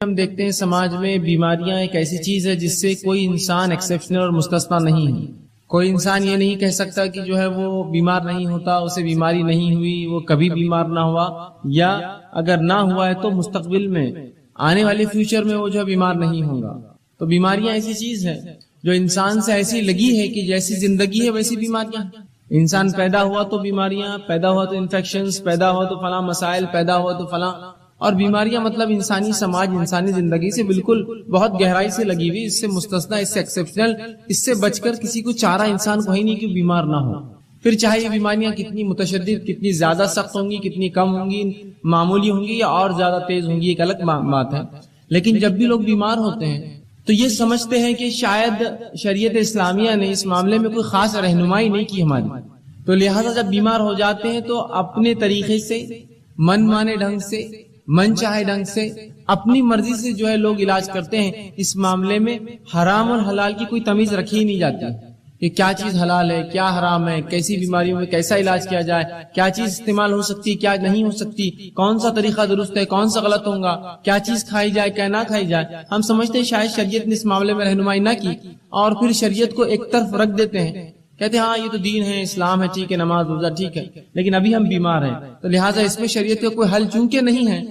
ہم دیکھتے ہیں سماج میں بیماریاں ایک ایسی چیز ہے جس سے کوئی انسان ایکسیپشنل اور مستثنا نہیں ہے. کوئی انسان یہ نہیں کہہ سکتا کہ جو ہے وہ بیمار نہیں ہوتا، اسے بیماری نہیں ہوئی، وہ کبھی بیمار نہ ہوا، یا اگر نہ ہوا ہے تو مستقبل میں آنے والے فیوچر میں وہ جو ہے بیمار نہیں ہوگا. تو بیماریاں ایسی چیز ہے جو انسان سے ایسی لگی ہے کہ جیسی زندگی ہے ویسی بیماریاں. انسان پیدا ہوا تو بیماریاں، پیدا ہوا تو انفیکشنز، پیدا ہوا تو فلاں مسائل، پیدا ہوا تو فلاں. اور بیماریاں مطلب انسانی سماج، انسانی زندگی سے بالکل بہت گہرائی سے لگی ہوئی، اس سے مستثنا، اس سے ایکسیپشنل، اس سے بچ کر کسی کو چارہ انسان کو ہی نہیں کہ بیمار نہ ہو. پھر چاہے یہ بیماریاں کتنی متشدد، کتنی زیادہ سخت ہوں گی، کتنی کم ہوں گی، معمولی ہوں گی یا اور زیادہ تیز ہوں گی، ایک الگ بات ہے. لیکن جب بھی لوگ بیمار ہوتے ہیں تو یہ سمجھتے ہیں کہ شاید شریعت اسلامیہ نے اس معاملے میں کوئی خاص رہنمائی نہیں کی ہماری، تو لہٰذا جب بیمار ہو جاتے ہیں تو اپنے طریقے سے، من مانے ڈھنگ سے، من چاہے ڈھنگ سے، اپنی مرضی سے جو ہے لوگ علاج کرتے ہیں. اس معاملے میں حرام اور حلال کی کوئی تمیز رکھی ہی نہیں جاتی کہ کیا چیز حلال ہے، کیا حرام ہے، کیسی بیماریوں میں کیسا علاج کیا جائے، کیا چیز استعمال ہو سکتی، کیا نہیں ہو سکتی، کون سا طریقہ درست ہے، کون سا غلط ہوگا، کیا چیز کھائی جائے، کیا نہ کھائی جائے. ہم سمجھتے ہیں شاید شریعت نے اس معاملے میں رہنمائی نہ کی، اور پھر شریعت کو ایک طرف رکھ دیتے ہیں، کہتے ہیں ہاں یہ تو دین ہے، اسلام ہے، ٹھیک ہے، نماز روزہ ٹھیک ہے، لیکن ابھی ہم بیمار ہیں تو لہٰذا اس میں شریعت کا کوئی حل چونکہ نہیں ہے،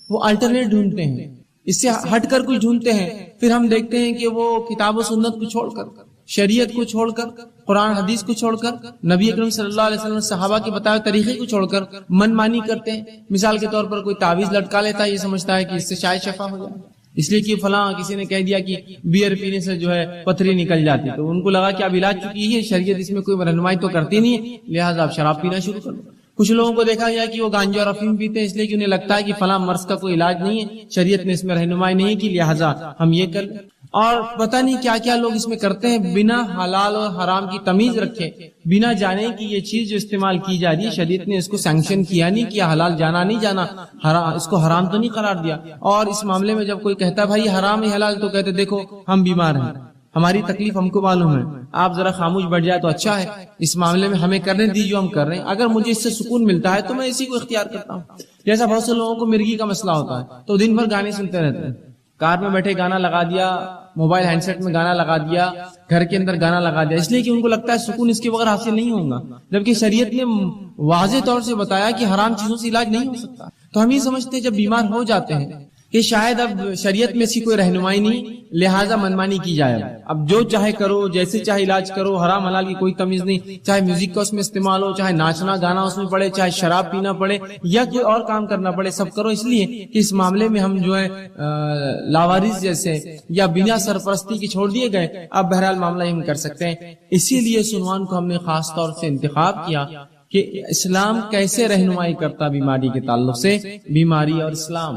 وہ الٹرنیٹ ڈھونڈتے ہیں، اس سے ہٹ کر کچھ ڈھونڈتے ہیں. پھر ہم دیکھتے ہیں کہ وہ کتاب و سنت کو چھوڑ کر، شریعت کو چھوڑ کر، قرآن حدیث کو چھوڑ کر، نبی اکرم صلی اللہ علیہ وسلم صحابہ کے بتائے طریقے کو چھوڑ کر من مانی کرتے ہیں. مثال کے طور پر کوئی تعویذ لٹکا لیتا ہے، یہ سمجھتا ہے کہ اس سے شاید شفا ہو جائے، اس لیے کہ فلاں کسی نے کہہ دیا کہ بیئر پینے سے جو ہے پتھری نکل جاتی، تو ان کو لگا کہ اب علاج چکی ہے، شریعت اس میں کوئی رہنمائی تو کرتی نہیں ہے، لہٰذا آپ شراب پینا شروع کر دو. کچھ لوگوں کو دیکھا گیا کہ وہ گانجا اور افیم پیتے ہیں، اس لیے کہ انہیں لگتا ہے کہ فلاں مرض کا کوئی علاج نہیں ہے، شریعت نے اس میں رہنمائی نہیں کی، لہٰذا ہم یہ کر لیں. اور پتہ نہیں کیا کیا لوگ اس میں کرتے ہیں، بنا حلال اور حرام کی تمیز رکھے، بنا جانے کہ یہ چیز جو استعمال کی جا رہی ہے شریعت نے اس کو سینکشن کیا نہیں کیا، حلال جانا نہیں جانا، اس کو حرام تو نہیں قرار دیا. اور اس معاملے میں جب کوئی کہتا ہے بھائی حرام ہے حلال، تو کہتے دیکھو ہم بیمار ہیں، ہماری تکلیف ہم کو معلوم ہے، آپ ذرا خاموش بیٹھ جائے تو اچھا ہے، اس معاملے میں ہمیں کرنے دیجیے جو ہم کر رہے ہیں، اگر مجھے اس سے سکون ملتا ہے تو میں اسی کو اختیار کرتا ہوں. جیسا بہت سے لوگوں کو مرغی کا مسئلہ ہوتا ہے تو دن بھر گانے سنتے رہتے ہیں، کار میں بیٹھے گانا لگا دیا، موبائل ہینڈ سیٹ میں گانا لگا دیا، گھر کے اندر گانا لگا دیا، اس لیے کہ ان کو لگتا ہے سکون اس کے بغیر حاصل نہیں ہوگا، جبکہ شریعت نے واضح طور سے بتایا کہ حرام چیزوں سے علاج نہیں ہو سکتا. تو ہم یہ سمجھتے ہیں جب بیمار ہو جاتے ہیں کہ شاید اب شریعت میں ایسی کوئی رہنمائی نہیں، لہٰذا منمانی کی جائے، اب جو چاہے کرو، جیسے چاہے علاج کرو، حرام حلال کی کوئی تمیز نہیں، چاہے میوزک کا اس میں استعمال ہو، چاہے ناچنا گانا اس میں پڑے، چاہے شراب پینا پڑے یا کوئی اور کام کرنا پڑے، سب کرو، اس لیے کہ اس معاملے میں ہم جو ہے لاوارث جیسے یا بنا سرپرستی کے چھوڑ دیے گئے، اب بہرحال معاملہ ہم کر سکتے ہیں. اسی لیے اس عنوان کو ہم نے خاص طور سے انتخاب کیا کہ اسلام کیسے رہنمائی کرتا بیماری کے تعلق سے، بیماری اور اسلام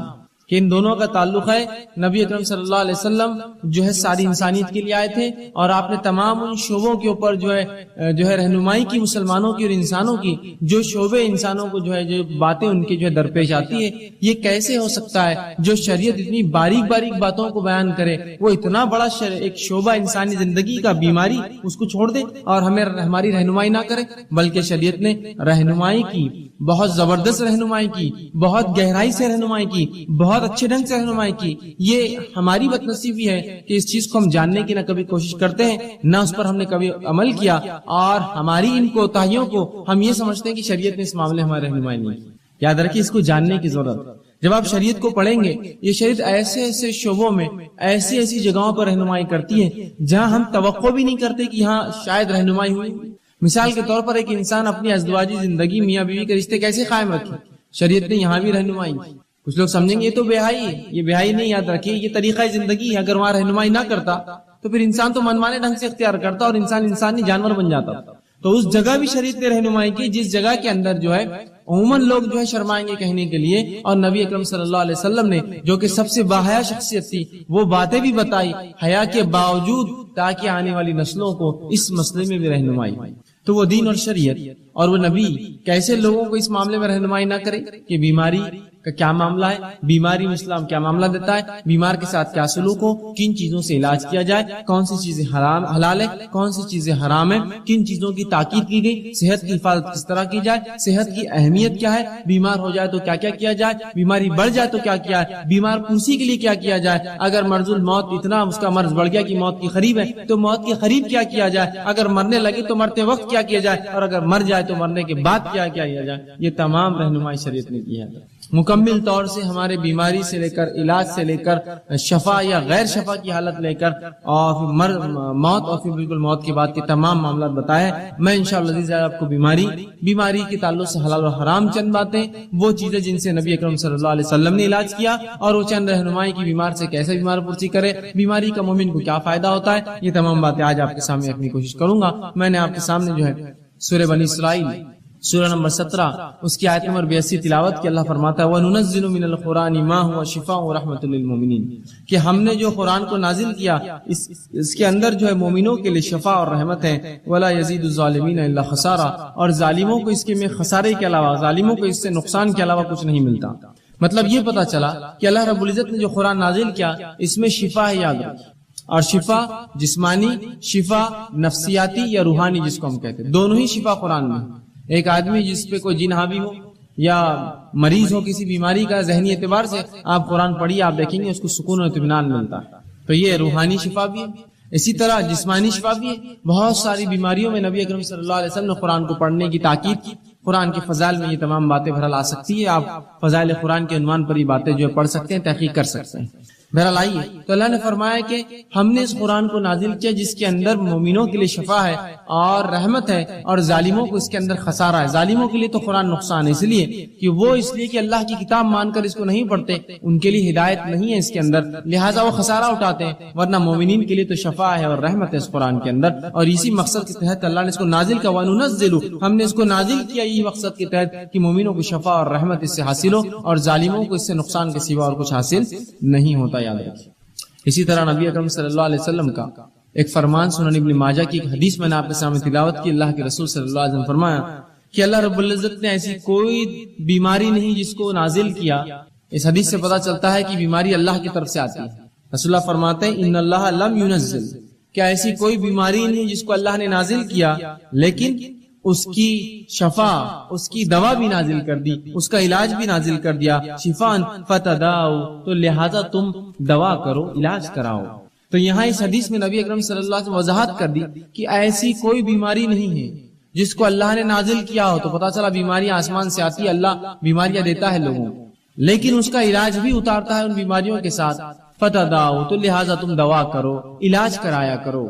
کہ ان دونوں کا تعلق ہے. نبی اکرم صلی اللہ علیہ وسلم جو ہے ساری انسانیت کے لیے آئے تھے، اور آپ نے تمام ان شعبوں کے اوپر جو ہے رہنمائی کی، مسلمانوں کی اور انسانوں کی، جو شعبے انسانوں کو جو ہے جو باتیں ان کی جو ہے درپیش آتی ہے، یہ کیسے ہو سکتا ہے جو شریعت اتنی باریک باریک باتوں کو بیان کرے، وہ اتنا بڑا ایک شعبہ انسانی زندگی کا بیماری اس کو چھوڑ دے اور ہمیں ہماری رہنمائی نہ کرے، بلکہ شریعت نے رہنمائی کی، بہت زبردست رہنمائی کی، بہت گہرائی سے رہنمائی کی، بہت اچھے ڈھنگ سے رہنمائی کی. یہ ہماری بد نصیبی ہے کہ اس چیز کو ہم جاننے کی نہ کبھی کوشش کرتے ہیں، نہ اس پر ہم نے کبھی عمل کیا، اور ہماری ان کوتاہیوں کو ہم یہ سمجھتے ہیں کہ شریعت نے اس معاملے ہماری رہنمائی نہیں کی. یاد رکھیے اس کو جاننے کی ضرورت. جب آپ شریعت کو پڑھیں گے، یہ شریعت ایسے ایسے شعبوں میں، ایسی ایسی جگہوں پر رہنمائی کرتی ہے جہاں ہم توقع بھی نہیں کرتے کہ یہاں شاید رہنمائی ہوئی. مثال کے طور پر ایک انسان اپنی ازدواجی زندگی، میاں بیوی کے رشتے کیسے قائم رکھے، شریعت نے یہاں بھی رہنمائی کی. کچھ لوگ سمجھیں گے یہ تو بیاہی ہے، یہ بیاہی نہیں، یاد رکھیے یہ طریقہ زندگی ہے. اگر وہاں رہنمائی نہ کرتا تو پھر انسان تو منمانے ڈھنگ سے اختیار کرتا اور انسان نہیں جانور بن جاتا. تو اس جگہ بھی شریعت نے رہنمائی کی جس جگہ کے اندر جو ہے عموماً لوگ جو ہے شرمائیں گے کہنے کے لیے، اور نبی اکرم صلی اللہ علیہ وسلم نے جو کہ سب سے باحیا شخصیت تھی، وہ باتیں بھی بتائی حیا کے باوجود، تاکہ آنے والی نسلوں کو اس مسئلے میں بھی رہنمائی. تو وہ دین اور شریعت اور وہ نبی کیسے لوگوں کو اس معاملے میں رہنمائی نہ کرے کہ بیماری کا کیا معاملہ ہے، بیماری میں اسلام کیا معاملہ دیتا ہے، بیمار کے ساتھ کیا سلوک ہو، کن چیزوں سے علاج کیا جائے، کون سی چیزیں حلال ہے، کون سی چیزیں حرام ہے، کن چیزوں کی تاکید کی گئی، صحت کی حفاظت کس طرح کی جائے، صحت کی اہمیت کیا ہے، بیمار ہو جائے تو کیا کیا کیا جائے، بیماری بڑھ جائے تو کیا کیا ہے، بیمار کرسی کے لیے کیا کیا جائے، اگر مرض الموت اتنا اس کا مرض بڑھ گیا کہ موت کی قریب ہے تو موت کے قریب کیا کیا جائے، اگر مرنے لگے تو مرتے وقت کیا کیا جائے، اور اگر مر جائے تو مرنے کے بعد کیا کیا جائے۔ یہ تمام رہنمائی شریعت نے کی ہے، مکمل طور سے ہمارے بیماری سے لے کر علاج سے لے کر شفا یا غیر شفا کی حالت لے کر اور موت اور پھر بالکل موت کے بعد کے تمام معاملات بتائے۔ میں انشاءاللہ آپ کو بیماری کے تعلق سے حلال و حرام چند باتیں، وہ چیزیں جن سے نبی اکرم صلی اللہ علیہ وسلم نے علاج کیا، اور وہ چند رہنمائی کی بیمار سے کیسے بیمار پرسی کرے، بیماری کا مومن کو کیا فائدہ ہوتا ہے، یہ تمام باتیں آج آپ کے سامنے رکھنے کی کوشش کروں گا۔ میں نے آپ کے سامنے جو ہے سورہ بنی اسرائیل سورہ نمبر 17 اس کی آیت نمبر 82 تلاوت کی۔ اللہ فرماتا ہے وَنُنَزِّلُ مِنَ الْقُرْآنِ مَا هُوَ شِفَاءٌ وَرَحْمَةٌ لِّلْمُؤْمِنِينَ، کہ ہم نے جو قرآن کو نازل کیا اس کے اندر جو ہے مومنوں کے لیے شفا اور رحمت ہے، وَلَا يَزِيدُ الظَّالِمِينَ إِلَّا خَسَارًا، اور ظالموں کو اس کے میں خسارے کے علاوہ، ظالموں کو اس سے نقصان کے علاوہ کچھ نہیں ملتا۔ مطلب یہ پتا چلا کہ اللہ رب العزت نے جو قرآن نازل کیا اس میں شفا ہے، یاد رکھیں، اور شفا جسمانی، شفا نفسیاتی یا روحانی جس کو ہم کہتے ہیں، دونوں ہی شفا قرآن میں۔ ایک آدمی جس پہ کوئی جن حاوی ہو یا مریض ہو کسی بیماری کا، ذہنی اعتبار سے آپ قرآن پڑھیے، آپ دیکھیں گے اس کو سکون و اطمینان ملتا ہے، تو یہ روحانی شفا بھی ہے۔ اسی طرح جسمانی شفا بھی ہے، بہت ساری بیماریوں میں نبی اکرم صلی اللہ علیہ وسلم نے قرآن کو پڑھنے کی تاکید کی۔ قرآن کے فضائل میں یہ تمام باتیں بہرحال آ سکتی ہے، آپ فضائل قرآن کے عنوان پر یہ باتیں جو پڑھ سکتے ہیں، تحقیق کر سکتے ہیں۔ بہرحال آئیے، تو اللہ نے فرمایا کہ ہم نے اس قرآن کو نازل کیا جس کے اندر مومنوں کے لیے شفا ہے اور رحمت ہے، اور ظالموں کو اس کے اندر خسارہ ہے۔ ظالموں کے لیے تو قرآن نقصان ہے، اس لیے کہ اللہ کی کتاب مان کر اس کو نہیں پڑھتے، ان کے لیے ہدایت نہیں ہے اس کے اندر، لہٰذا وہ خسارہ اٹھاتے ہیں، ورنہ مومنین کے لیے تو شفا ہے اور رحمت ہے اس قرآن کے اندر، اور اسی مقصد کے تحت اللہ نے اس کو نازل کیا۔ وَنُنَزِّلُ، ہم نے اس کو نازل کیا یہی مقصد کے تحت کہ مومنوں کو شفا اور رحمت اس سے حاصل ہو، اور ظالموں کو اس سے نقصان کے سوا اور کچھ حاصل نہیں ہوتا، یاد رکھیں۔ اسی طرح نبی اکرم صلی اللہ علیہ وسلم کا ایک فرمان سنن ابن ماجہ کی ایک حدیث میں نے آپ کے سامنے تلاوت کی۔ اللہ کے رسول صلی اللہ علیہ وسلم فرمایا کہ اللہ رب العزت نے ایسی کوئی بیماری نہیں جس کو نازل کیا۔ اس حدیث سے پتہ چلتا ہے کہ بیماری اللہ کی طرف سے آتی ہے۔ رسول اللہ فرماتے ہیں ان اللہ لم ينزل، کیا ایسی کوئی بیماری نہیں جس کو اللہ نے نازل کیا لیکن اس کی شفا، اس کی دوا بھی نازل کر دی، اس کا علاج بھی نازل کر دیا۔ شفان فتداؤ، تو لہذا تم دوا کرو، علاج کراؤ۔ تو یہاں اس حدیث میں نبی اکرم صلی اللہ علیہ وسلم وضاحت کر دی کہ ایسی کوئی بیماری نہیں ہے جس کو اللہ نے نازل کیا ہو۔ تو پتا چلا بیماریاں آسمان سے آتی ہے، اللہ بیماریاں دیتا ہے لوگوں کو، لیکن اس کا علاج بھی اتارتا ہے ان بیماریوں کے ساتھ۔ فتداؤ، تو لہذا تم دوا کرو، علاج کرایا کرو۔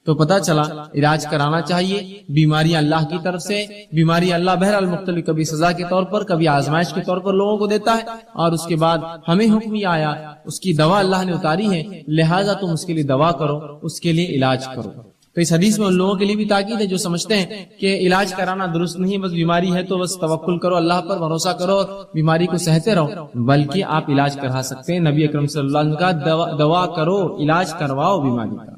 تو پتا چلا علاج کرانا چاہیے۔ بیماریاں اللہ کی طرف سے، بیماری اللہ بہرحال مختلف، کبھی سزا کے طور پر، کبھی آزمائش کے طور پر لوگوں کو دیتا ہے، اور اس کے بعد ہمیں حکم یہ آیا، اس کی دوا اللہ نے اتاری ہے، لہٰذا تم اس کے لیے دوا کرو، اس کے لیے علاج کرو۔ تو اس حدیث میں ان لوگوں کے لیے بھی تاکید ہے جو سمجھتے ہیں کہ علاج کرانا درست نہیں، بس بیماری ہے تو بس توکل کرو، اللہ پر بھروسہ کرو اور بیماری کو سہتے رہو، بلکہ آپ علاج کرا سکتے ہیں۔ نبی اکرم صلی اللہ علیہ وسلم کا دوا کرو، علاج کرواؤ بیماری کا۔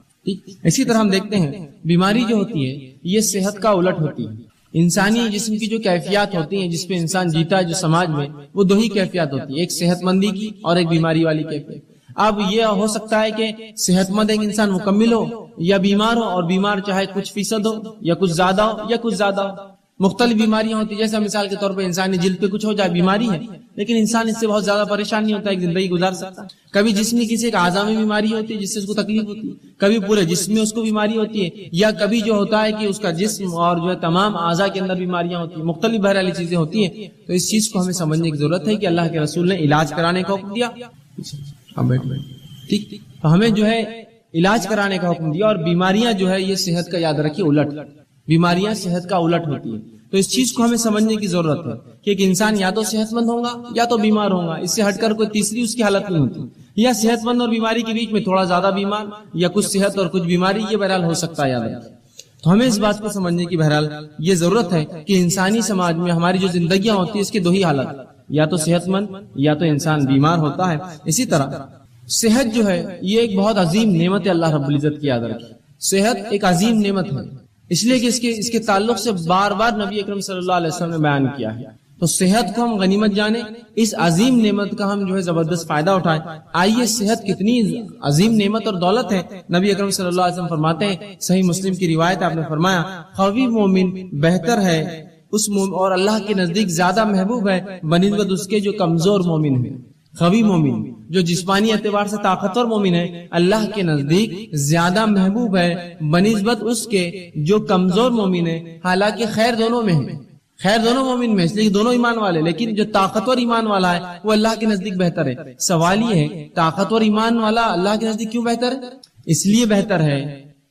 اسی طرح ہم دیکھتے ہیں بیماری جو ہوتی ہے یہ صحت کا الٹ ہوتی ہے۔ انسانی جسم کی جو کیفیات ہوتی ہیں جس پہ انسان جیتا ہے جو سماج میں، وہ دو ہی کیفیات ہوتی ہے، ایک صحت مندی کی اور ایک بیماری والی کیفیت۔ اب یہ ہو سکتا ہے کہ صحت مند ایک انسان مکمل ہو یا بیمار ہو، اور بیمار چاہے کچھ فیصد ہو یا کچھ زیادہ ہو یا کچھ زیادہ ہو۔ مختلف بیماریاں ہوتی ہیں، جیسے مثال کے طور پہ انسانی جلد پہ کچھ ہو جائے، بیماری ہے، لیکن انسان اس سے بہت زیادہ پریشان نہیں ہوتا، ایک زندگی گزار سکتا ہے۔ کبھی جسمی کسی ایک اعضاء میں بیماری ہوتی ہے جس سے اس کو تکلیف ہوتی ہے، کبھی پورے جسم میں اس کو بیماری ہوتی ہے، یا کبھی جو ہوتا ہے کہ اس کا جسم اور جو ہے تمام اعضاء کے اندر بیماریاں ہوتی ہیں، مختلف بہرحال چیزیں ہوتی ہیں۔ تو اس چیز کو ہمیں سمجھنے کی ضرورت ہے کہ اللہ کے رسول نے علاج کرانے کا حکم دیا، ٹھیک، تو ہمیں جو ہے علاج کرانے کا حکم دیا، اور بیماریاں جو ہے یہ صحت کا یاد رکھیے الٹ، بیماریاں صحت کا الٹ ہوتی ہیں۔ تو اس چیز کو ہمیں سمجھنے کی ضرورت ہے کہ ایک انسان یا تو صحت مند ہوگا یا تو بیمار ہوگا، اس سے ہٹ کر کوئی تیسری اس کی حالت نہیں ہوتی، یا صحت مند اور بیماری کے بیچ میں تھوڑا زیادہ بیمار، یا کچھ صحت اور کچھ بیماری، یہ بہرحال ہو سکتا ہے، یاد رکھیں۔ تو ہمیں اس بات کو سمجھنے کی بہرحال یہ ضرورت ہے کہ انسانی سماج میں ہماری جو زندگیاں ہوتی ہیں اس کی دو ہی حالت، یا تو صحت مند یا تو انسان بیمار ہوتا ہے۔ اسی طرح صحت جو ہے یہ ایک بہت عظیم نعمت ہے اللہ رب العزت کی، یاد رکھیں۔ صحت ایک عظیم نعمت ہے، اس لیے کہ اس کے تعلق سے بار بار نبی اکرم صلی اللہ علیہ وسلم نے بیان کیا ہے. تو صحت کو ہم غنیمت جانیں، اس عظیم نعمت کا ہم جو ہے زبردست فائدہ اٹھائیں. آئیے صحت کتنی عظیم نعمت اور دولت ہے. نبی اکرم صلی اللہ علیہ وسلم فرماتے ہیں، صحیح مسلم کی روایت آپ نے فرمایا، قوی مومن بہتر ہے اس اور اللہ کے نزدیک زیادہ محبوب ہے بنسبت اس کے جو کمزور مومن ہے. قوی مومن جو جسمانی اعتبار سے طاقتور مومن ہے، اللہ کے نزدیک زیادہ محبوب ہے بنسبت اس کے جو کمزور مومن ہے. حالانکہ خیر دونوں میں ہے، خیر دونوں مومن میں، اس لیے دونوں ایمان والے، لیکن جو طاقتور ایمان والا ہے وہ اللہ کے نزدیک بہتر ہے. سوال یہ ہے، طاقتور ایمان والا اللہ کے نزدیک کیوں بہتر ہے؟ اس لیے بہتر ہے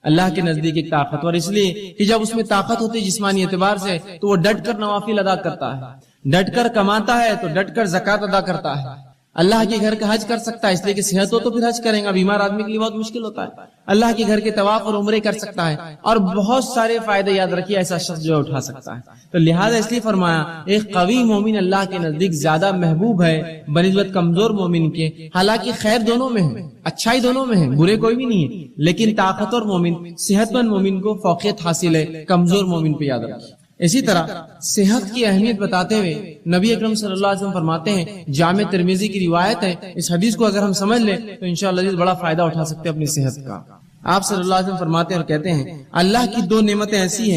اللہ کے نزدیک ایک طاقتور، اس لیے کہ جب اس میں طاقت ہوتی ہے جسمانی اعتبار سے تو وہ ڈٹ کر نوافل ادا کرتا ہے، ڈٹ کر کماتا ہے تو ڈٹ کر زکوٰۃ ادا کرتا ہے. اللہ کے گھر کا حج کر سکتا ہے، اس لیے کہ صحت ہو تو پھر حج کریں گا. بیمار آدمی کے لیے بہت مشکل ہوتا ہے. اللہ کے گھر کے طواف اور عمرے کر سکتا ہے، اور بہت سارے فائدے یاد رکھیے ایسا شخص جو اٹھا سکتا ہے. تو لہٰذا اس لیے فرمایا ایک قوی مومن اللہ کے نزدیک زیادہ محبوب ہے بنسبت کمزور مومن کے. حالانکہ خیر دونوں میں ہے، اچھائی دونوں میں ہے، برے کوئی بھی نہیں ہے، لیکن طاقتور مومن، صحت مند مومن کو فوقیت حاصل ہے کمزور مومن پہ. یاد رکھیے. اسی طرح صحت کی اہمیت بتاتے ہوئے نبی اکرم صلی اللہ علیہ وسلم فرماتے ہیں، جامع ترمذی کی روایت ہے، اس حدیث کو اگر ہم سمجھ لیں تو انشاءاللہ بڑا فائدہ اٹھا سکتے ہیں اپنی صحت کا. آپ صلی اللہ علیہ وسلم فرماتے ہیں اور کہتے ہیں، اللہ کی دو نعمتیں ایسی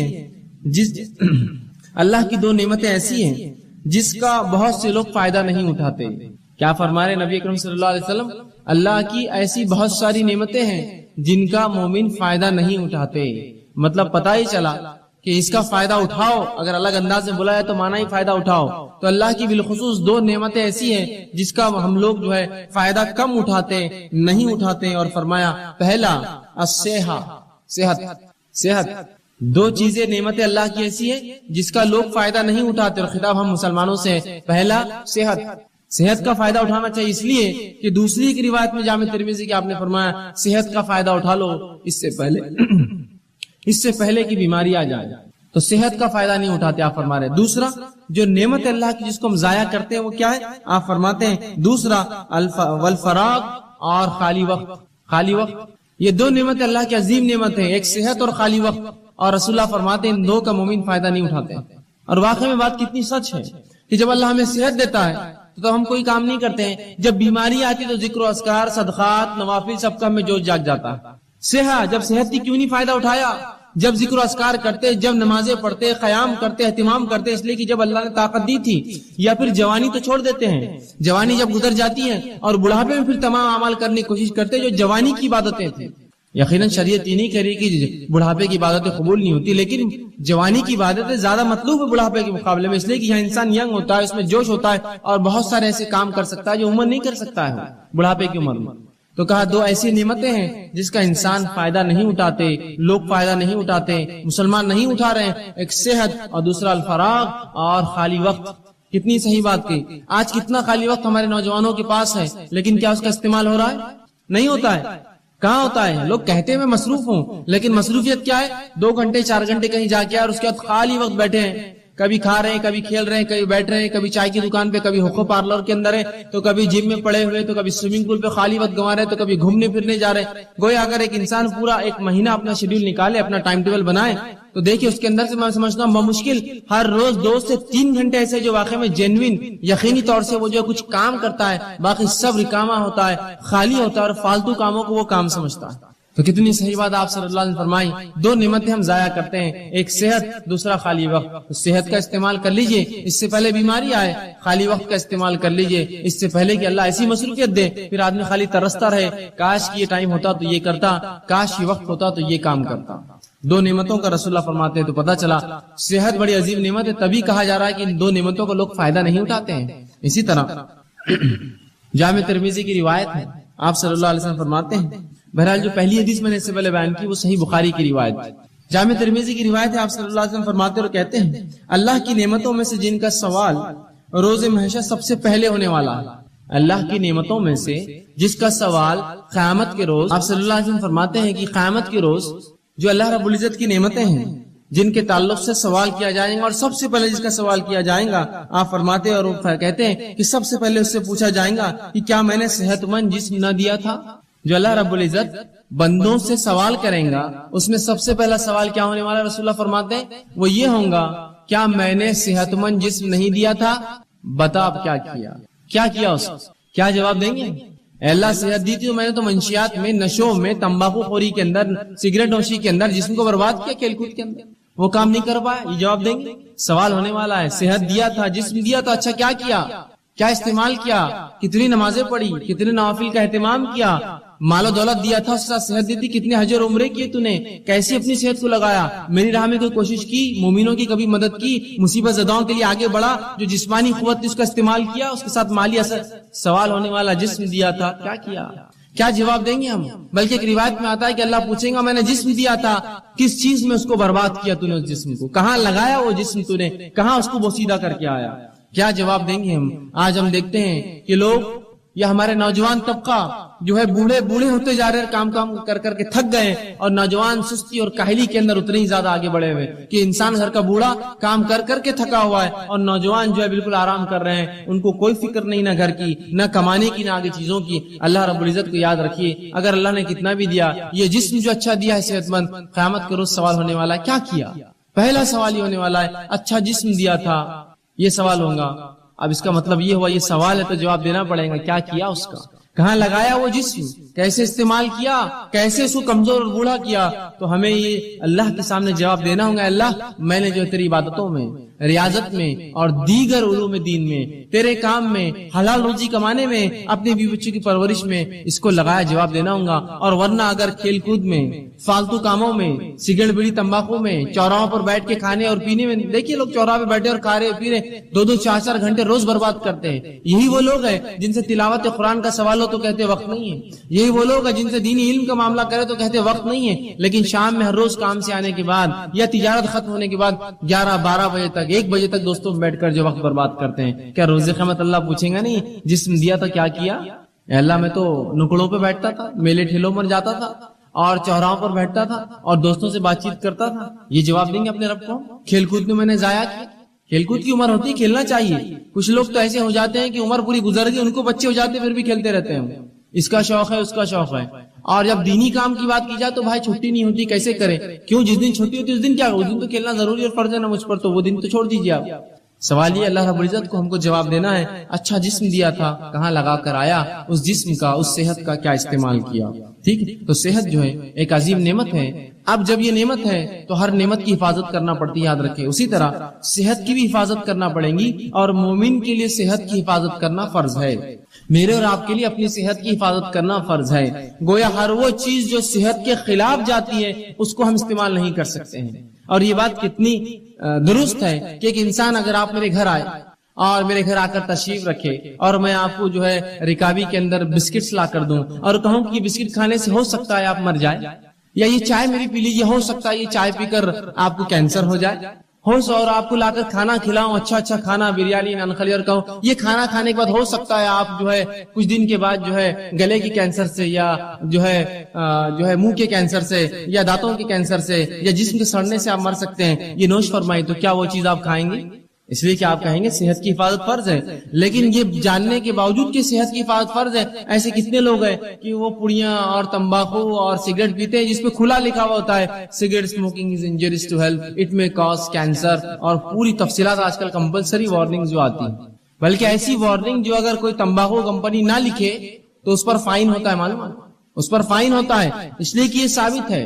ہیں جس کا بہت سے لوگ فائدہ نہیں اٹھاتے. کیا فرما رہے نبی اکرم صلی اللہ علیہ وسلم؟ اللہ کی ایسی بہت ساری نعمتیں ہیں جن کا مومن فائدہ نہیں اٹھاتے. مطلب پتہ ہی چلا کہ اس کا فائدہ اٹھاؤ، اگر الگ انداز میں بولا ہے تو مانا ہی فائدہ اٹھاؤ. تو اللہ کی بالخصوص دو نعمتیں ایسی ہیں جس کا ہم لوگ جو ہے فائدہ کم اٹھاتے، نہیں اٹھاتے. اور فرمایا پہلا صحت. دو چیزیں نعمتیں اللہ کی ایسی ہیں جس کا لوگ فائدہ نہیں اٹھاتے، اور خطاب ہم مسلمانوں سے. پہلا صحت کا فائدہ اٹھانا چاہیے، اس لیے کہ دوسری کی روایت میں جامع ترمذی کی آپ نے فرمایا صحت کا فائدہ اٹھا لو اس سے پہلے کی بیماری آ جائے. تو صحت کا فائدہ نہیں اٹھاتے آپ فرما رہے. دوسرا جو نعمت اللہ کی جس کو ہم ضائع کرتے ہیں وہ کیا ہے؟ آپ فرماتے ہیں دوسرا والفراغ اور خالی وقت. یہ دو نعمت اللہ کی عظیم نعمت ہے، ایک صحت اور خالی وقت. اور رسول اللہ فرماتے ہیں ان دو کا مومن فائدہ نہیں اٹھاتے. اور واقعی میں بات کتنی سچ ہے کہ جب اللہ ہمیں صحت دیتا ہے تو ہم کوئی کام نہیں کرتے ہیں. جب بیماری آتی تو ذکر و اذکار، صدقات، نوافل سب کا ہمیں جوش جاگ جاتا ہے. جب صحت کی کیوں نہیں فائدہ اٹھایا؟ جب ذکر و اذکار کرتے، جب نمازیں پڑھتے، قیام کرتے، اہتمام کرتے، اس لیے کہ جب اللہ نے طاقت دی تھی. یا پھر جوانی تو چھوڑ دیتے ہیں، جوانی جب گزر جاتی ہے اور بڑھاپے میں پھر تمام اعمال کرنے کی کوشش کرتے جو جوانی کی عبادتیں تھیں. یقیناً شریعت یہ نہیں کہہ رہی کہ بڑھاپے کی عبادتیں قبول نہیں ہوتی، لیکن جوانی کی عبادتیں زیادہ مطلوب ہے بڑھاپے کے مقابلے میں، اس لیے کہ یہاں انسان ینگ ہوتا ہے، اس میں جوش ہوتا ہے اور بہت سارے ایسے کام کر سکتا ہے جو عمر نہیں کر سکتا ہے بڑھاپے کی عمر میں. تو کہا دو ایسی نعمتیں ہیں جس کا انسان فائدہ نہیں اٹھاتے، لوگ فائدہ نہیں اٹھاتے، مسلمان نہیں اٹھا رہے ہیں. ایک صحت اور دوسرا الفراغ اور خالی وقت. کتنی صحیح بات کی. آج کتنا خالی وقت ہمارے نوجوانوں کے پاس ہے، لیکن کیا اس کا استعمال ہو رہا ہے؟ نہیں ہوتا ہے. کہاں ہوتا ہے؟ لوگ کہتے ہیں میں مصروف ہوں، لیکن مصروفیت کیا ہے؟ 2 گھنٹے 4 گھنٹے کہیں جا کے اور اس کے بعد خالی وقت بیٹھے ہیں، کبھی کھا رہے ہیں، کبھی کھیل رہے ہیں، کبھی بیٹھ رہے ہیں، کبھی چائے کی دکان پہ، کبھی ہوکو پارلر کے اندر ہے، تو کبھی جم میں پڑے ہوئے، تو کبھی سوئمنگ پول پہ خالی وقت گنوا رہے، تو کبھی گھومنے پھرنے جا رہے. گویا اگر ایک انسان پورا 1 مہینہ اپنا شیڈول نکالے، اپنا ٹائم ٹیبل بنائے، تو دیکھیے اس کے اندر سے میں سمجھتا ہوں بمشکل ہر روز 2 سے 3 گھنٹے ایسے جو واقعی میں جینوین یقینی طور سے وہ جو کچھ کام کرتا ہے، باقی سب رکامہ ہوتا ہے، خالی ہوتا ہے، اور فالتو کاموں کو وہ کام سمجھتا ہے. تو کتنی صحیح بات آپ صلی اللہ علیہ وسلم فرمائی. 2 نعمتیں ہم ضائع کرتے ہیں، ایک صحت، دوسرا خالی وقت. صحت کا استعمال کر لیجئے اس سے پہلے بیماری آئے، خالی وقت کا استعمال کر لیجئے اس سے پہلے کہ اللہ ایسی مصروفیت دے پھر آدمی خالی ترستا رہے، کاش کی یہ ٹائم ہوتا تو یہ کرتا، کاش یہ وقت ہوتا تو یہ کام کرتا. 2 نعمتوں کا رسول اللہ فرماتے ہیں. تو پتہ چلا صحت بڑی عظیم نعمت ہے، تبھی کہا جا رہا ہے کہ ان 2 نعمتوں کو لوگ فائدہ نہیں اٹھاتے ہیں. اسی طرح جامع ترمذی کی روایت ہے، آپ صلی اللہ علیہ وسلم فرماتے ہیں، بہرحال جو پہلی حدیث میں نے اس سے پہلے بیان کی وہ صحیح بخاری کی روایت ہے. جامع ترمذی کی روایت ہے، آپ صلی اللہ علیہ وسلم فرماتے اور کہتے ہیں، اللہ کی نعمتوں میں سے جن کا سوال روز محشر سب سے پہلے ہونے والا ہے. اللہ کی نعمتوں میں سے جس کا سوال قیامت کے روز، آپ صلی اللہ علیہ وسلم فرماتے ہیں کہ قیامت کے روز جو اللہ رب العزت کی نعمتیں ہیں جن کے تعلق سے سوال کیا جائے گا، اور سب سے پہلے جس کا سوال کیا جائے گا، آپ فرماتے اور کہتے ہیں کہ سب سے پہلے اس سے پوچھا جائے گا کہ کیا میں نے صحت مند جسم نہ دیا تھا؟ جو اللہ رب العزت بندوں سے سوال کریں گا اس میں سب سے پہلا سوال کیا ہونے والا رسول اللہ فرماتے ہیں وہ یہ ہوگا کیا میں نے صحت مند جسم نہیں دیا تھا؟ بتا اب کیا کیا اس کیا جواب دیں گے؟ اے اللہ صحت دی تھی تو میں نے تو منشیات میں، نشوں میں، تمباکو خوری کے اندر، سگریٹ نوشی کے اندر جسم کو برباد کیا، کھیل کود کے اندر وہ کام نہیں کر پایا. یہ جواب دیں گے. سوال ہونے والا ہے صحت دیا تھا، جسم دیا تھا، اچھا کیا استعمال کیا، کتنی نمازیں پڑھی، کتنے نوافل کا اہتمام کیا، مال و دولت دیا تھا، اس کے ساتھ صحت دی تھی، کتنے حج اور عمرے کیے تو نے، کیسی اپنی صحت کو لگایا، میری راہ میں کوئی کوشش کی، مومنوں کی کبھی مدد کی، مصیبت زداؤں کے لیے آگے بڑھا، جو جسمانی قوت تھی اس کا استعمال کیا، اس کے ساتھ مالی اثر. سوال ہونے والا جسم دیا تھا کیا جواب دیں گے ہم؟ بلکہ ایک روایت میں آتا ہے کہ اللہ پوچھیں گا میں نے جسم دیا تھا، کس چیز میں اس کو برباد کیا تو نے، اس جسم کو کہاں لگایا، وہ جسم تو نے کہاں اس کو بوسیدہ کر کے آیا. کیا جواب دیں گے ہم؟ آج ہم دیکھتے ہیں کہ لوگ یا ہمارے نوجوان طبقہ جو ہے بوڑھے ہوتے جا رہے ہیں، کام کر کے تھک گئے، اور نوجوان سستی اور کاہلی کے اندر اتنے ہی زیادہ آگے بڑھے ہوئے کہ انسان گھر کا بوڑھا کام کر کے تھکا ہوا ہے، اور نوجوان جو ہے بالکل آرام کر رہے ہیں، ان کو کوئی فکر نہیں، نہ گھر کی، نہ کمانے کی، نہ آگے چیزوں کی. اللہ رب العزت کو یاد رکھیے، اگر اللہ نے کتنا بھی دیا، یہ جسم جو اچھا دیا ہے صحت مند، قیامت کے روز سوال ہونے والا ہے کیا. پہلا سوال یہ ہونے والا ہے اچھا جسم دیا تھا، یہ سوال ہوگا. اب اس کا مطلب یہ ہوا یہ سوال ہے تو جواب دینا پڑے گا کیا کیا اس کا، کہاں لگایا وہ جسم، کیسے استعمال کیا، کیسے اس کو کمزور اور بوڑھا کیا. تو ہمیں یہ اللہ کے سامنے جواب دینا ہوگا اللہ میں نے جو تیری عبادتوں میں، ریاضت میں اور دیگر علوم دین میں، تیرے کام میں، حلال روزی کمانے میں، اپنے بیوی بچوں کی پرورش میں اس کو لگایا، جواب دینا ہوگا. اور ورنہ اگر کھیل کود میں، فالتو کاموں میں، سگریٹ بیڑی تمباکو میں، چوراہوں پر بیٹھ کے کھانے اور پینے میں، دیکھیے لوگ چوراہے پہ بیٹھے اور کھا رہے پی رہے، 2-2 4-4 گھنٹے روز برباد کرتے ہیں. یہی وہ لوگ ہیں جن سے تلاوت قرآن کا سوال ہو تو کہتے وقت نہیں ہے. یہی وہ لوگ ہیں جن سے دینی علم کا معاملہ کرے تو کہتے وقت نہیں ہے. لیکن شام میں ہر روز کام سے آنے کے بعد یا تجارت ختم ہونے کے بعد 11-12 بجے تک، 1 بجے تک دوستوں بیٹھ کر جو وقت برباد کرتے ہیں. کیا روز قیامت اللہ پوچھیں گا نہیں جسم دیا تھا کیا؟ اے اللہ میں تو نکڑوں پہ بیٹھتا تھا، میلے ٹھیلوں پر جاتا تھا اور چوراہوں پر بیٹھتا تھا اور دوستوں سے بات چیت کرتا تھا. یہ جواب دیں گے اپنے رب کو؟ کھیل کود میں نے ضائع کیا. کھیل کود کی عمر ہوتی ہے، کھیلنا چاہیے. کچھ لوگ تو ایسے ہو جاتے ہیں کہ عمر پوری گزر گئی، ان کو بچے ہو جاتے ہیں پھر بھی کھیلتے رہتے ہیں. اس کا شوق ہے، اس کا شوق ہے. اور جب دینی کام کی بات کی جائے تو بھائی چھٹی نہیں ہوتی، کیسے کریں؟ کیوں؟ جس دن چھٹی ہوتی ہے اس دن کیا، اس دن تو کھیلنا ضروری اور فرض ہے نا مجھ پر، تو وہ دن تو چھوڑ دیجیے آپ. سوال یہ اللہ رب العزت کو ہم کو جواب دینا ہے اچھا جسم دیا تھا، کہاں لگا کر آیا، اس جسم کا، اس صحت کا کیا استعمال کیا. ٹھیک ہے، تو صحت جو ہے ایک عظیم نعمت ہے. اب جب یہ نعمت ہے تو ہر نعمت کی حفاظت کرنا پڑتی ہے، یاد رکھیں. اسی طرح صحت کی بھی حفاظت کرنا پڑے گی، اور مومن کے لیے صحت کی حفاظت کرنا فرض ہے. میرے اور آپ کے لیے اپنی صحت کی حفاظت کرنا فرض ہے. گویا ہر وہ چیز جو صحت کے خلاف جاتی ہے اس کو ہم استعمال نہیں کر سکتے ہیں. اور یہ بات کتنی درست ہے کہ ایک انسان اگر آپ میرے گھر آئے اور میرے گھر آ کر تشریف رکھے اور میں آپ کو جو ہے رکابی کے اندر بسکٹس لا کر دوں اور کہوں کہ یہ بسکٹ کھانے سے ہو سکتا ہے آپ مر جائے، یا یہ چائے میری پی لیجیے، ہو سکتا ہے یہ چائے پی کر آپ کو کینسر ہو جائے، اور آپ کو لا کر کھانا کھلاؤں، اچھا کھانا، بریانی، نانخلی، اور کہوں یہ کھانا کھانے کے بعد ہو سکتا ہے آپ جو ہے کچھ دن کے بعد جو ہے گلے کی کینسر سے، یا جو ہے منہ کے کینسر سے، یا دانتوں کے کینسر سے، یا جسم کے سڑنے سے آپ مر سکتے ہیں، یہ نوش فرمائی، تو کیا وہ چیز آپ کھائیں گے؟ اس لیے کہ آپ کہیں گے صحت کی حفاظت فرض ہے. لیکن یہ جاننے کے باوجود کہ صحت کی حفاظت فرض ہے، ایسے کتنے لوگ ہیں کہ وہ پڑیاں اور تمباکو اور سگریٹ پیتے ہیں جس پہ کھلا لکھا ہوا ہوتا ہے cigarette smoking is injurious to health, it may cause cancer, اور پوری تفصیلات آج کل کمپلسری وارننگ جو آتی ہیں. بلکہ ایسی وارننگ جو اگر کوئی تمباکو کمپنی نہ لکھے تو اس پر فائن ہوتا ہے، معلوم ہے اس پر فائن ہوتا ہے. اس لیے کہ یہ ثابت ہے.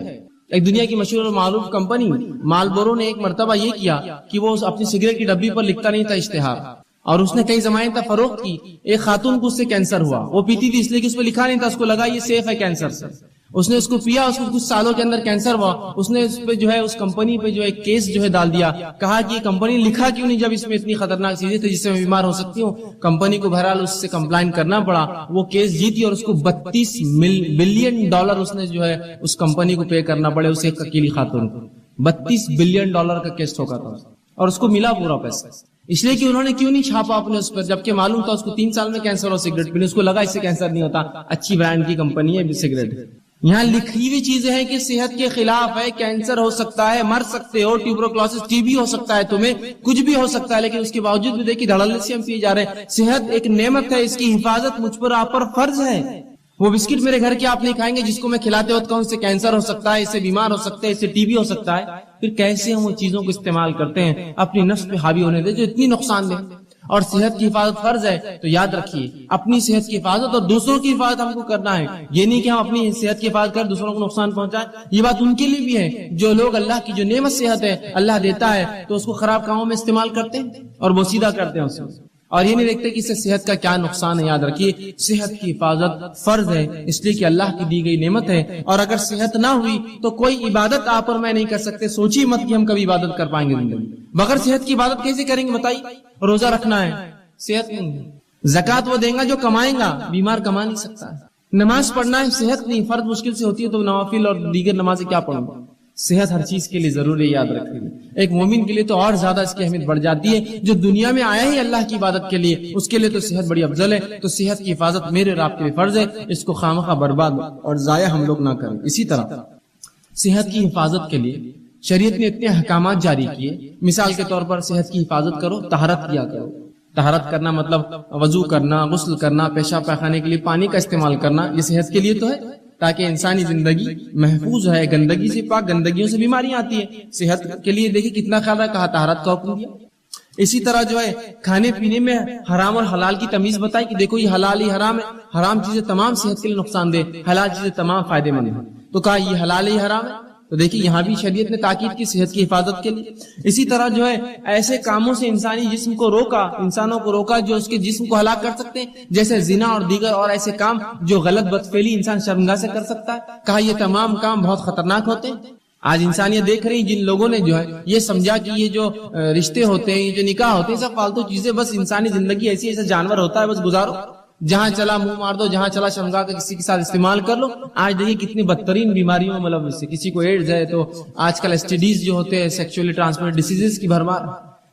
ایک دنیا کی مشہور اور معروف کمپنی مالبورو نے ایک مرتبہ یہ کیا کہ وہ اپنی سگریٹ کی ڈبی پر لکھتا نہیں تھا اشتہار، اور اس نے کئی زمانے تک فروخت کی. ایک خاتون کو اس سے کینسر ہوا، وہ پیتی تھی اس لیے کہ اس پہ لکھا نہیں تھا، اس کو لگا یہ سیف ہے کینسر سے، اس نے اس کو پیا، اس کو کچھ سالوں کے اندر کینسر ہوا. اس نے اس پہ جو ہے اس کمپنی پہ جو ہے کیس جو ہے ڈال دیا، کہا کہ یہ کمپنی لکھا کیوں نہیں جب اس میں اتنی خطرناک چیزیں تھی جس سے میں بیمار ہو سکتی ہوں. کمپنی کو بہرحال اس سے کمپلائن کرنا پڑا، وہ کیس جیتی اور اس کو $32 بلین اس نے جو ہے اس کمپنی کو پے کرنا پڑے، اسے ایک اکیلی خاتون کو $32 بلین کا کیس ٹھوکا تھا اور اس کو ملا پورا پیسہ. اس لیے کہ انہوں نے کیوں نہیں چھاپا اپنے اس پر، جبکہ معلوم تھا اس کو 3 سال میں کینسر اور سگریٹ پینے، اس کو لگا اس سے کینسر نہیں ہوتا، اچھی برانڈ کی کمپنی ہے سگریٹ. یہاں لکھی ہوئی چیزیں ہیں کہ صحت کے خلاف ہے، کینسر ہو سکتا ہے، مر سکتے ہو، ٹیوبرکلوسس ٹی بی ہو سکتا ہے، تمہیں کچھ بھی ہو سکتا ہے، لیکن اس کے باوجود بھی دیکھیے دھڑلے سے ہم پیے جا رہے ہیں. صحت ایک نعمت ہے، اس کی حفاظت مجھ پر آپ پر فرض ہے. وہ بسکٹ میرے گھر کے آپ نہیں کھائیں گے جس کو میں کھلاتے وقت کہوں اس سے کینسر ہو سکتا ہے، اس سے بیمار ہو سکتا ہے، اس سے ٹی بی ہو سکتا ہے. پھر کیسے ہم وہ چیزوں کو استعمال کرتے ہیں اپنی نفس پہ حاوی ہونے دے جو اتنی نقصان دہ. اور صحت کی حفاظت فرض ہے، تو یاد رکھیے اپنی صحت کی حفاظت اور دوسروں کی حفاظت ہم کو کرنا ہے. یہ نہیں کہ ہم اپنی صحت کی حفاظت کر دوسروں کو نقصان پہنچائیں. یہ بات ان کے لیے بھی ہے جو لوگ اللہ کی جو نعمت صحت ہے اللہ دیتا ہے تو اس کو خراب کاموں میں استعمال کرتے ہیں اور بوسیدہ کرتے ہیں اسے، اور یہ نہیں دیکھتے کہ اس سے صحت کا کیا نقصان ہے. یاد رکھیے صحت کی حفاظت فرض ہے، اس لیے کہ اللہ کی دی گئی نعمت ہے، اور اگر صحت نہ ہوئی تو کوئی عبادت آپ اور میں نہیں کر سکتے. سوچیے مت کہ ہم کبھی عبادت کر پائیں گے زندگی بغیر صحت کی. عبادت کیسے کریں گے بتائیے؟ روزہ رکھنا ہے، صحت نہیں ہے. زکات وہ دیں گا جو کمائیں گا، بیمار کما نہیں سکتا ہے. نماز پڑھنا ہے، صحت نہیں، فرض مشکل سے ہوتی ہے تو نوافل اور دیگر نمازیں کیا پڑھوں گا. صحت ہر چیز کے لیے ضروری ہے، یاد رکھیے. ایک مومن کے لیے تو اور زیادہ اس کی اہمیت بڑھ جاتی ہے. جو دنیا میں آیا ہی اللہ کی عبادت کے لیے، اس کے لیے تو صحت بڑی افضل ہے. تو صحت کی حفاظت میرے اور آپ کے لیے فرض ہے، اس کو خامخواہ برباد اور ضائع ہم لوگ نہ کریں. اسی طرح صحت کی حفاظت کے لیے شریعت نے اتنے احکامات جاری کیے. مثال کے طور پر صحت کی حفاظت کرو، طہارت کیا کرو. طہارت کرنا مطلب وضو کرنا، غسل کرنا، پیشاب پاخانے کے لیے پانی کا استعمال کرنا. یہ صحت کے لیے تو ہے تاکہ انسانی زندگی محفوظ ہے، گندگی سے پاک، گندگیوں سے بیماریاں آتی ہیں. صحت کے لیے دیکھیں کتنا خیال ہے، کہا طہارت کا حکم دیا. اسی طرح جو ہے کھانے پینے میں حرام اور حلال کی تمیز بتائی کہ دیکھو یہ حلال ہی حرام ہے. حرام چیزیں تمام صحت کے لیے نقصان دہ، حلال چیزیں تمام فائدے مند ہیں. تو کہا یہ حلال ہی حرام ہے. تو دیکھیے یہاں بھی شریعت نے تاکید کی صحت کی حفاظت کے لیے. اسی طرح جو ہے ایسے کاموں سے انسانی جسم کو روکا، انسانوں کو روکا جو اس کے جسم کو ہلاک کر سکتے ہیں، جیسے زنا اور دیگر اور ایسے کام جو غلط بدفعلی انسان شرمگاہ سے کر سکتا ہے. کہا یہ تمام کام بہت خطرناک ہوتے ہیں. آج انسانیت دیکھ رہی جن لوگوں نے جو ہے یہ سمجھا کہ یہ جو رشتے ہوتے ہیں، یہ جو نکاح ہوتے ہیں، سب فالتو چیزیں، بس انسانی زندگی ایسی ایسا جانور ہوتا ہے، بس گزارو، جہاں چلا منہ مار دو، جہاں چلا شرمگاہ کا کسی کے ساتھ استعمال کر لو. آج دیکھیے کتنی بدترین بیماریوں میں ملوث ہے. کسی کو ایڈز ہے تو آج کل STDs جو ہوتے ہیں، سیکچولی ٹرانسمیٹڈ ڈیزیز کی بھرمار.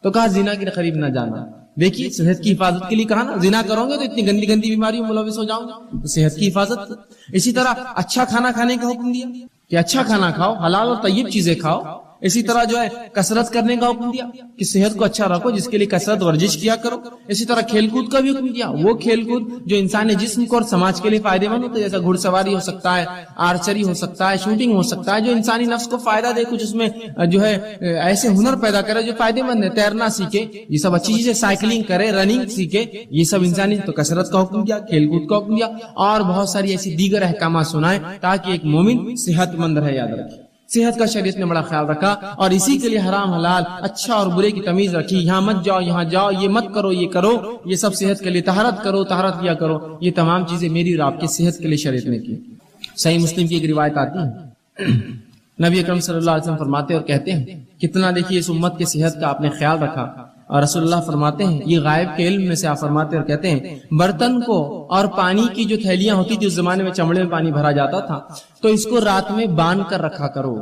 تو کہا زنا کے قریب نہ جانا. دیکھیے صحت کی حفاظت کے لیے کہا نا، زنا کرو گے تو اتنی گندی گندی بیماریوں میں ملوث ہو جاؤں گے. تو صحت کی حفاظت. اسی طرح اچھا کھانا کھانے کا حکم دیا کہ اچھا کھانا کھاؤ، حلال اور طیب چیزیں کھاؤ. اسی طرح جو ہے کثرت کرنے کا حکم دیا کہ صحت کو اچھا رکھو، جس کے لیے کثرت ورزش کیا کرو. اسی طرح کھیل کود کا بھی حکم دیا، وہ کھیل کود جو انسانی جسم کو اور سماج کے لیے فائدے مند ہوتے، جیسا گھڑ سواری ہو سکتا ہے، آرچری ہو سکتا ہے، شوٹنگ ہو سکتا ہے، جو انسانی نفس کو فائدہ دے، کچھ اس میں جو ہے ایسے ہنر پیدا کرے جو فائدے مند ہے. تیرنا سیکھے، یہ سب اچھی چیزیں، سائیکلنگ کرے، رننگ سیکھے، یہ سب انسانی. تو کثرت کا حکم دیا، کھیل کود کا حکم دیا، اور بہت ساری ایسی دیگر احکامات سنائے تاکہ ایک مومن صحت مند رہے. یاد رکھے صحت کا شریعت نے بڑا خیال رکھا، اور اسی کے لیے حرام حلال، اچھا اور برے کی تمیز رکھی. یہاں مت جاؤ، یہاں جاؤ، یہ مت کرو، یہ کرو. یہ سب صحت کے لیے. طہارت کرو، طہارت کیا کرو. یہ تمام چیزیں میری اور آپ کی صحت کے لیے شریعت نے کی. صحیح مسلم کی ایک روایت آتی ہے، نبی اکرم صلی اللہ علیہ وسلم فرماتے اور کہتے ہیں کتنا دیکھیے اس امت کی صحت کا آپ نے خیال رکھا. اور رسول اللہ فرماتے ہیں، یہ غائب کے علم میں سے آپ فرماتے اور کہتے ہیں، برتن کو اور پانی کی جو تھیلیاں ہوتی تھی اس زمانے میں چمڑے میں پانی بھرا جاتا تھا، تو اس کو رات میں باندھ کر رکھا کرو.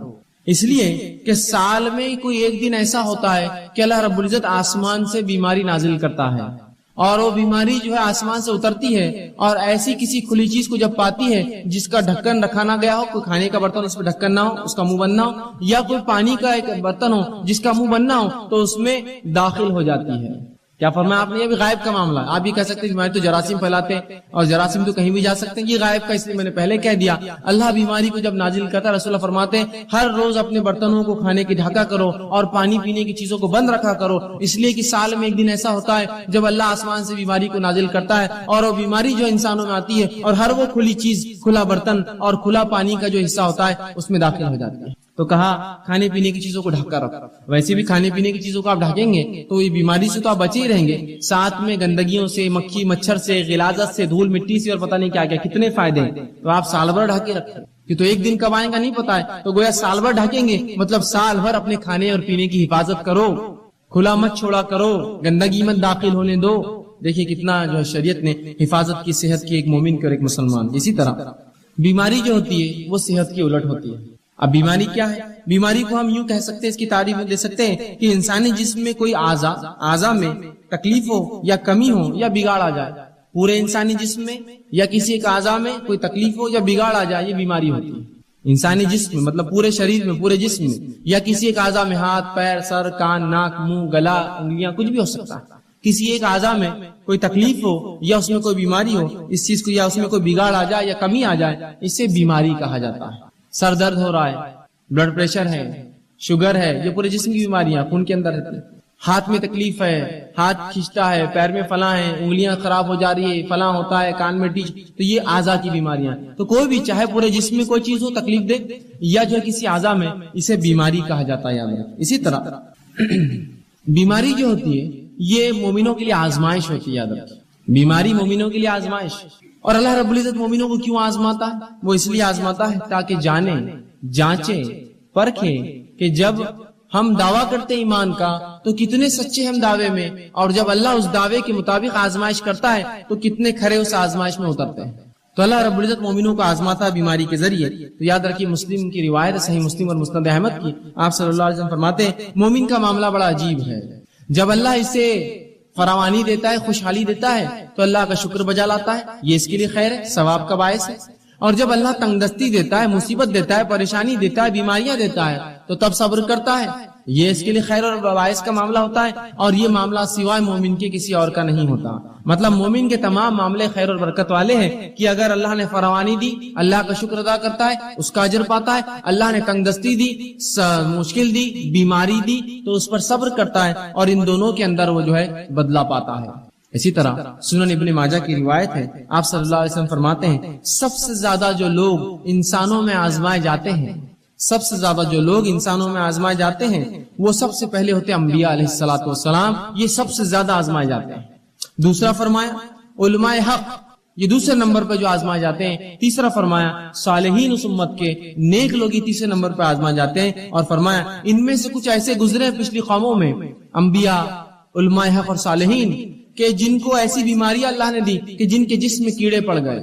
اس لیے کہ سال میں کوئی ایک دن ایسا ہوتا ہے کہ اللہ رب العزت آسمان سے بیماری نازل کرتا ہے، اور وہ بیماری جو ہے آسمان سے اترتی ہے، اور ایسی کسی کھلی چیز کو جب پاتی ہے جس کا ڈھکن رکھا نہ گیا ہو، کوئی کھانے کا برتن اس پہ ڈھکن نہ ہو، اس کا منہ بند نہ ہو، یا کوئی پانی کا ایک برتن ہو جس کا منہ بند نہ ہو، تو اس میں داخل ہو جاتی ہے. کیا فرمایا آپ نے؟ یہ بھی غائب کا معاملہ. آپ بھی کہہ سکتے ہیں بیماری تو جراثیم پھیلاتے ہیں، اور جراثیم تو کہیں بھی جا سکتے ہیں. یہ غائب کا، اس لیے میں نے پہلے کہہ دیا. اللہ بیماری کو جب نازل کرتا ہے، رسول اللہ فرماتے ہیں ہر روز اپنے برتنوں کو کھانے کی ڈھکا کرو اور پانی پینے کی چیزوں کو بند رکھا کرو. اس لیے کہ سال میں ایک دن ایسا ہوتا ہے جب اللہ آسمان سے بیماری کو نازل کرتا ہے، اور وہ بیماری جو انسانوں میں آتی ہے، اور ہر وہ کھلی چیز، کھلا برتن اور کھلا پانی کا جو حصہ ہوتا ہے اس میں داخل ہو جاتی ہے. تو کہا کھانے پینے کی چیزوں کو ڈھک کر رکھو. ویسے بھی کھانے پینے کی چیزوں کو آپ ڈھکیں گے تو یہ بیماری سے تو آپ بچے ہی رہیں گے، ساتھ میں گندگیوں سے، مکھی مچھر سے، غلاظت سے، دھول مٹی سے، اور پتہ نہیں کیا کیا کتنے فائدے ہیں. تو آپ سال بھر ڈھکے رکھیں، کہ تو ایک دن کب آئے گا نہیں پتا ہے. تو گویا سال بھر ڈھکیں گے مطلب سال بھر اپنے کھانے اور پینے کی حفاظت کرو، کھلا مت چھوڑا کرو، گندگی مت داخل ہونے دو. دیکھیے کتنا جو شریعت نے حفاظت کی صحت کی ایک مومن کی اور ایک مسلمان. اسی طرح بیماری جو ہوتی ہے وہ صحت کی الٹ ہوتی ہے. اب بیماری کیا ہے؟ بیماری کو ہم یوں کہہ سکتے ہیں، اس کی تعریف دے سکتے ہیں کہ انسانی جسم میں کوئی اعضاء میں تکلیف ہو یا کمی ہو یا بگاڑ آ جائے. پورے انسانی جسم میں یا کسی ایک اعضاء میں کوئی تکلیف ہو یا بگاڑ آ جائے، یہ بیماری ہوتی ہے. انسانی جسم میں مطلب پورے شریر میں، پورے جسم میں، یا کسی ایک اعضاء میں، ہاتھ، پیر، سر، کان، ناک، منہ، گلا، انگلیاں، کچھ بھی ہو سکتا ہے. کسی ایک اعضاء میں کوئی تکلیف ہو یا اس میں کوئی بیماری ہو، اس چیز کو یا اس میں کوئی بگاڑ آ جائے یا کمی آ جائے، اسے بیماری کہا جاتا ہے۔ سر درد ہو رہا ہے، بلڈ پریشر ہے، شوگر ہے، یہ پورے جسم کی بیماریاں خون کے اندر رہتی ہیں۔ ہاتھ میں تکلیف ہے، ہاتھ کھینچتا ہے، پیر میں فلاں ہے، انگلیاں خراب ہو جا رہی ہے، فلاں ہوتا ہے، کان میں ٹیچ، تو یہ اعضاء کی بیماریاں۔ تو کوئی بھی چاہے پورے جسم میں کوئی چیز ہو تکلیف دے یا جو ہے کسی اعضاء میں، اسے بیماری کہا جاتا ہے، یاد رکھیں۔ اسی طرح بیماری جو ہوتی ہے یہ مومنوں کے لیے آزمائش ہوتی ہے، یاد رکھیں۔ بیماری مومنوں کے لیے آزمائش، اور اللہ رب العزت مومنوں کو کیوں آزماتا ہے؟ وہ اس لیے آزماتا ہے تاکہ جانے، جانچے، پرکھے کہ جب ہم دعویٰ کرتے ایمان کا تو کتنے سچے ہم دعوے میں، اور جب اللہ اس دعوے کے مطابق آزمائش کرتا ہے تو کتنے کھرے اس آزمائش میں اترتے ہیں۔ تو اللہ رب العزت مومنوں کو آزماتا ہے بیماری کے ذریعے۔ تو یاد رکھیے مسلم کی روایت، صحیح مسلم اور مسند احمد کی، آپ صلی اللہ علیہ وسلم فرماتے ہیں مومن کا معاملہ بڑا عجیب ہے، جب اللہ اسے فراوانی دیتا ہے، خوشحالی دیتا ہے تو اللہ کا شکر بجا لاتا ہے، یہ اس کے لیے خیر ہے، ثواب کا باعث ہے۔ اور جب اللہ تنگ دستی دیتا ہے، مصیبت دیتا ہے، پریشانی دیتا ہے، بیماریاں دیتا ہے تو تب صبر کرتا ہے، یہ اس کے لیے خیر اور باعث کا معاملہ ہوتا ہے۔ اور یہ معاملہ سوائے مومن کے کسی اور کا نہیں ہوتا، مطلب مومن کے تمام معاملے خیر اور برکت والے ہیں کہ اگر اللہ نے فراوانی دی اللہ کا شکر ادا کرتا ہے، اس کا اجر پاتا ہے۔ اللہ نے تنگ دستی دی، مشکل دی، بیماری دی تو اس پر صبر کرتا ہے، اور ان دونوں کے اندر وہ جو ہے بدلہ پاتا ہے۔ اسی طرح سنن ابن ماجہ کی روایت ہے، آپ صلی اللہ علیہ وسلم فرماتے ہیں سب سے زیادہ جو لوگ انسانوں میں آزمائے جاتے ہیں، سب سے زیادہ جو لوگ انسانوں میں آزمائے جاتے ہیں وہ سب سے پہلے ہوتے ہیں انبیاء علیہ الصلوۃ والسلام، یہ سب سے زیادہ آزمائے جاتے ہیں۔ دوسرا فرمایا علماء حق، یہ دوسرے نمبر پہ جو آزمائے جاتے ہیں۔ تیسرا فرمایا صالحین اس امت کے، نیک لوگ تیسرے نمبر پہ آزمائے جاتے ہیں۔ اور فرمایا ان میں سے کچھ ایسے گزرے پچھلی قوموں میں، انبیاء، علماء حق اور صالحین، کہ جن کو ایسی بیماریاں اللہ نے دی کہ جن کے جسم میں کیڑے پڑ گئے،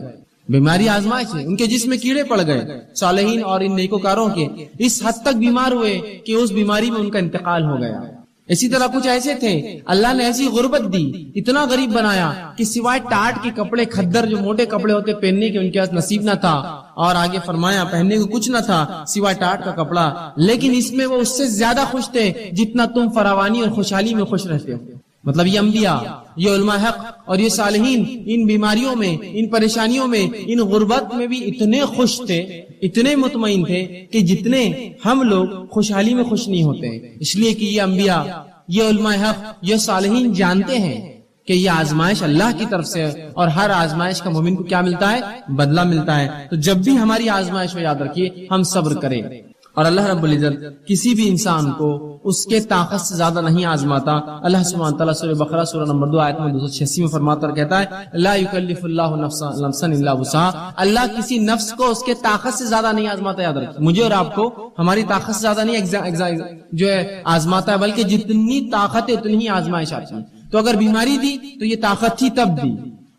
بیماری آزمائش ہے، ان کے جسم میں کیڑے پڑ گئے، صالحین اور ان نیکوکاروں کے اس حد تک بیمار ہوئے کہ اس بیماری میں ان کا انتقال ہو گیا۔ اسی طرح کچھ ایسے تھے اللہ نے ایسی غربت دی، اتنا غریب بنایا کہ سوائے ٹاٹ کے کپڑے، کھدر جو موٹے کپڑے ہوتے پہننے کے ان کے پاس نصیب نہ تھا، اور آگے فرمایا پہننے کو کچھ نہ تھا سوائے ٹاٹ کا کپڑا، لیکن اس میں وہ اس سے زیادہ خوش تھے جتنا تم فراوانی اور خوشحالی میں خوش رہتے ہو۔ مطلب یہ انبیاء، یہ علماء حق اور یہ صالحین ان بیماریوں میں، ان پریشانیوں میں، ان غربت میں بھی اتنے خوش تھے، اتنے مطمئن تھے کہ جتنے ہم لوگ خوشحالی میں خوش نہیں ہوتے ہیں، اس لیے کہ یہ انبیاء، یہ علماء حق، یہ صالحین جانتے ہیں کہ یہ آزمائش اللہ کی طرف سے ہے، اور ہر آزمائش کا مومن کو کیا ملتا ہے؟ بدلہ ملتا ہے۔ تو جب بھی ہماری آزمائش ہو یاد رکھیے ہم صبر کریں، اور اللہ رب العزت کسی بھی انسان کو اس کے طاقت سے زیادہ نہیں آزماتا۔ اللہ سبحانہ تعالیٰ سورہ بقرہ سورہ نمبر 2 آیت میں 286 میں فرماتا اور کہتا ہے لا یکلف اللہ نفسا الا وسعها، اللہ کسی نفس کو اس کے طاقت سے زیادہ نہیں آزماتا۔ یاد رکھیں مجھے اور آپ کو ہماری طاقت سے زیادہ نہیں جو ہے آزماتا ہے، بلکہ جتنی طاقت ہے اتنی ہی آزمائش آتی ہے۔ تو اگر بیماری دی تو یہ طاقت تھی تب دی،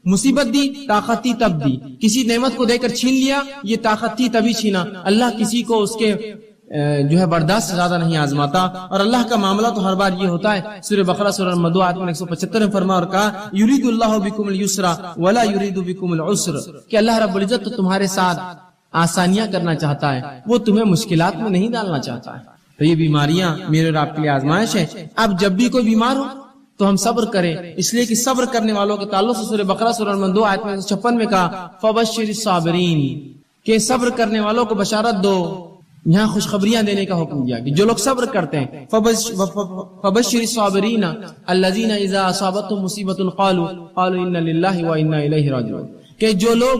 مصیبت دی طاقت تھی تب دی، کسی نعمت کو دے کر چھین لیا یہ طاقت تھی تبھی چھینا۔ اللہ کسی کو اس کے جو ہے برداشت سے زیادہ نہیں آزماتا، اور اللہ کا معاملہ تو ہر بار یہ ہوتا ہے۔ سورہ بقرہ سورہ نمبر 2 آیت 175 میں فرمایا اور کہا یرید اللہ بکم اليسر ولا یرید بکم العسر، کہ اللہ رب العزت تو تمہارے ساتھ آسانیاں کرنا چاہتا ہے، وہ تمہیں مشکلات میں نہیں ڈالنا چاہتا ہے۔ تو یہ بیماریاں میرے اور آپ کے لیے آزمائش ہے۔ اب جب بھی کوئی بیمار ہو تو ہم صبر کریں، اس لیے کہ صبر کرنے والوں کے تعلق سے سورہ بقرہ سورہ نمبر 2 آیت 156 میں کہا فبشر الصابرین، کہ صبر کرنے والوں کو بشارت دو۔ یہاں خوشخبریاں دینے کا حکم دیا کہ جو لوگ صبر کرتے ہیں فبشر الصابرین الذین اذا اصابتهم مصیبۃ قالوا انا للہ وانا الیہ راجعون، کہ جو لوگ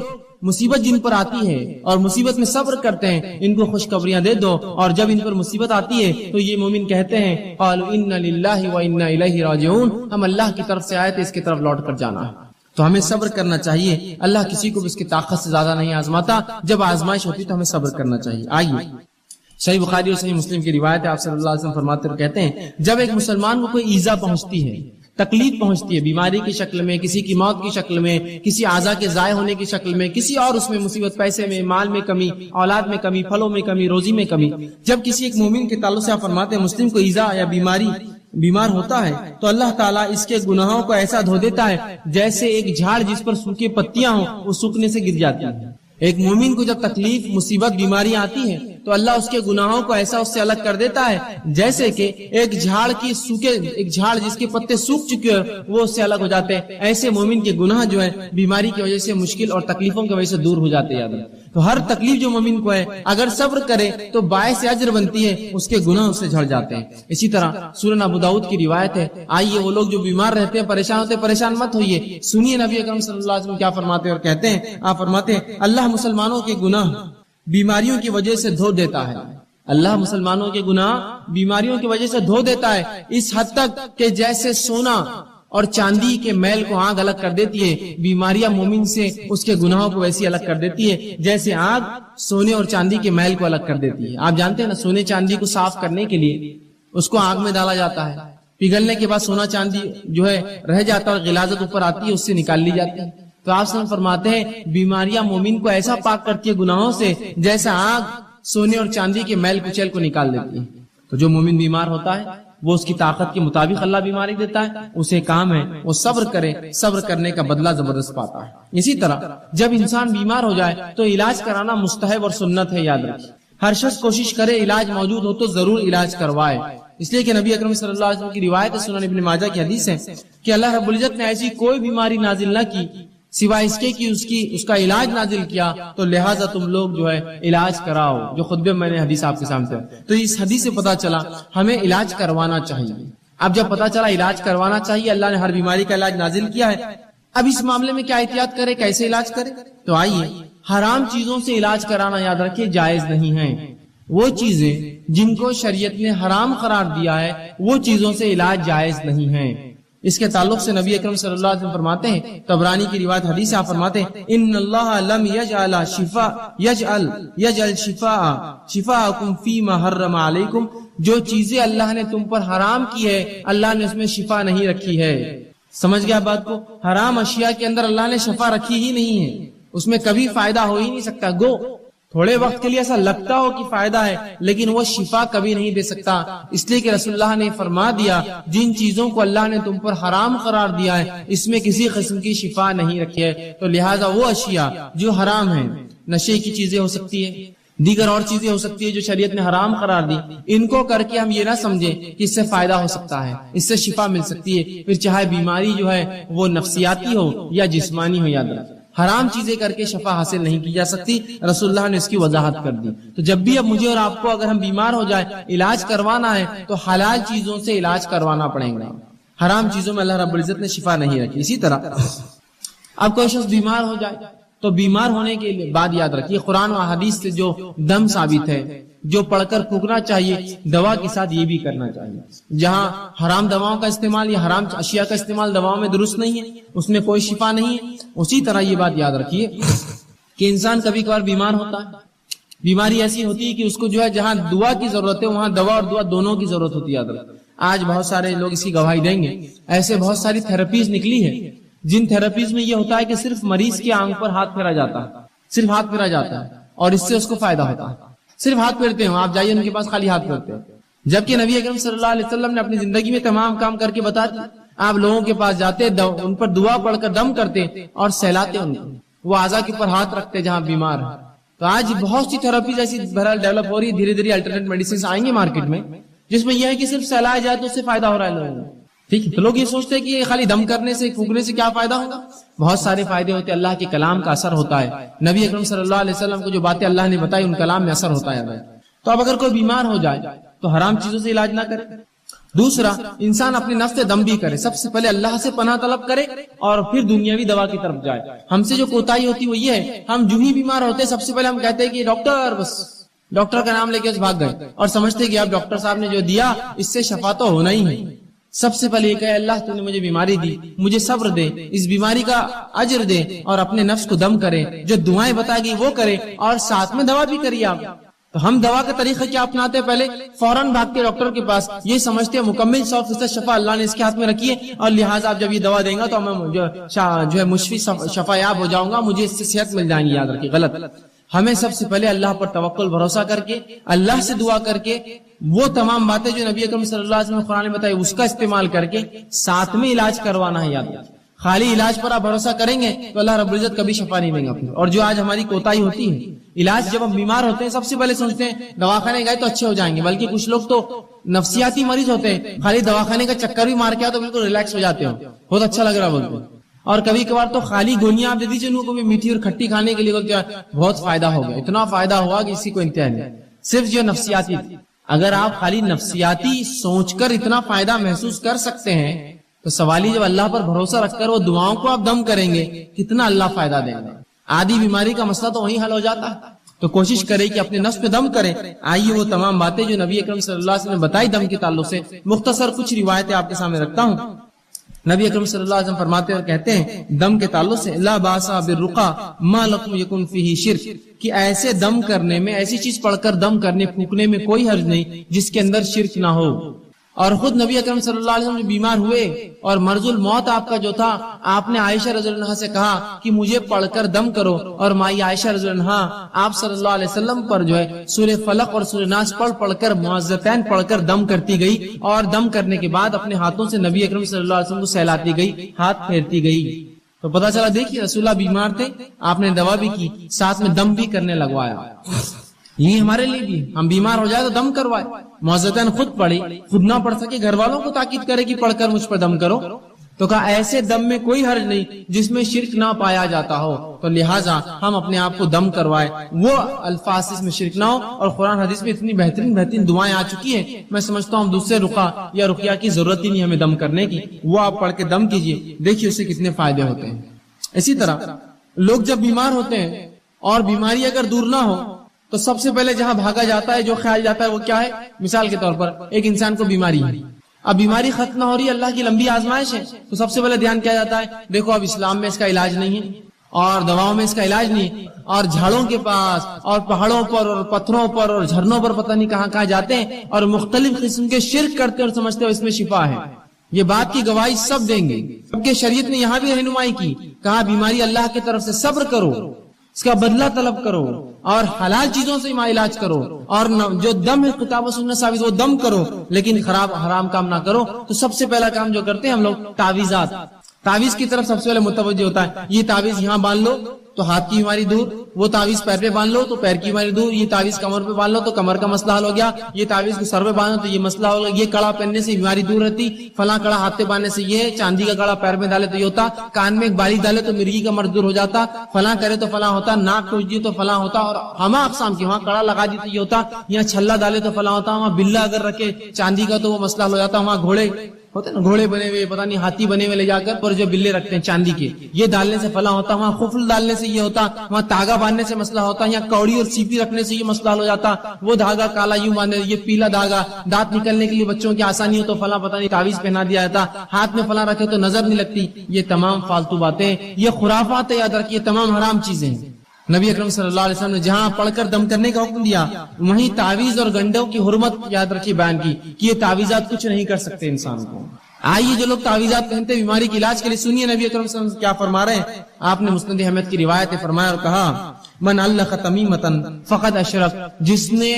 مصیبت جن پر آتی ہے اور مصیبت میں صبر کرتے ہیں ان کو خوشخبریاں دے دو، اور جب ان پر مصیبت آتی ہے تو یہ مومن کہتے ہیں قالوا انا للہ وانا الیہ راجعون، ہم اللہ کی طرف سے آئے تھے، اس کی طرف لوٹ کر جانا ہے۔ تو ہمیں صبر کرنا چاہیے، اللہ کسی کو بھی اس کی طاقت سے زیادہ نہیں آزماتا، جب آزمائش ہوتی تو ہمیں صبر کرنا چاہیے۔ آئیے صحیح بخاری اور صحیح مسلم کی روایت ہے، آپ صلی اللہ علیہ وسلم فرماتے اور کہتے ہیں جب ایک مسلمان کو کوئی ایذا پہنچتی ہے، تکلیف پہنچتی ہے، بیماری کی شکل میں، کسی کی موت کی شکل میں، کسی اعضاء کے ضائع ہونے کی شکل میں، کسی اور اس میں مصیبت، پیسے میں، مال میں کمی، اولاد میں کمی، پھلوں میں کمی، روزی میں کمی، جب کسی ایک مومن کے تعلق سے آپ فرماتے ہیں مسلم کو ایذا یا بیمار ہوتا ہے تو اللہ تعالیٰ اس کے گناہوں کو ایسا دھو دیتا ہے جیسے ایک جھاڑ جس پر سوکھی پتیاں ہوں وہ سوکھنے سے گر جاتی ہیں۔ ایک مومن کو جب تکلیف، مصیبت، بیماری آتی ہے تو اللہ اس کے گناہوں کو ایسا اس سے الگ کر دیتا ہے جیسے کہ ایک جھاڑ جس کے پتے سوکھ چکے ہیں وہ اس سے الگ ہو جاتے ہیں. ایسے مومن کے گناہ جو ہے بیماری کی وجہ سے، مشکل اور تکلیفوں کی وجہ سے دور ہو جاتے ہیں. تو ہر تکلیف جو مومن کو ہے اگر صبر کرے تو باعث اجر بنتی ہے، اس کے گناہ اس سے جھڑ جاتے ہیں. اسی طرح سنن ابو داؤد کی روایت ہے، آئیے وہ لوگ جو بیمار رہتے ہیں، پریشان ہوتے ہیں، پریشان مت ہوئیے، سنیے نبی اکرم صلی اللہ علیہ وسلم کیا فرماتے ہیں. اور کہتے ہیں، آپ فرماتے ہیں، اللہ مسلمانوں کے گناہ بیماریوں کی وجہ سے دھو دیتا ہے. اللہ مسلمانوں کے گناہ بیماریوں کی وجہ سے دھو دیتا ہے، اس حد تک کہ جیسے سونا اور چاندی کے میل کو آگ الگ کر دیتی ہے، بیماریاں مومن سے اس کے گناہوں کو ویسی الگ کر دیتی ہے جیسے آگ سونے اور چاندی کے میل کو الگ کر دیتی ہے. آپ جانتے ہیں نا، سونے چاندی کو صاف کرنے کے لیے اس کو آگ میں ڈالا جاتا ہے، پگھلنے کے بعد سونا چاندی جو ہے رہ جاتا ہے اور غلاظت اوپر آتی ہے، اس سے نکال لی جاتی ہے. تو آپ سن فرماتے ہیں بیماریاں مومن کو ایسا پاک کرتی ہے گناہوں سے جیسا آگ سونے اور چاندی کے میل کچیل کو نکال دیتی ہے. تو جو مومن بیمار ہوتا ہے وہ اس کی طاقت کے مطابق اللہ بیماری دیتا ہے، اسے کام ہے وہ صبر کرے، صبر کرنے کا بدلہ زبردست پاتا ہے. اسی طرح جب انسان بیمار ہو جائے تو علاج کرانا مستحب اور سنت ہے. یاد رکھیں، ہر شخص کوشش کرے علاج موجود ہو تو ضرور علاج کروائے، اس لیے کہ نبی اکرم صلی اللہ علیہ وسلم کی روایت ہے، سنن ابن ماجہ کی حدیث ہے کہ اللہ رب العزت نے ایسی کوئی بیماری نازل نہ کی سوائے اس کے کہ اس کا علاج نازل کیا، تو لہٰذا تم لوگ جو ہے علاج کراؤ. جو خطبے میں نے حدیث آپ کے سامنے ہے، تو اس حدیث سے پتا چلا ہمیں علاج کروانا چاہیے. اب جب پتا چلا علاج کروانا چاہیے، اللہ نے ہر بیماری کا علاج نازل کیا ہے، اب اس معاملے میں کیا احتیاط کرے، کیسے علاج کرے؟ تو آئیے، حرام چیزوں سے علاج کرانا یاد رکھیے جائز نہیں ہے. وہ چیزیں جن کو شریعت نے حرام قرار دیا ہے وہ چیزوں سے علاج جائز نہیں ہے. اس کے تعلق سے نبی اکرم صلی اللہ علیہ وسلم فرماتے ہیں، طبرانی کی روایت حدیث آپ فرماتے ہیں، ان اللہ لم یجعل شفاءکم فیما حرم علیکم، جو چیزیں اللہ نے تم پر حرام کی ہے اللہ نے اس میں شفا نہیں رکھی ہے. سمجھ گیا بات کو؟ حرام اشیاء کے اندر اللہ نے شفا رکھی ہی نہیں ہے، اس میں کبھی فائدہ ہو ہی نہیں سکتا. گو تھوڑے وقت کے لیے ایسا لگتا ہو کہ فائدہ ہے لیکن وہ شفا کبھی نہیں دے سکتا، اس لیے کہ رسول اللہ نے فرما دیا جن چیزوں کو اللہ نے تم پر حرام قرار دیا ہے اس میں کسی قسم کی شفا نہیں رکھی ہے. تو لہٰذا وہ اشیاء جو حرام ہیں، نشے کی چیزیں ہو سکتی ہے، دیگر اور چیزیں ہو سکتی ہے جو شریعت نے حرام قرار دی، ان کو کر کے ہم یہ نہ سمجھیں کہ اس سے فائدہ ہو سکتا ہے، اس سے شفا مل سکتی ہے، پھر چاہے بیماری جو ہے وہ نفسیاتی ہو یا جسمانی ہو. یاد رکھیں، حرام چیزیں کر کے شفا حاصل نہیں کی جا سکتی، رسول اللہ نے اس کی وضاحت کر دی. تو جب بھی اب مجھے اور آپ کو اگر ہم بیمار ہو جائے علاج کروانا ہے تو حلال چیزوں سے علاج کروانا پڑے گا، حرام چیزوں میں اللہ رب العزت نے شفا نہیں رکھی. اسی طرح اب کوئی شخص بیمار ہو جائے تو بیمار ہونے کے بعد یاد رکھیے قرآن و حدیث سے جو دم ثابت ہے، جو پڑھ کر پھونکنا چاہیے، دوا کے ساتھ یہ بھی کرنا چاہیے. جہاں حرام دواؤں کا استعمال یا حرام اشیاء کا استعمال دواؤں میں درست نہیں ہے، اس میں کوئی شفا نہیں ہے. اسی طرح یہ بات یاد رکھیے کہ انسان کبھی کبھار بیمار ہوتا ہے، بیماری ایسی ہوتی ہے کہ اس کو جو ہے جہاں دعا کی ضرورت ہے وہاں دوا اور دعا دونوں کی ضرورت ہوتی ہے. یاد رکھیں، آج بہت سارے لوگ اس کی گواہی دیں گے، ایسے بہت ساری تھراپیز نکلی ہے جن تھراپیز میں یہ ہوتا ہے کہ صرف مریض کی آنکھ پر ہاتھ پھیرا جاتا ہے، صرف ہاتھ پھیرا جاتا ہے اور اس سے اس کو فائدہ ہوتا ہے. صرف ہاتھ پھیرتے ہیں، آپ جائیے ان کے پاس خالی ہاتھ پھیرتے ہیں، جبکہ نبی اکرم صلی اللہ علیہ وسلم نے اپنی زندگی میں تمام کام کر کے بتا دیا. آپ لوگوں کے پاس جاتے، ان پر دعا پڑھ کر دم کرتے اور سہلاتے ان کو، وہ اعضاء کے اوپر ہاتھ رکھتے جہاں بیمار ہے. تو آج بہت سی تھراپیز ایسی بہرحال ڈیولپ ہو رہی ہے، دھیرے دھیرے الٹرنیٹ میڈیسن آئیں گے مارکیٹ میں جس میں یہ ہے کہ صرف سہلایا جائے تو اس سے فائدہ ہو رہا ہے لوگوں کو. ٹھیک ہے، تو لوگ یہ سوچتے ہیں کہ خالی دم کرنے سے پھونکنے سے کیا فائدہ ہوگا. بہت سارے فائدے ہوتے ہیں، اللہ کے کلام کا اثر ہوتا ہے، نبی اکرم صلی اللہ علیہ وسلم کو جو باتیں اللہ نے بتائی ان کلام میں اثر ہوتا ہے. تو اب اگر کوئی بیمار ہو جائے تو حرام چیزوں سے علاج نہ کرے. دوسرا، انسان اپنے نفس سے دم بھی کرے، سب سے پہلے اللہ سے پناہ طلب کرے اور پھر دنیاوی دوا کی طرف جائے. ہم سے جو کوتاہی ہوتی وہ یہ ہے، ہم جو ہی بیمار ہوتے سب سے پہلے ہم کہتے ہیں کہ ڈاکٹر، بس ڈاکٹر کا نام لے کے بھاگ گئے اور سمجھتے کہ اب ڈاکٹر صاحب نے جو دیا اس سے شفا تو ہونا ہی ہے. سب سے پہلے یہ کہے اللہ تو نے مجھے بیماری دی، مجھے صبر دے، اس بیماری کا اجر دے، اور اپنے نفس کو دم کرے، جو دعائیں بتائے گی وہ کرے اور ساتھ میں دوا بھی کریے. آپ تو ہم دوا کا طریقہ کیا اپناتے ہیں؟ پہلے فوراً بھاگتے ڈاکٹر کے پاس، یہ سمجھتے ہیں مکمل 100% شفا اللہ نے اس کے ہاتھ میں رکھی ہے اور لہٰذا آپ جب یہ دوا دیں گا تو میں جو ہے مشفی شفا یاب ہو جاؤں گا، مجھے اس سے صحت مل جائیں گی. یاد رکھیے، غلط. ہمیں سب سے پہلے اللہ پر توکل بھروسہ کر کے، اللہ سے دعا کر کے، وہ تمام باتیں جو نبی اکرم صلی اللہ علیہ وسلم نے قرآن میں بتائی اس کا استعمال کر کے ساتھ میں علاج کروانا ہے. یاد رکھیے، خالی علاج پر آپ بھروسہ کریں گے تو اللہ رب العزت کبھی شفا نہیں دیں گا. اور جو آج ہماری کوتاہی ہوتی ہے علاج جب ہم بیمار ہوتے ہیں سب سے پہلے سوچتے ہیں دواخانے گئے تو اچھے ہو جائیں گے، بلکہ کچھ لوگ تو نفسیاتی مریض ہوتے ہیں، خالی دواخانے کا چکر بھی مار کے آؤ تو بالکل ریلیکس ہو جاتے ہو، بہت اچھا لگ رہا بولتے ہیں۔ اور کبھی کبھار تو خالی گولیاں آپ دے دیجیے ان کو بھی میٹھی اور کھٹی کھانے کے لیے، بولتے ہیں بہت فائدہ ہو گیا، اتنا فائدہ ہوا کہ اسی کو انتہا نہیں۔ صرف جو نفسیاتی، اگر آپ خالی نفسیاتی سوچ کر اتنا فائدہ محسوس کر سکتے ہیں تو سوال ہی جب اللہ پر بھروسہ رکھ کر وہ دعاؤں کو آپ دم کریں گے کتنا اللہ فائدہ دیں گے۔ آدھی بیماری کا مسئلہ تو وہیں حل ہو جاتا ہے، تو کوشش کریں کہ اپنے نفس پہ دم کریں۔ آئیے وہ تمام باتیں جو نبی اکرم صلی اللہ علیہ وسلم نے بتائی دم کے تعلق سے، مختصر کچھ روایتیں آپ کے سامنے رکھتا ہوں۔ نبی اکرم صلی اللہ علیہ وسلم فرماتے اور کہتے ہیں دم کے تعلق سے لا باسا بالرقا ما لم یکن فیہ شرک، کہ ایسے دم کرنے میں، ایسی چیز پڑھ کر دم کرنے پھونکنے میں کوئی حرج نہیں جس کے اندر شرک نہ ہو۔ اور خود نبی اکرم صلی اللہ علیہ وسلم بیمار ہوئے اور مرض الموت آپ کا جو تھا، آپ نے عائشہ رضی اللہ عنہا سے کہا کہ مجھے پڑھ کر دم کرو، اور مائی عائشہ رضی اللہ عنہا آپ صلی اللہ علیہ وسلم پر جو ہے سورہ فلق اور سورہ ناس پڑھ کر معوذتین پڑھ کر دم کرتی گئی، اور دم کرنے کے بعد اپنے ہاتھوں سے نبی اکرم صلی اللہ علیہ وسلم کو سہلاتی گئی، ہاتھ پھیرتی گئی۔ تو پتہ چلا دیکھیے رسول اللہ بیمار تھے، آپ نے دوا بھی کی، ساتھ میں دم بھی کرنے لگوایا۔ یہ ہمارے لیے بھی، ہم بیمار ہو جائے تو دم کروائے، معوذتین خود پڑھی، خود نہ پڑھ سکے گھر والوں کو تاکید کرے کہ پڑھ کر مجھ پر دم کرو، تو کہا ایسے دم میں کوئی حرج نہیں جس میں شرک نہ پایا جاتا ہو، تو لہٰذا ہم اپنے آپ کو دم کروائے، وہ الفاظ اس میں شرک نہ ہو۔ اور قرآن حدیث میں اتنی بہترین دعائیں آ چکی ہیں، میں سمجھتا ہوں دوسرے رقیہ یا رقیہ کی ضرورت ہی نہیں ہمیں دم کرنے کی، وہ آپ پڑھ کے دم کیجئے، دیکھیے اس سے کتنے فائدے ہوتے ہیں۔ اسی طرح لوگ جب بیمار ہوتے ہیں اور بیماری اگر دور نہ ہو تو سب سے پہلے جہاں بھاگا جاتا ہے، جو خیال جاتا ہے وہ کیا ہے؟ مثال کے طور پر ایک انسان کو بیماری ہے، اب بیماری ختم نہ ہو رہی ہے، اللہ کی لمبی آزمائش ہے، تو سب سے پہلے دھیان کیا جاتا ہے؟ دیکھو اب اسلام میں اس کا علاج نہیں ہے، اور دواؤں میں اس کا علاج نہیں، اور جھاڑوں کے پاس اور پہاڑوں پر اور پتھروں پر اور جھرنوں پر پتہ نہیں کہاں کہاں جاتے ہیں اور مختلف قسم کے شرک کرتے اور سمجھتے ہو اس میں شفا ہے۔ یہ بات کی گواہی سب دیں گے، کیونکہ شریعت نے یہاں بھی رہنمائی کی، کہا بیماری اللہ کی طرف سے صبر کرو، اس کا بدلہ طلب کرو، اور حلال چیزوں سے علاج کرو، اور جو دم ہے کتاب و سنت ثابت وہ دم کرو، لیکن خراب حرام کام نہ کرو۔ تو سب سے پہلا کام جو کرتے ہیں ہم لوگ تعویذات، تعویذ کی طرف سب سے پہلے متوجہ ہوتا ہے، یہ تعویذ یہاں باندھ لو تو ہاتھ کی بیماری دور، وہ تعویذ پیر پہ باندھ لو تو پیر کی بیماری دور، یہ تعویذ کمر پہ باندھ لو تو کمر کا مسئلہ حل ہو گیا، یہ تعویذ کو سر پہ باندھو تو یہ مسئلہ ہو گیا، یہ کڑا پہننے سے بیماری دور رہتی، فلاں کڑا ہاتھ پہ باندھنے سے یہ، چاندی کا کڑا پیر میں ڈالے تو یہ ہوتا، کان میں ایک بالی ڈالے تو مرغی کا مرض دور ہو جاتا، فلاں کرے تو فلاں ہوتا، ناک ٹوچ دی تو فلاں ہوتا، اور ہما اقسام کی، وہاں کڑا لگا دی تو یہ ہوتا، یہاں چھلا ڈالے تو فلاں ہوتا، وہاں بلا اگر رکھے چاندی کا تو وہ مسئلہ حل ہو جاتا، وہاں گھوڑے ہوتے نا، گھوڑے بنے ہوئے پتہ نہیں ہاتھی بنے ہوئے لے جا کر پر جو بلے رکھتے ہیں چاندی کے، یہ ڈالنے سے فلاں ہوتا، وہاں خفل ڈالنے سے یہ ہوتا، وہاں دھاگا باندھنے سے مسئلہ ہوتا، یا کوڑی اور سیپی رکھنے سے یہ مسئلہ حل ہو جاتا، وہ دھاگا کالا یوں باندھنے، یہ پیلا دھاگا، دانت نکلنے کے لیے بچوں کی آسانی ہو تو فلاں پتہ نہیں تعویذ پہنا دیا جاتا، ہاتھ میں فلاں رکھے تو نظر نہیں لگتی۔ یہ تمام فالتو باتیں، یہ خرافات، یاد رکھیے تمام حرام چیزیں ہیں۔ نبی اکرم صلی اللہ علیہ وسلم نے جہاں پڑھ کر دم کرنے کا حکم دیا، وہیں تعویذ اور گنڈوں کی حرمت یاد رکھیے بیان کی کہ یہ تعویذات کچھ نہیں کر سکتے انسان کو۔ آئیے جو لوگ تعویذات پہنتے بیماری کے علاج کے لیے، سنیے نبی اکرم صلی اللہ علیہ وسلم کیا فرما رہے ہیں۔ آپ نے مسند احمد کی روایت فرمایا اور کہا من علق تمیمتن فقد اشرک، جس نے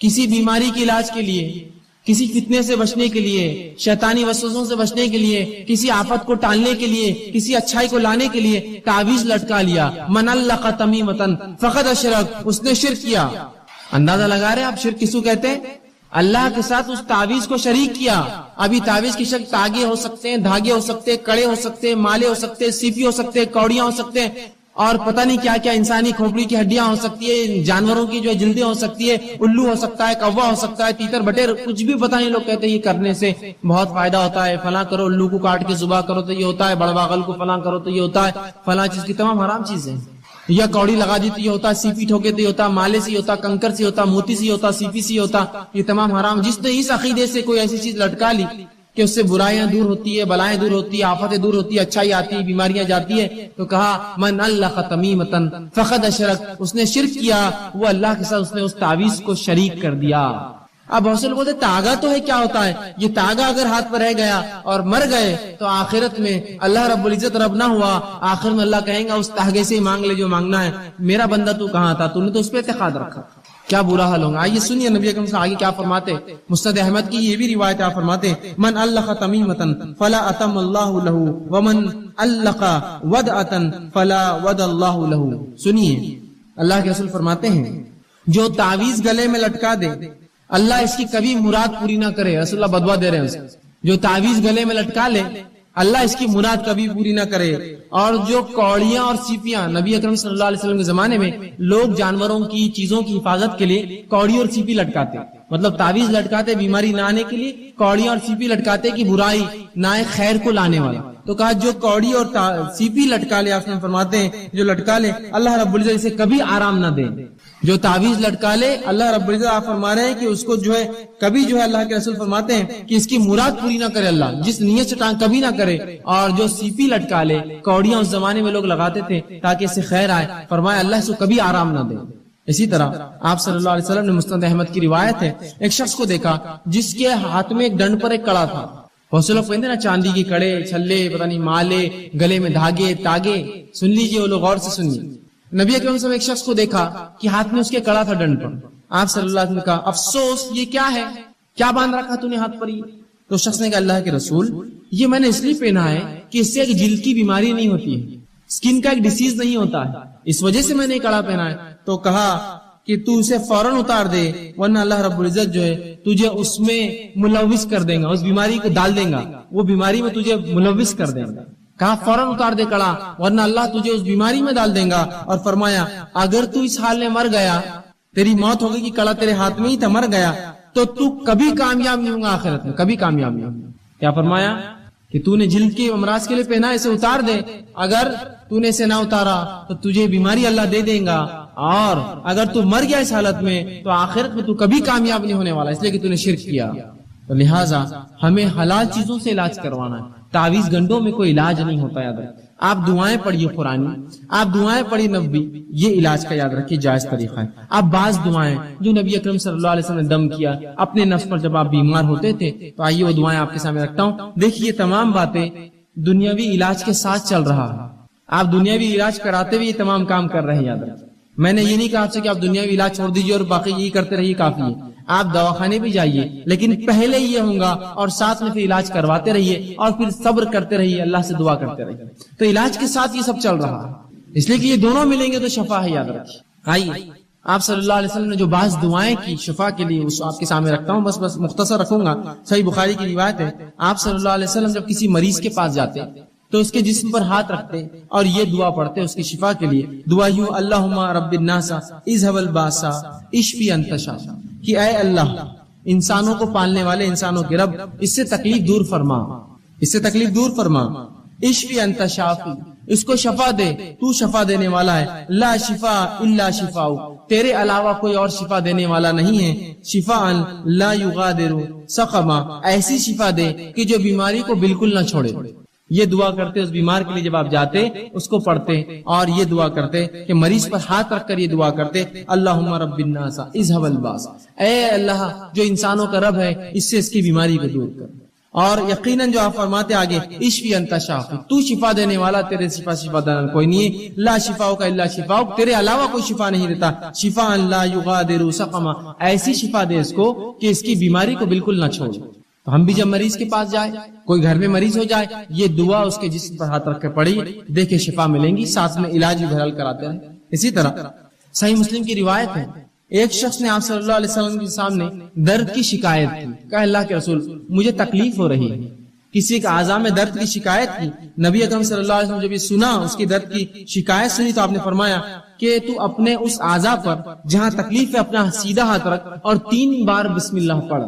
کسی بیماری کے علاج کے لیے، کسی فتنے سے بچنے کے لیے، شیطانی وسوسوں سے بچنے کے لیے، کسی آفت کو ٹالنے کے لیے، کسی اچھائی کو لانے کے لیے تعویذ لٹکا لیا، من علق تمیمتن فقد اشرک، اس نے شرک کیا۔ اندازہ لگا رہے آپ شرک کسو کہتے ہیں؟ اللہ کے ساتھ اس تعویذ کو شریک کیا۔ ابھی تعویذ کی شکل تاگے ہو سکتے ہیں، دھاگے ہو سکتے ہیں، کڑے ہو سکتے ہیں، مالے ہو سکتے ہیں، سیپی ہو سکتے ہیں، کوڑیاں ہو سکتے ہیں، اور پتہ نہیں کیا کیا، انسانی کھوپڑی کی ہڈیاں ہو سکتی ہے، جانوروں کی جو جلدیں ہو سکتی ہے، الو ہو سکتا ہے، کوا ہو سکتا ہے، تیتر بٹیر، کچھ بھی پتہ نہیں، لوگ کہتے ہیں یہ کرنے سے بہت فائدہ ہوتا ہے، فلاں کرو، الو کو کاٹ کے ذبح کرو تو یہ ہوتا ہے، بڑواغل کو فلاں کرو تو یہ ہوتا ہے، فلاں چیز کی تمام حرام چیزیں، یا کوڑی لگا دی تو یہ ہوتا، سیپی ٹھوکے تو یہ ہوتا، مالے سے ہوتا، کنکر سے ہوتا، موتی سے ہوتا، سیپی سے ہوتا، یہ تمام حرام۔ جس نے اس عقیدے سے کوئی ایسی چیز لٹکا لی کہ اس سے برائیاں دور ہوتی ہے، بلائیں دور ہوتی ہے، آفتیں دور ہوتی ہے، اچھائی آتی ہے، بیماریاں جاتی ہے، تو کہا من علق تمیمتن فقد اشرک، اس نے شرک کیا، وہ اللہ کے ساتھ اس نے اس تعویذ کو شریک کر دیا۔ اب بہت سے لوگ بولتے تاگا تو ہے، کیا ہوتا ہے یہ تاگا؟ اگر ہاتھ پر رہ گیا اور مر گئے تو آخرت میں اللہ رب العزت رب نہ ہوا، آخر میں اللہ کہیں گا اس تاگے سے ہی مانگ لے جو مانگنا ہے، میرا بندہ تو کہاں تھا، تو نے تو اس پہ اعتقاد رکھا، کیا برا حال ہوگا۔ آئیے سنیے نبی اکرم صلی اللہ علیہ وسلم آگے کیا فرماتے، مسند احمد کی یہ بھی روایت آپ فرماتے من علق تمیمتن فلا اتم اللہ لہ ومن علق ودعۃ فلا ود اللہ لہ۔ سنیے اللہ کے رسول فرماتے ہیں جو تعویذ گلے میں لٹکا دے اللہ اس کی کبھی مراد پوری نہ کرے. رسول اللہ بدوا دے رہے ہیں اسے. جو تعویذ گلے میں لٹکا لے اللہ اس کی مراد کبھی پوری نہ کرے. اور جو کوڑیاں اور سیپیاں، نبی اکرم صلی اللہ علیہ وسلم کے زمانے میں لوگ جانوروں کی چیزوں کی حفاظت کے لیے کوڑی اور سیپی لٹکاتے، مطلب تعویذ لٹکاتے بیماری نہ آنے کے لیے، کوڑیاں اور سیپی لٹکاتے کہ برائی نہ آئے، خیر کو لانے والا. تو کہا جو کوڑی اور سیپی لٹکا لے، آپ فرماتے ہیں جو لٹکا لے اللہ رب العزت اسے کبھی آرام نہ دے. جو تعویذ لٹکا لے اللہ رب العزت آپ فرما رہے ہیں کہ اس کو جو ہے کبھی جو ہے اللہ کے رسول فرماتے ہیں کہ اس کی مراد پوری نہ کرے اللہ، جس نیت سے ٹانگ کبھی نہ کرے. اور جو سیپی لٹکا لے، کوڑیاں اس زمانے میں لوگ لگاتے تھے تاکہ اس سے خیر آئے، فرمایا اللہ اس کو کبھی آرام نہ دے. اسی طرح آپ صلی اللہ علیہ وسلم نے مسند احمد کی روایت ہے، ایک شخص کو دیکھا جس کے ہاتھ میں ایک ڈنڈ پر ایک کڑا تھا. بہت سے لوگ کہتے ہیں نا چاندی کے کڑے چھلے پتہ نہیں مالے گلے میں دھاگے تاگے. سن لیجئے وہ لوگ غور سے سنیے. نبی اکرم صلی اللہ علیہ وسلم ایک شخص کو دیکھا کہ ہاتھ میں اس کے کڑا تھا ڈنڈ پر. آپ صلی اللہ علیہ وسلم نے کہا افسوس یہ کیا ہے، کیا باندھ رکھا تو نے ہاتھ پر؟ یہ تو شخص نے کہا اللہ کے رسول یہ میں نے اس لیے پہنا ہے کہ اس سے ایک جلد کی بیماری نہیں ہوتی ہے، اسکن کا ایک ڈیزیز نہیں ہوتا ہے، اس وجہ سے میں نے کڑا پہنا ہے. تو کہا کہ تو اسے فوراً اتار دے ورنہ اللہ رب العزت جو ہے تجھے اس میں ملوث کر دے گا، اس بیماری کو ڈال دے گا، وہ بیماری میں تجھے ملوث کر دے گا. کہا فوراً اتار دے کڑا ورنہ اللہ تجھے اس بیماری میں ڈال دے گا. اور فرمایا اگر تو اس حال میں مر گیا، تیری موت ہوگی کہ کڑا تیرے ہاتھ میں ہی تھا، مر گیا تو تو کبھی کامیاب نہیں ہوگا آخرت میں، کبھی کامیاب نہیں ہوگا. کیا فرمایا کہ تو نے جلد کے امراض کے لیے پہنا اسے اتار دے، اگر تو نے اسے نہ اتارا تو تجھے بیماری اللہ دے دے گا، اور اگر تو مر گیا اس حالت میں تو آخرت میں تو کبھی کامیاب نہیں ہونے والا، اس لیے کہ تو نے شرک کیا. تو لہٰذا ہمیں حلال چیزوں سے علاج کروانا ہے. تعویذ گنڈوں میں کوئی علاج نہیں ہوتا. یاد رکھیں آپ دعائیں پڑھیے قرآنی، آپ دعائیں پڑھیے نبی، یہ علاج کا یاد رکھیے جائز طریقہ ہے. آپ بعض دعائیں جو نبی اکرم صلی اللہ علیہ وسلم نے دم کیا اپنے نفس پر جب آپ بیمار ہوتے تھے، تو آئیے وہ دعائیں آپ کے سامنے رکھتا ہوں. دیکھیے تمام باتیں دنیاوی علاج کے ساتھ چل رہا ہے، آپ دنیاوی علاج کراتے ہوئے یہ تمام کام کر رہے ہیں. یاد رکھیں میں نے یہ نہیں کہا آپ سے کہ آپ دنیاوی علاج چھوڑ دیجیے اور باقی یہی کرتے رہیے، کافی ہے. آپ دواخانے بھی جائیے لیکن پہلے یہ ہوگا اور ساتھ میں پھر علاج کرواتے رہیے اور پھر صبر کرتے رہیے، اللہ سے دعا کرتے رہیے. تو علاج کے ساتھ یہ سب چل رہا ہے، اس لیے کہ یہ دونوں ملیں گے تو شفا ہے. یاد رکھیے. آئیے آپ صلی اللہ علیہ وسلم نے جو بعض دعائیں کی شفا کے لیے اس آپ کے سامنے رکھتا ہوں، بس مختصر رکھوں گا. صحیح بخاری کی روایت ہے، آپ صلی اللہ علیہ وسلم جب کسی مریض کے پاس جاتے تو اس کے جسم پر ہاتھ رکھتے اور یہ دعا پڑھتے اس کی شفا کے لیے. دعا یوں اللہم رب الناس اذهب الباس اشفی انت شافی، کہ اے اللہ انسانوں کو پالنے والے، انسانوں کے رب، اس سے تکلیف دور فرما، اس سے تکلیف دور فرما. اشفی انت شافی، اس کو شفا دے، تو شفا دینے والا ہے. لا شفا الا شفاء، تیرے علاوہ کوئی اور شفا دینے والا نہیں ہے. شفاء لا یغادر سقما، ایسی شفا دے کہ جو بیماری کو بالکل نہ چھوڑے. یہ دعا کرتے اس بیمار کے لیے، جب آپ جاتے اس کو پڑھتے اور یہ دعا کرتے کہ مریض پر ہاتھ رکھ کر یہ دعا کرتے اللہم رب الناس اذهب الباس، اے اللہ جو انسانوں کا رب ہے اس سے اس کی بیماری کو دور کر. اور یقیناً جو آپ فرماتے آگے اشفی انت شافی، تو شفا دینے والا، تیرے شفا دینے کوئی نہیں ہے. لا شفاء کا الا شفاء، تیرے علاوہ کوئی شفا نہیں دیتا. شفاء لا یغادر سقما، ایسی شفا دے اس کو کہ اس کی بیماری کو بالکل نہ چھوڑے. تو ہم بھی جب مریض کے پاس جائے، کوئی گھر میں مریض ہو جائے، یہ دعا اس کے جسم پر ہاتھ رکھ کے پڑھی، دیکھے شفا ملیں گی، ساتھ میں علاج بھی بہرحال کراتے ہیں. اسی طرح صحیح مسلم کی روایت ہے، ایک شخص نے آپ صلی اللہ علیہ وسلم کے سامنے درد کی شکایت کی. کہا اللہ کے رسول مجھے تکلیف ہو رہی ہے، کسی کا اعضاء میں درد کی شکایت کی. نبی اکرم صلی اللہ علیہ وسلم جب یہ سنا، اس کی درد کی شکایت سنی، تو آپ نے فرمایا کہ تو اپنے اس اعضاء پر جہاں تکلیف ہے اپنا سیدھا ہاتھ رکھ اور 3 بار بسم اللہ پڑھ.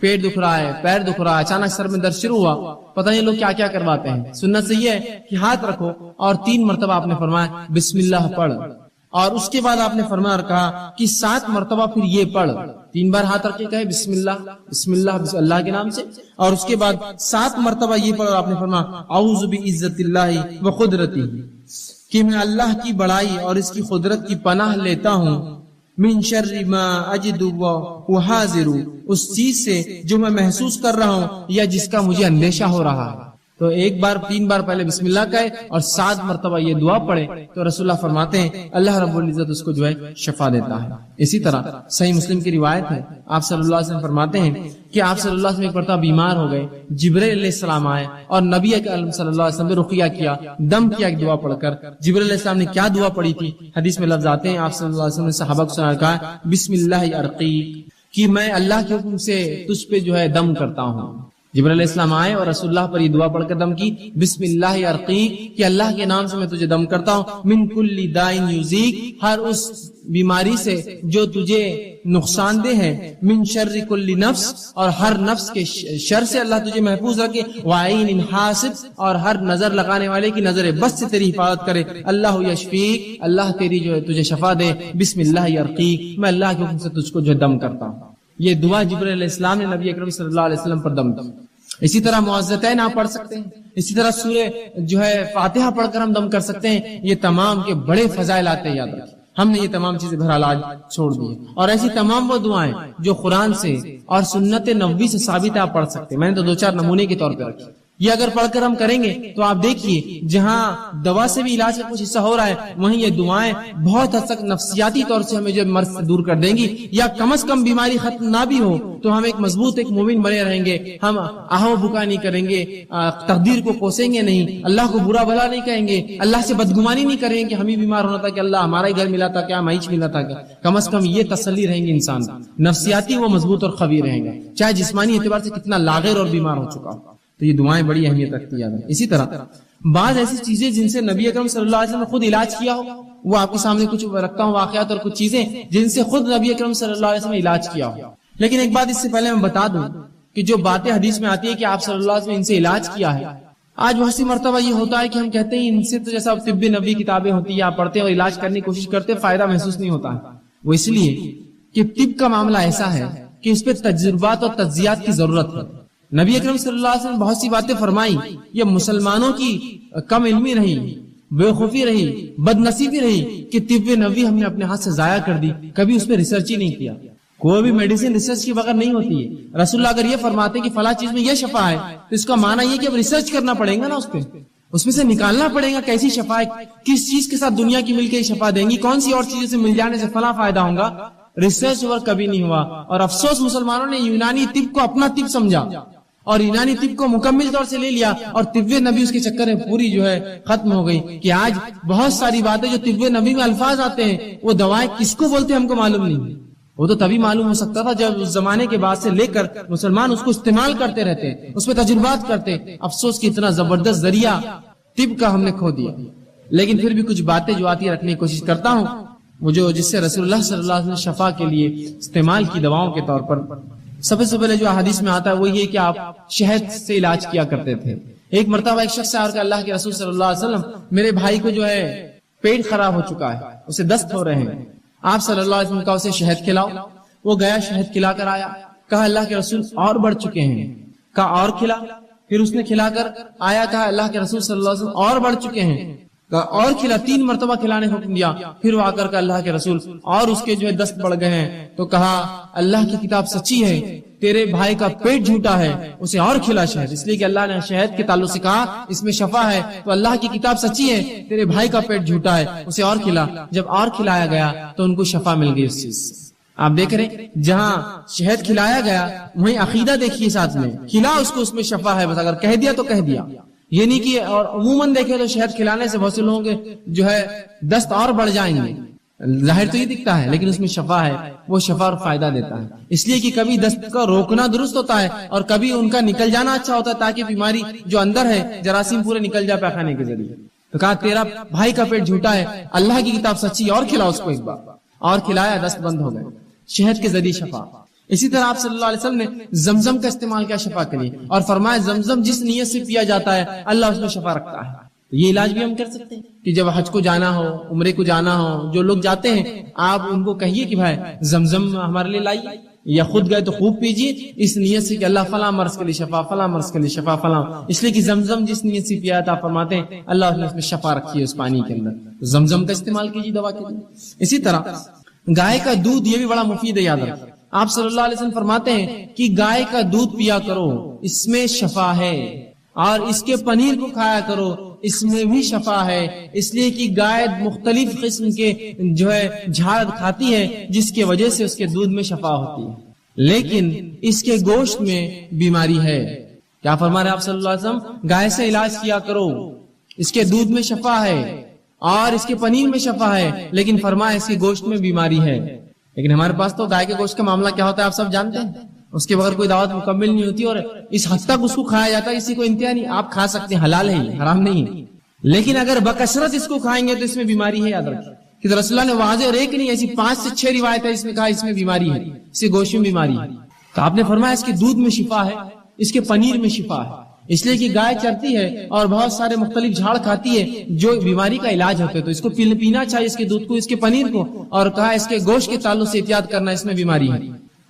پیٹ دکھ رہا ہے، پیر دکھ رہا ہے، اچانک سر میں درد شروع ہوا، پتہ نہیں لوگ کیا کیا کرواتے ہیں. سنت سے یہ ہے کہ ہاتھ رکھو اور 3 مرتبہ آپ نے فرمایا بسم اللہ پڑھ. اور اس کے بعد آپ نے فرمایا اور کہا کہ 7 مرتبہ پھر یہ پڑھ. 3 بار ہاتھ رکھ کے کہے بسم اللہ بسم اللہ بسم اللہ کے نام سے، اور اس کے بعد 7 مرتبہ یہ پڑھ. اور آپ نے فرمایا اعوذ بعزت اللہ وقدرتہ، کہ میں اللہ کی بڑائی اور اس کی قدرت کی پناہ لیتا ہوں. من شر ما اجد وحاذر، اس چیز سے جو میں محسوس کر رہا ہوں یا جس کا مجھے اندیشہ ہو رہا ہے. تو ایک بار 3 بار پہلے بسم اللہ کہے اور 7 مرتبہ یہ دعا پڑھے تو رسول اللہ فرماتے ہیں اللہ رب العزت اس کو جو ہے شفا دیتا ہے۔ اسی طرح صحیح مسلم کی روایت ہے، آپ صلی اللہ علیہ وسلم فرماتے ہیں کہ آپ صلی اللہ علیہ وسلم ایک مرتبہ بیمار ہو گئے، جبرائیل علیہ السلام آئے اور نبی اکرم صلی اللہ علیہ وسلم نے رقیہ کیا، دم کیا ایک دعا پڑھ کر۔ جبرائیل علیہ السلام نے کیا دعا پڑھی تھی؟ حدیث میں لفظ آتے ہیں، آپ صلی اللہ علیہ وسلم نے صحابہ کو سنا کہا بسم اللہ ارقیک، کہ میں اللہ کے حکم سے تجھ پہ جو ہے دم کرتا ہوں۔ جبرائیل علیہ السلام آئے اور رسول اللہ پر یہ دعا پڑھ کر دم کی، بسم اللہ ارقیک، کہ اللہ کے نام سے میں تجھے دم کرتا ہوں، من کل دائن یوزیک، ہر اس بیماری سے جو تجھے نقصان دہ ہے، من شر کل نفس، اور ہر نفس کے شر سے اللہ تجھے محفوظ رکھے، وعین حاسد، اور ہر نظر لگانے والے کی نظر بس سے تیری حفاظت کرے، اللہ یشفیک، اللہ تیری جو ہے تجھے شفا دے، بسم اللہ ارقیک، میں اللہ کے حکم سے تجھ کو جو دم کرتا ہوں۔ یہ دعا جبرائیل علیہ السلام نے نبی اکرم صلی اللہ علیہ وسلم پر دم کی۔ اسی طرح معوذتین آپ پڑھ سکتے ہیں، اسی طرح سورہ جو ہے فاتحہ پڑھ کر ہم دم کر سکتے ہیں۔ یہ تمام کے بڑے فضائل آتے ہیں، یاد رکھیں ہم نے یہ تمام چیزیں بہرحال آج چھوڑ دی ہیں، اور ایسی تمام وہ دعائیں جو قرآن سے اور سنت نبوی سے ثابت ہے آپ پڑھ سکتے ہیں۔ میں نے تو 2-4 نمونے کے طور پہ رکھی، یہ اگر پڑھ کر ہم کریں گے تو آپ دیکھیے جہاں دوا سے بھی علاج کا کچھ حصہ ہو رہا ہے، وہیں یہ دعائیں بہت حد تک نفسیاتی طور سے ہمیں جو مرض سے دور کر دیں گی، یا کم از کم بیماری ختم نہ بھی ہو تو ہم ایک مضبوط ایک مومن بنے رہیں گے، ہم آہو بکا نہیں کریں گے، تقدیر کو کوسیں گے نہیں، اللہ کو برا بھلا نہیں کہیں گے، اللہ سے بدگمانی نہیں کریں گے کہ ہم ہی بیمار ہونا تھا کہ اللہ ہمارا ہی گھر ملا تھا کیا مائچ ملا تھا کیا، کم از کم یہ تسلی رہیں گے انسان نفسیاتی وہ مضبوط اور قوی رہیں گا، چاہے جسمانی اعتبار سے کتنا لاغر اور بیمار ہو چکا ہو۔ تو یہ دعائیں بڑی اہمیت رکھتی ہیں۔ اسی طرح بعض ایسی چیزیں جن سے نبی اکرم صلی اللہ علیہ وسلم نے خود علاج کیا ہو، وہ آپ کے سامنے کچھ رکھتا ہوں واقعات اور کچھ چیزیں جن سے خود نبی اکرم صلی اللہ علیہ وسلم نے علاج کیا ہو۔ لیکن ایک بات اس سے پہلے میں بتا دوں کہ جو باتیں حدیث میں آتی ہے کہ آپ صلی اللہ علیہ وسلم نے ان سے علاج کیا ہے، آج بہت سی مرتبہ یہ ہوتا ہے کہ ہم کہتے ہیں ان سے تو جیسا طب نبی کتابیں ہوتی ہیں آپ پڑھتے ہیں اور علاج کرنے کی کوشش کرتے ہیں، فائدہ محسوس نہیں ہوتا ہے۔ وہ اس لیے کہ طب کا معاملہ ایسا ہے کہ اس پہ تجربات اور تجزیات کی ضرورت ہے۔ نبی اکرم صلی اللہ علیہ وسلم بہت سی باتیں فرمائی، یہ مسلمانوں کی کم علمی رہی، بے خوفی رہی، بد نصیبی رہی کہ طب نبوی ہم نے اپنے ہاتھ سے ضائع کر دی، کبھی اس پہ ریسرچ ہی نہیں کیا۔ کوئی بھی میڈیسن ریسرچ کے بغیر نہیں ہوتی ہے۔ رسول اللہ اگر یہ فرماتے کہ فلاں چیز میں یہ شفا ہے تو اس کا معنی یہ کہ اب ریسرچ کرنا پڑے گا نا، اس میں سے نکالنا پڑے گا کیسی شفا ہے، کس چیز کے ساتھ دنیا کی مل کے شفا دیں گی، کون سی اور چیزوں سے مل جانے سے فلاں فائدہ ہوگا۔ ریسرچ ورک کبھی نہیں ہوا، اور افسوس مسلمانوں نے یونانی طب کو اپنا طب سمجھا اور یونانی طب کو مکمل طور سے لے لیا، اور طب نبی اس کے چکر میں پوری جو ہے ختم ہو گئی کہ آج بہت ساری باتیں جو طب نبی میں الفاظ آتے ہیں وہ دوائیں کس کو بولتے ہیں ہم کو معلوم نہیں۔ وہ تو تبھی معلوم ہو سکتا تھا جب اس زمانے کے بعد سے لے کر مسلمان اس کو استعمال کرتے رہتے، اس پہ تجربات کرتے۔ افسوس کہ اتنا زبردست ذریعہ طب کا ہم نے کھو دیا۔ لیکن پھر بھی کچھ باتیں جو آتی رکھنے کی کوشش کرتا ہوں، وہ جو جس سے رسول اللہ صلی اللہ علیہ وسلم نے شفا کے لیے استعمال کی دواؤں کے طور پر، سب سے پہلے جو حدیث میں آتا ہے وہ یہ کہ آپ شہد سے علاج کیا کرتے تھے۔ ایک مرتبہ ایک شخص آ کر اللہ کے رسول صلی اللہ علیہ وسلم میرے بھائی کو جو ہے پیٹ خراب ہو چکا ہے، اسے دست ہو رہے ہیں، آپ صلی اللہ علیہ وسلم کا اسے شہد کھلاؤ۔ وہ گیا شہد کھلا کر آیا، کہا اللہ کے رسول اور بڑھ چکے ہیں، کہا اور کھلا، پھر اس نے کھلا کر آیا، کہا اللہ کے رسول صلی اللہ علیہ وسلم اور بڑھ چکے ہیں، کہا اور کھلا، 3 مرتبہ کھلانے کا حکم دیا۔ پھر وہ آ کر اللہ کے رسول اور اس کے جو ہے دست بڑھ گئے ہیں، تو کہا اللہ کی کتاب سچی ہے، تیرے بھائی کا پیٹ جھوٹا ہے، اسے اور کھلا شہد، اس لیے کہ اللہ نے شہد کے تعلق سے کہا اس میں شفا ہے، تو اللہ کی کتاب سچی ہے، تیرے بھائی کا پیٹ جھوٹا ہے، اسے اور کھلا۔ جب اور کھلایا گیا تو ان کو شفا مل گئی اس چیز سے۔ آپ دیکھ رہے ہیں جہاں شہد کھلایا گیا وہیں عقیدہ دیکھیے ساتھ میں، کھلا اس کو، اس میں شفا ہے، بس اگر کہہ دیا تو کہہ دیا، یہ نہیں کہ اور عموماً دیکھے تو شہد کھلانے سے بہت سے لوگوں کے جو ہے دست اور بڑھ جائیں گے، ظاہر تو یہ دکھتا ہے لیکن اس میں شفا ہے، وہ شفا اور فائدہ دیتا ہے۔ اس لیے کہ کبھی دست کا روکنا درست ہوتا ہے اور کبھی ان کا نکل جانا اچھا ہوتا ہے، تاکہ بیماری جو اندر ہے جراثیم پورے نکل جائے پیخانے کے ذریعے۔ تو کہا تیرا بھائی کا پیٹ جھوٹا ہے، اللہ کی کتاب سچی، اور کھلاؤ اس کو ایک بار، اور کھلایا، دست بند ہو گئے، شہد کے ذریعے شفا۔ اسی طرح آپ صلی اللہ علیہ وسلم نے زمزم کا استعمال کیا شفا کے لیے، اور فرمایا زمزم جس نیت سے پیا جاتا ہے اللہ اس میں شفا رکھتا ہے۔ یہ علاج بھی ہم کر سکتے ہیں کہ جب حج کو جانا ہو، عمرے کو جانا ہو، جو لوگ جاتے ہیں آپ ان کو کہیے کہ بھائی زمزم ہمارے لیے لائیے، یا خود گئے تو خوب پیجیے اس نیت سے کہ اللہ فلاں مرض کے لیے شفا، فلاں مرض کے لیے شفا، فلاں، اس لیے کہ زمزم جس نیت سے پیا تھا فرماتے ہیں اللہ نے اس میں شفا رکھی ہے اس پانی کے اندر، زمزم کا استعمال کیجیے دوا کے لیے۔ اسی طرح گائے کا دودھ یہ بھی بڑا مفید ہے، یاد رکھیں آپ صلی اللہ علیہ وسلم فرماتے ہیں کہ گائے کا دودھ پیا کرو، اس میں شفا ہے، اور اس کے پنیر کو کھایا کرو، اس میں بھی شفا ہے، اس لیے کہ گائے مختلف قسم کے جو ہے جھاڑ کھاتی ہے جس کی وجہ سے اس کے دودھ میں شفا ہوتی ہے، لیکن اس کے گوشت میں بیماری ہے۔ کیا فرما رہے آپ صلی اللہ علیہ وسلم؟ گائے سے علاج کیا کرو، اس کے دودھ میں شفا ہے اور اس کے پنیر میں شفا ہے، لیکن فرمایا اس کے گوشت میں بیماری ہے۔ لیکن ہمارے پاس تو گائے کے گوشت کا معاملہ کیا ہوتا ہے آپ سب جانتے ہیں، اس کے بغیر کوئی دعوت مکمل نہیں ہوتی، اور اس حد تک اس کو کھایا جاتا ہے اسی کو انتہا نہیں۔ آپ کھا سکتے ہیں، حلال ہے، حرام نہیں ہے، لیکن اگر بکثرت اس کو کھائیں گے تو اس میں بیماری ہے۔ یاد رکھیں کہ رسول اللہ نے واضح اور ایک نہیں ایسی 5 سے 6 روایت ہے اس میں کہا اس میں بیماری ہے، اس کے گوشت میں بیماری ہے۔ تو آپ نے فرمایا اس کے دودھ میں شفا ہے، اس کے پنیر میں شفا ہے، اس لیے کہ گائے چرتی ہے اور بہت سارے مختلف جھاڑ کھاتی ہے جو بیماری کا علاج ہوتے ہیں، تو اس کو پینا چاہیے، اس کے دودھ کو، اس کے پنیر کو، اور کہا اس کے گوشت کے تعلق سے احتیاط کرنا، اس میں بیماری ہے۔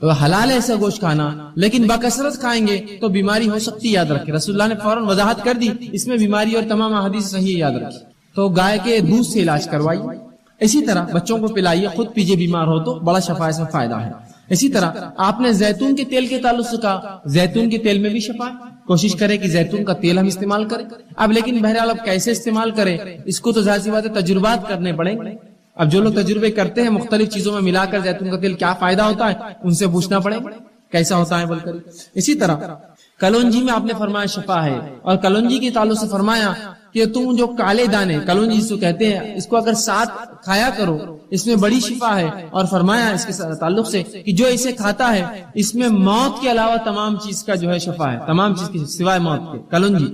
تو حلال ہے ایسا گوشت کھانا، لیکن بکثرت کھائیں گے تو بیماری ہو سکتی ہے، یاد رکھیں۔ رسول اللہ نے فوراً وضاحت کر دی اس میں بیماری، اور تمام احادیث صحیح ہے، یاد رکھیں۔ تو گائے کے دودھ سے علاج کروائیے، اسی طرح بچوں کو پلائیے، خود پیجیے، بیمار ہو تو بڑا شفا، اس میں فائدہ ہے۔ اسی طرح آپ نے زیتون کے تیل کے تعلق سے کہا، زیتون کے تیل میں بھی شفا ہے، کوشش کریں کہ زیتون کا تیل ہم استعمال کریں۔ اب لیکن بہرحال اب کیسے استعمال کریں اس کو تو ظاہر سی بات ہے تجربات کرنے پڑیں گے۔ اب جو لوگ تجربے کرتے ہیں مختلف چیزوں میں ملا کر زیتون کا تیل کیا فائدہ ہوتا ہے ان سے پوچھنا پڑے گا کیسا ہوتا ہے بول کر۔ اسی طرح کلونجی میں آپ نے فرمایا شفا ہے، اور کلونجی کے تعلق سے فرمایا کہ تم جو کالے دانے کلونجی جس کو کہتے ہیں اس کو اگر ساتھ کھایا کرو اس میں بڑی شفا ہے، اور فرمایا اس کے تعلق سے کہ جو اسے کھاتا ہے اس میں موت کے علاوہ تمام چیز کا جو ہے شفا ہے، تمام چیز کی سوائے موت کے۔ کلونجی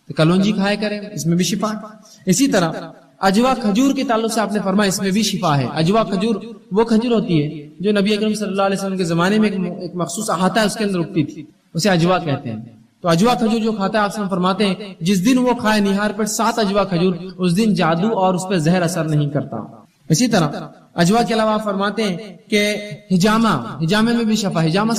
تو کلونجی کھایا کریں، اس میں بھی شفا ہے۔ اسی طرح اجوا کھجور کے تعلق سے آپ نے فرمایا اس میں بھی شفا ہے۔ اجوا کھجور وہ کھجور ہوتی ہے جو نبی اکرم صلی اللہ علیہ وسلم کے زمانے میں ایک مخصوص احاطہ ہے اس کے اندر اگتی تھی، اسے اجوا کہتے ہیں۔ تو اجوا کھجور جو کھاتا ہے آپ سے فرماتے ہیں جس دن وہ کھائے نہار پر 7 اجوا کھجور، اس دن جادو اور اس پہ زہر اثر نہیں کرتا۔ اسی طرح اجوا کے علاوہ فرماتے ہیں کہ ہجامے میں بھی شفا، ہجامہ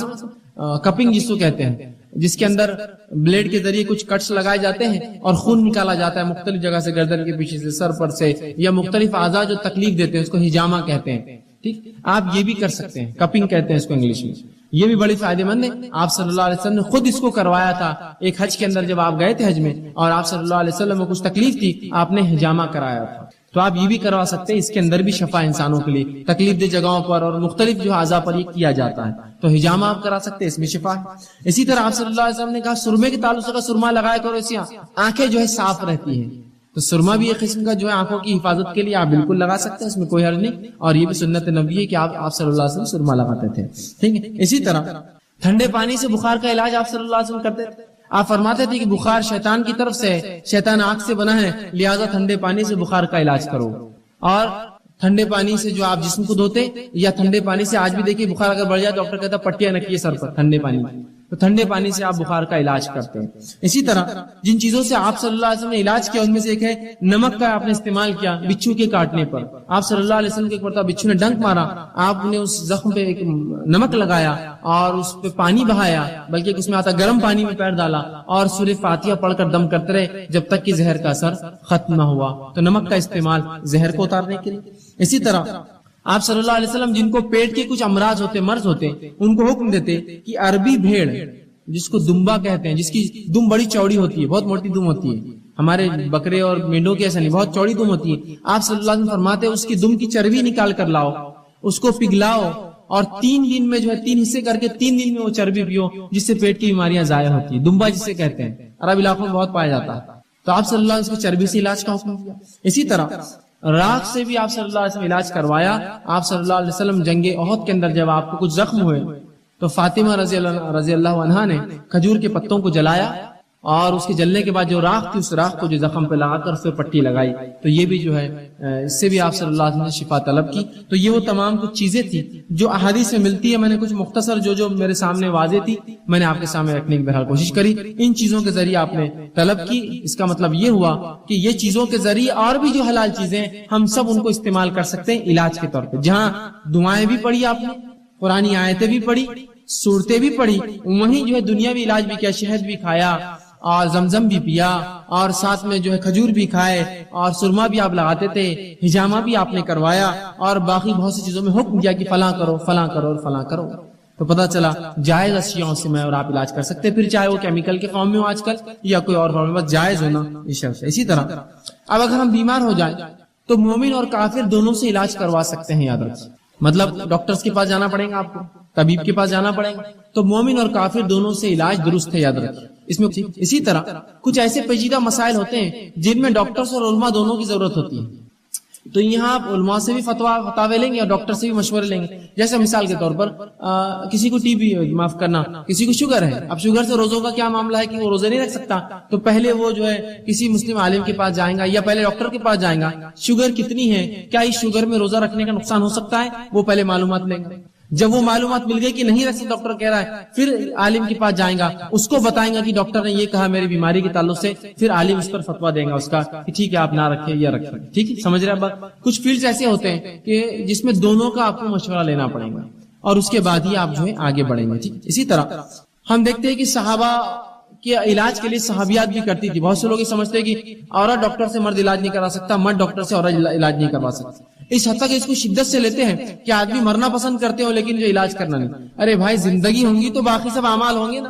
کپنگ جس کو کہتے ہیں، جس کے اندر بلیڈ کے ذریعے کچھ کٹس لگائے جاتے ہیں اور خون نکالا جاتا ہے مختلف جگہ سے، گردن کے پیچھے سے، سر پر سے، یا مختلف اعضاء جو تکلیف دیتے ہیں اس کو ہجامہ کہتے ہیں۔ ٹھیک، آپ یہ بھی کر سکتے ہیں، کپنگ کہتے ہیں اس کو انگلش میں، یہ بھی بڑی فائدے مند ہے۔ آپ صلی اللہ علیہ وسلم نے خود اس کو کروایا تھا ایک حج کے اندر، جب آپ گئے تھے حج میں اور آپ صلی اللہ علیہ وسلم کو کچھ تکلیف تھی، آپ نے ہجامہ کرایا تھا، تو آپ یہ بھی کروا سکتے ہیں۔ اس کے اندر بھی شفا انسانوں کے لیے تکلیف دہ جگہوں پر اور مختلف جو اعضاء پر یہ کیا جاتا ہے، تو ہجامہ آپ کرا سکتے ہیں، اس میں شفا ہے۔ اسی طرح آپ صلی اللہ علیہ وسلم نے کہا سرمے کے تعلق سے سرما لگایا کرو، اس سے آنکھیں جو ہے صاف رہتی ہیں، تو سرما بھی ایک قسم کا جو ہے آنکھوں کی حفاظت کے لیے آپ بالکل لگا سکتے ہیں، اس میں کوئی حرج نہیں، اور یہ بھی سنت نبوی ہے کہ آپ صلی اللہ علیہ وسلم سرما لگاتے تھے۔ ٹھیک ہے، اسی طرح ٹھنڈے پانی سے بخار کا علاج آپ صلی اللہ علیہ وسلم کرتے تھے۔ آپ فرماتے تھے کہ بخار شیطان کی طرف سے، شیطان آنکھ سے بنا ہے، لہذا ٹھنڈے پانی سے بخار کا علاج کرو، اور ٹھنڈے پانی سے جو آپ جسم کو دھوتے، یا ٹھنڈے پانی سے آج بھی دیکھیے بخار اگر بڑھ جائے ڈاکٹر کہتا ہے پٹیاں رکھیے سر پر ٹھنڈے پانی، تو ٹھنڈے پانی سے آپ بخار کا علاج کرتے ہیں۔ اسی طرح جن چیزوں سے آپ صلی اللہ علیہ وسلم نے علاج کیا ان میں سے ایک ہے نمک کا، آپ نے استعمال کیا بچھو کے کاٹنے پر۔ آپ صلی اللہ علیہ وسلم کے مرتبہ بچھو نے ڈنک مارا، آپ نے اس زخم پہ ایک نمک لگایا اور اس پہ پانی بہایا، بلکہ اس میں آتا گرم پانی میں پیر ڈالا اور سورہ فاتحہ پڑھ کر دم کرتے رہے جب تک کہ زہر کا اثر ختم نہ ہوا۔ تو نمک کا استعمال زہر کو اتارنے کے لیے۔ اسی طرح آپ صلی اللہ علیہ وسلم جن کو پیٹ کے کچھ امراض ہوتے، مرض ہوتے، ان کو حکم دیتے کہ عربی بھیڑ جس کو دمبا کہتے ہیں، جس کی دم بڑی چوڑی ہوتی ہے، بہت موٹی دم ہوتی ہے، ہمارے بکرے اور مینڈوں کی ایسا نہیں، بہت چوڑی دم ہوتی ہے، آپ صلی اللہ علیہ وسلم فرماتے اس کی دم کی چربی نکال کر لاؤ، اس کو پگھلاؤ اور 3 دن میں جو ہے 3 حصے کر کے 3 دن میں وہ چربی پیو، جس سے پیٹ کی بیماریاں ضائع ہوتی ہیں۔ دمبا جسے کہتے ہیں عرب علاقوں میں بہت پایا جاتا ہے، تو آپ صلی اللہ علیہ وسلم کی چربی سے علاج کا حکم دیا۔ اسی طرح راکھ سے بھی آپ صلی اللہ علیہ وسلم علاج کروایا۔ آپ صلی اللہ علیہ وسلم جنگ احد کے اندر جب آپ کو کچھ زخم ہوئے تو فاطمہ رضی اللہ عنہا نے کھجور کے پتوں کو جلایا، اور اس کے جلنے کے بعد جو راکھ تھی اس راکھ کو جو زخم پہ لگا کر اس پہ پٹی لگائی، تو یہ بھی جو ہے اس سے بھی آپ صلی اللہ علیہ وسلم نے شفا طلب کی۔ تو یہ وہ تمام کچھ چیزیں تھی جو احادیث میں ملتی ہے، میں نے کچھ مختصر جو میرے سامنے واضح تھی میں نے آپ کے سامنے رکھنے کی بہرحال کوشش کری۔ ان چیزوں کے ذریعے آپ نے طلب کی، اس کا مطلب یہ ہوا کہ یہ چیزوں کے ذریعے اور بھی جو حلال چیزیں ہم سب ان کو استعمال کر سکتے ہیں علاج کے طور پہ۔ جہاں دعائیں بھی پڑھی آپ نے، قرآنی آیتیں بھی پڑھی، صورتیں بھی پڑھی، وہیں جو ہے دنیاوی علاج بھی کیا، شہد بھی کھایا اور زمزم بھی پیا، اور ساتھ میں جو ہے کھجور بھی کھائے، اور سرما بھی آپ لگاتے تھے، ہجامہ بھی آپ نے کروایا، اور باقی بہت سی چیزوں میں حکم دیا کہ فلاں کرو فلاں کرو اور فلاں کرو۔ تو پتہ چلا جائز اشیاء سے میں اور آپ علاج کر سکتے ہیں، پھر چاہے وہ کیمیکل کے فارم میں ہو آج کل یا کوئی اور فارم میں، بس جائز ہونا اس شرط سے۔ اسی طرح اب اگر ہم بیمار ہو جائیں تو مومن اور کافر دونوں سے علاج کروا سکتے ہیں، یاد رکھیں۔ مطلب ڈاکٹرز کے پاس جانا پڑے گا آپ کو، طبیب کے پاس جانا پڑے گا، تو مومن اور کافر دونوں سے علاج درست ہے، یاد رکھیں اس میں۔ اسی طرح کچھ ایسے پیچیدہ مسائل ہوتے ہیں جن میں ڈاکٹرز اور علماء دونوں کی ضرورت ہوتی ہے، تو یہاں آپ علماء سے بھی فتوی لیں گے اور ڈاکٹر سے بھی مشورے لیں گے۔ جیسے مثال کے طور پر کسی کو ٹی بی، معاف کرنا، کسی کو شوگر ہے، اب شوگر سے روزوں کا کیا معاملہ ہے کہ وہ روزے نہیں رکھ سکتا، تو پہلے وہ جو ہے کسی مسلم عالم کے پاس جائیں گا یا پہلے ڈاکٹر کے پاس جائیں گا، شوگر کتنی ہے، کیا اس شوگر میں روزہ رکھنے کا نقصان ہو سکتا ہے، وہ پہلے معلومات لیں گے۔ جب وہ معلومات مل گئی کہ نہیں رکھ سکتا، ڈاکٹر کہہ رہا ہے، پھر عالم کے پاس جائیں گا، اس کو بتائیں گا کہ ڈاکٹر نے یہ کہا میری بیماری کے تعلق سے، پھر عالم اس پر فتویٰ دیں گا اس کا کہ ٹھیک ہے آپ نہ رکھیں یا رکھیں، ٹھیک ہے، سمجھ رہے ہیں بات۔ کچھ فیلڈز ایسے ہوتے ہیں کہ جس میں دونوں کا آپ کو مشورہ لینا پڑے گا اور اس کے بعد ہی آپ جو ہے آگے بڑھیں گے، ٹھیک۔ اسی طرح ہم دیکھتے ہیں کہ صحابہ کے علاج کے لیے صحابیات بھی کرتی تھی۔ بہت سے لوگ یہ سمجھتے ہیں کہ عورت ڈاکٹر سے مرد علاج نہیں کرا سکتا، مرد ڈاکٹر سے عورت علاج نہیں کروا سکتا، اس حد تک اس کو شدت سے لیتے ہیں کہ آدمی مرنا پسند کرتے ہو لیکن جو علاج کرنا نہیں۔ ارے بھائی زندگی ہوں گی تو باقی سب اعمال ہوں گے نا،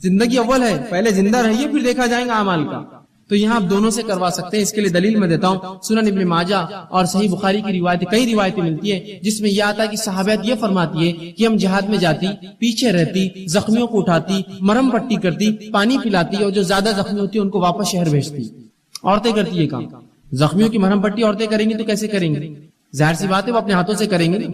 زندگی اول ہے، پہلے زندہ رہیے پھر دیکھا جائے گا اعمال کا۔ تو یہاں آپ دونوں سے کروا سکتے ہیں۔ اس کے لیے دلیل میں دیتا ہوں، سنن ابن ماجہ اور صحیح بخاری کی روایت، کئی روایتیں ملتی ہیں جس میں یہ آتا ہے کہ صحابیات یہ فرماتی ہے کہ ہم جہاد میں جاتی، پیچھے رہتی، زخمیوں کو اٹھاتی، مرہم پٹی کرتی، پانی پلاتی، اور جو زیادہ زخمی ہوتی ان کو واپس شہر بھیجتی۔ عورتیں کرتی یہ کام، زخمیوں کی مرہم پٹی عورتیں کریں گی تو کیسے کریں گی؟ ظاہر سی بات ہے وہ اپنے ہاتھوں سے کریں گی،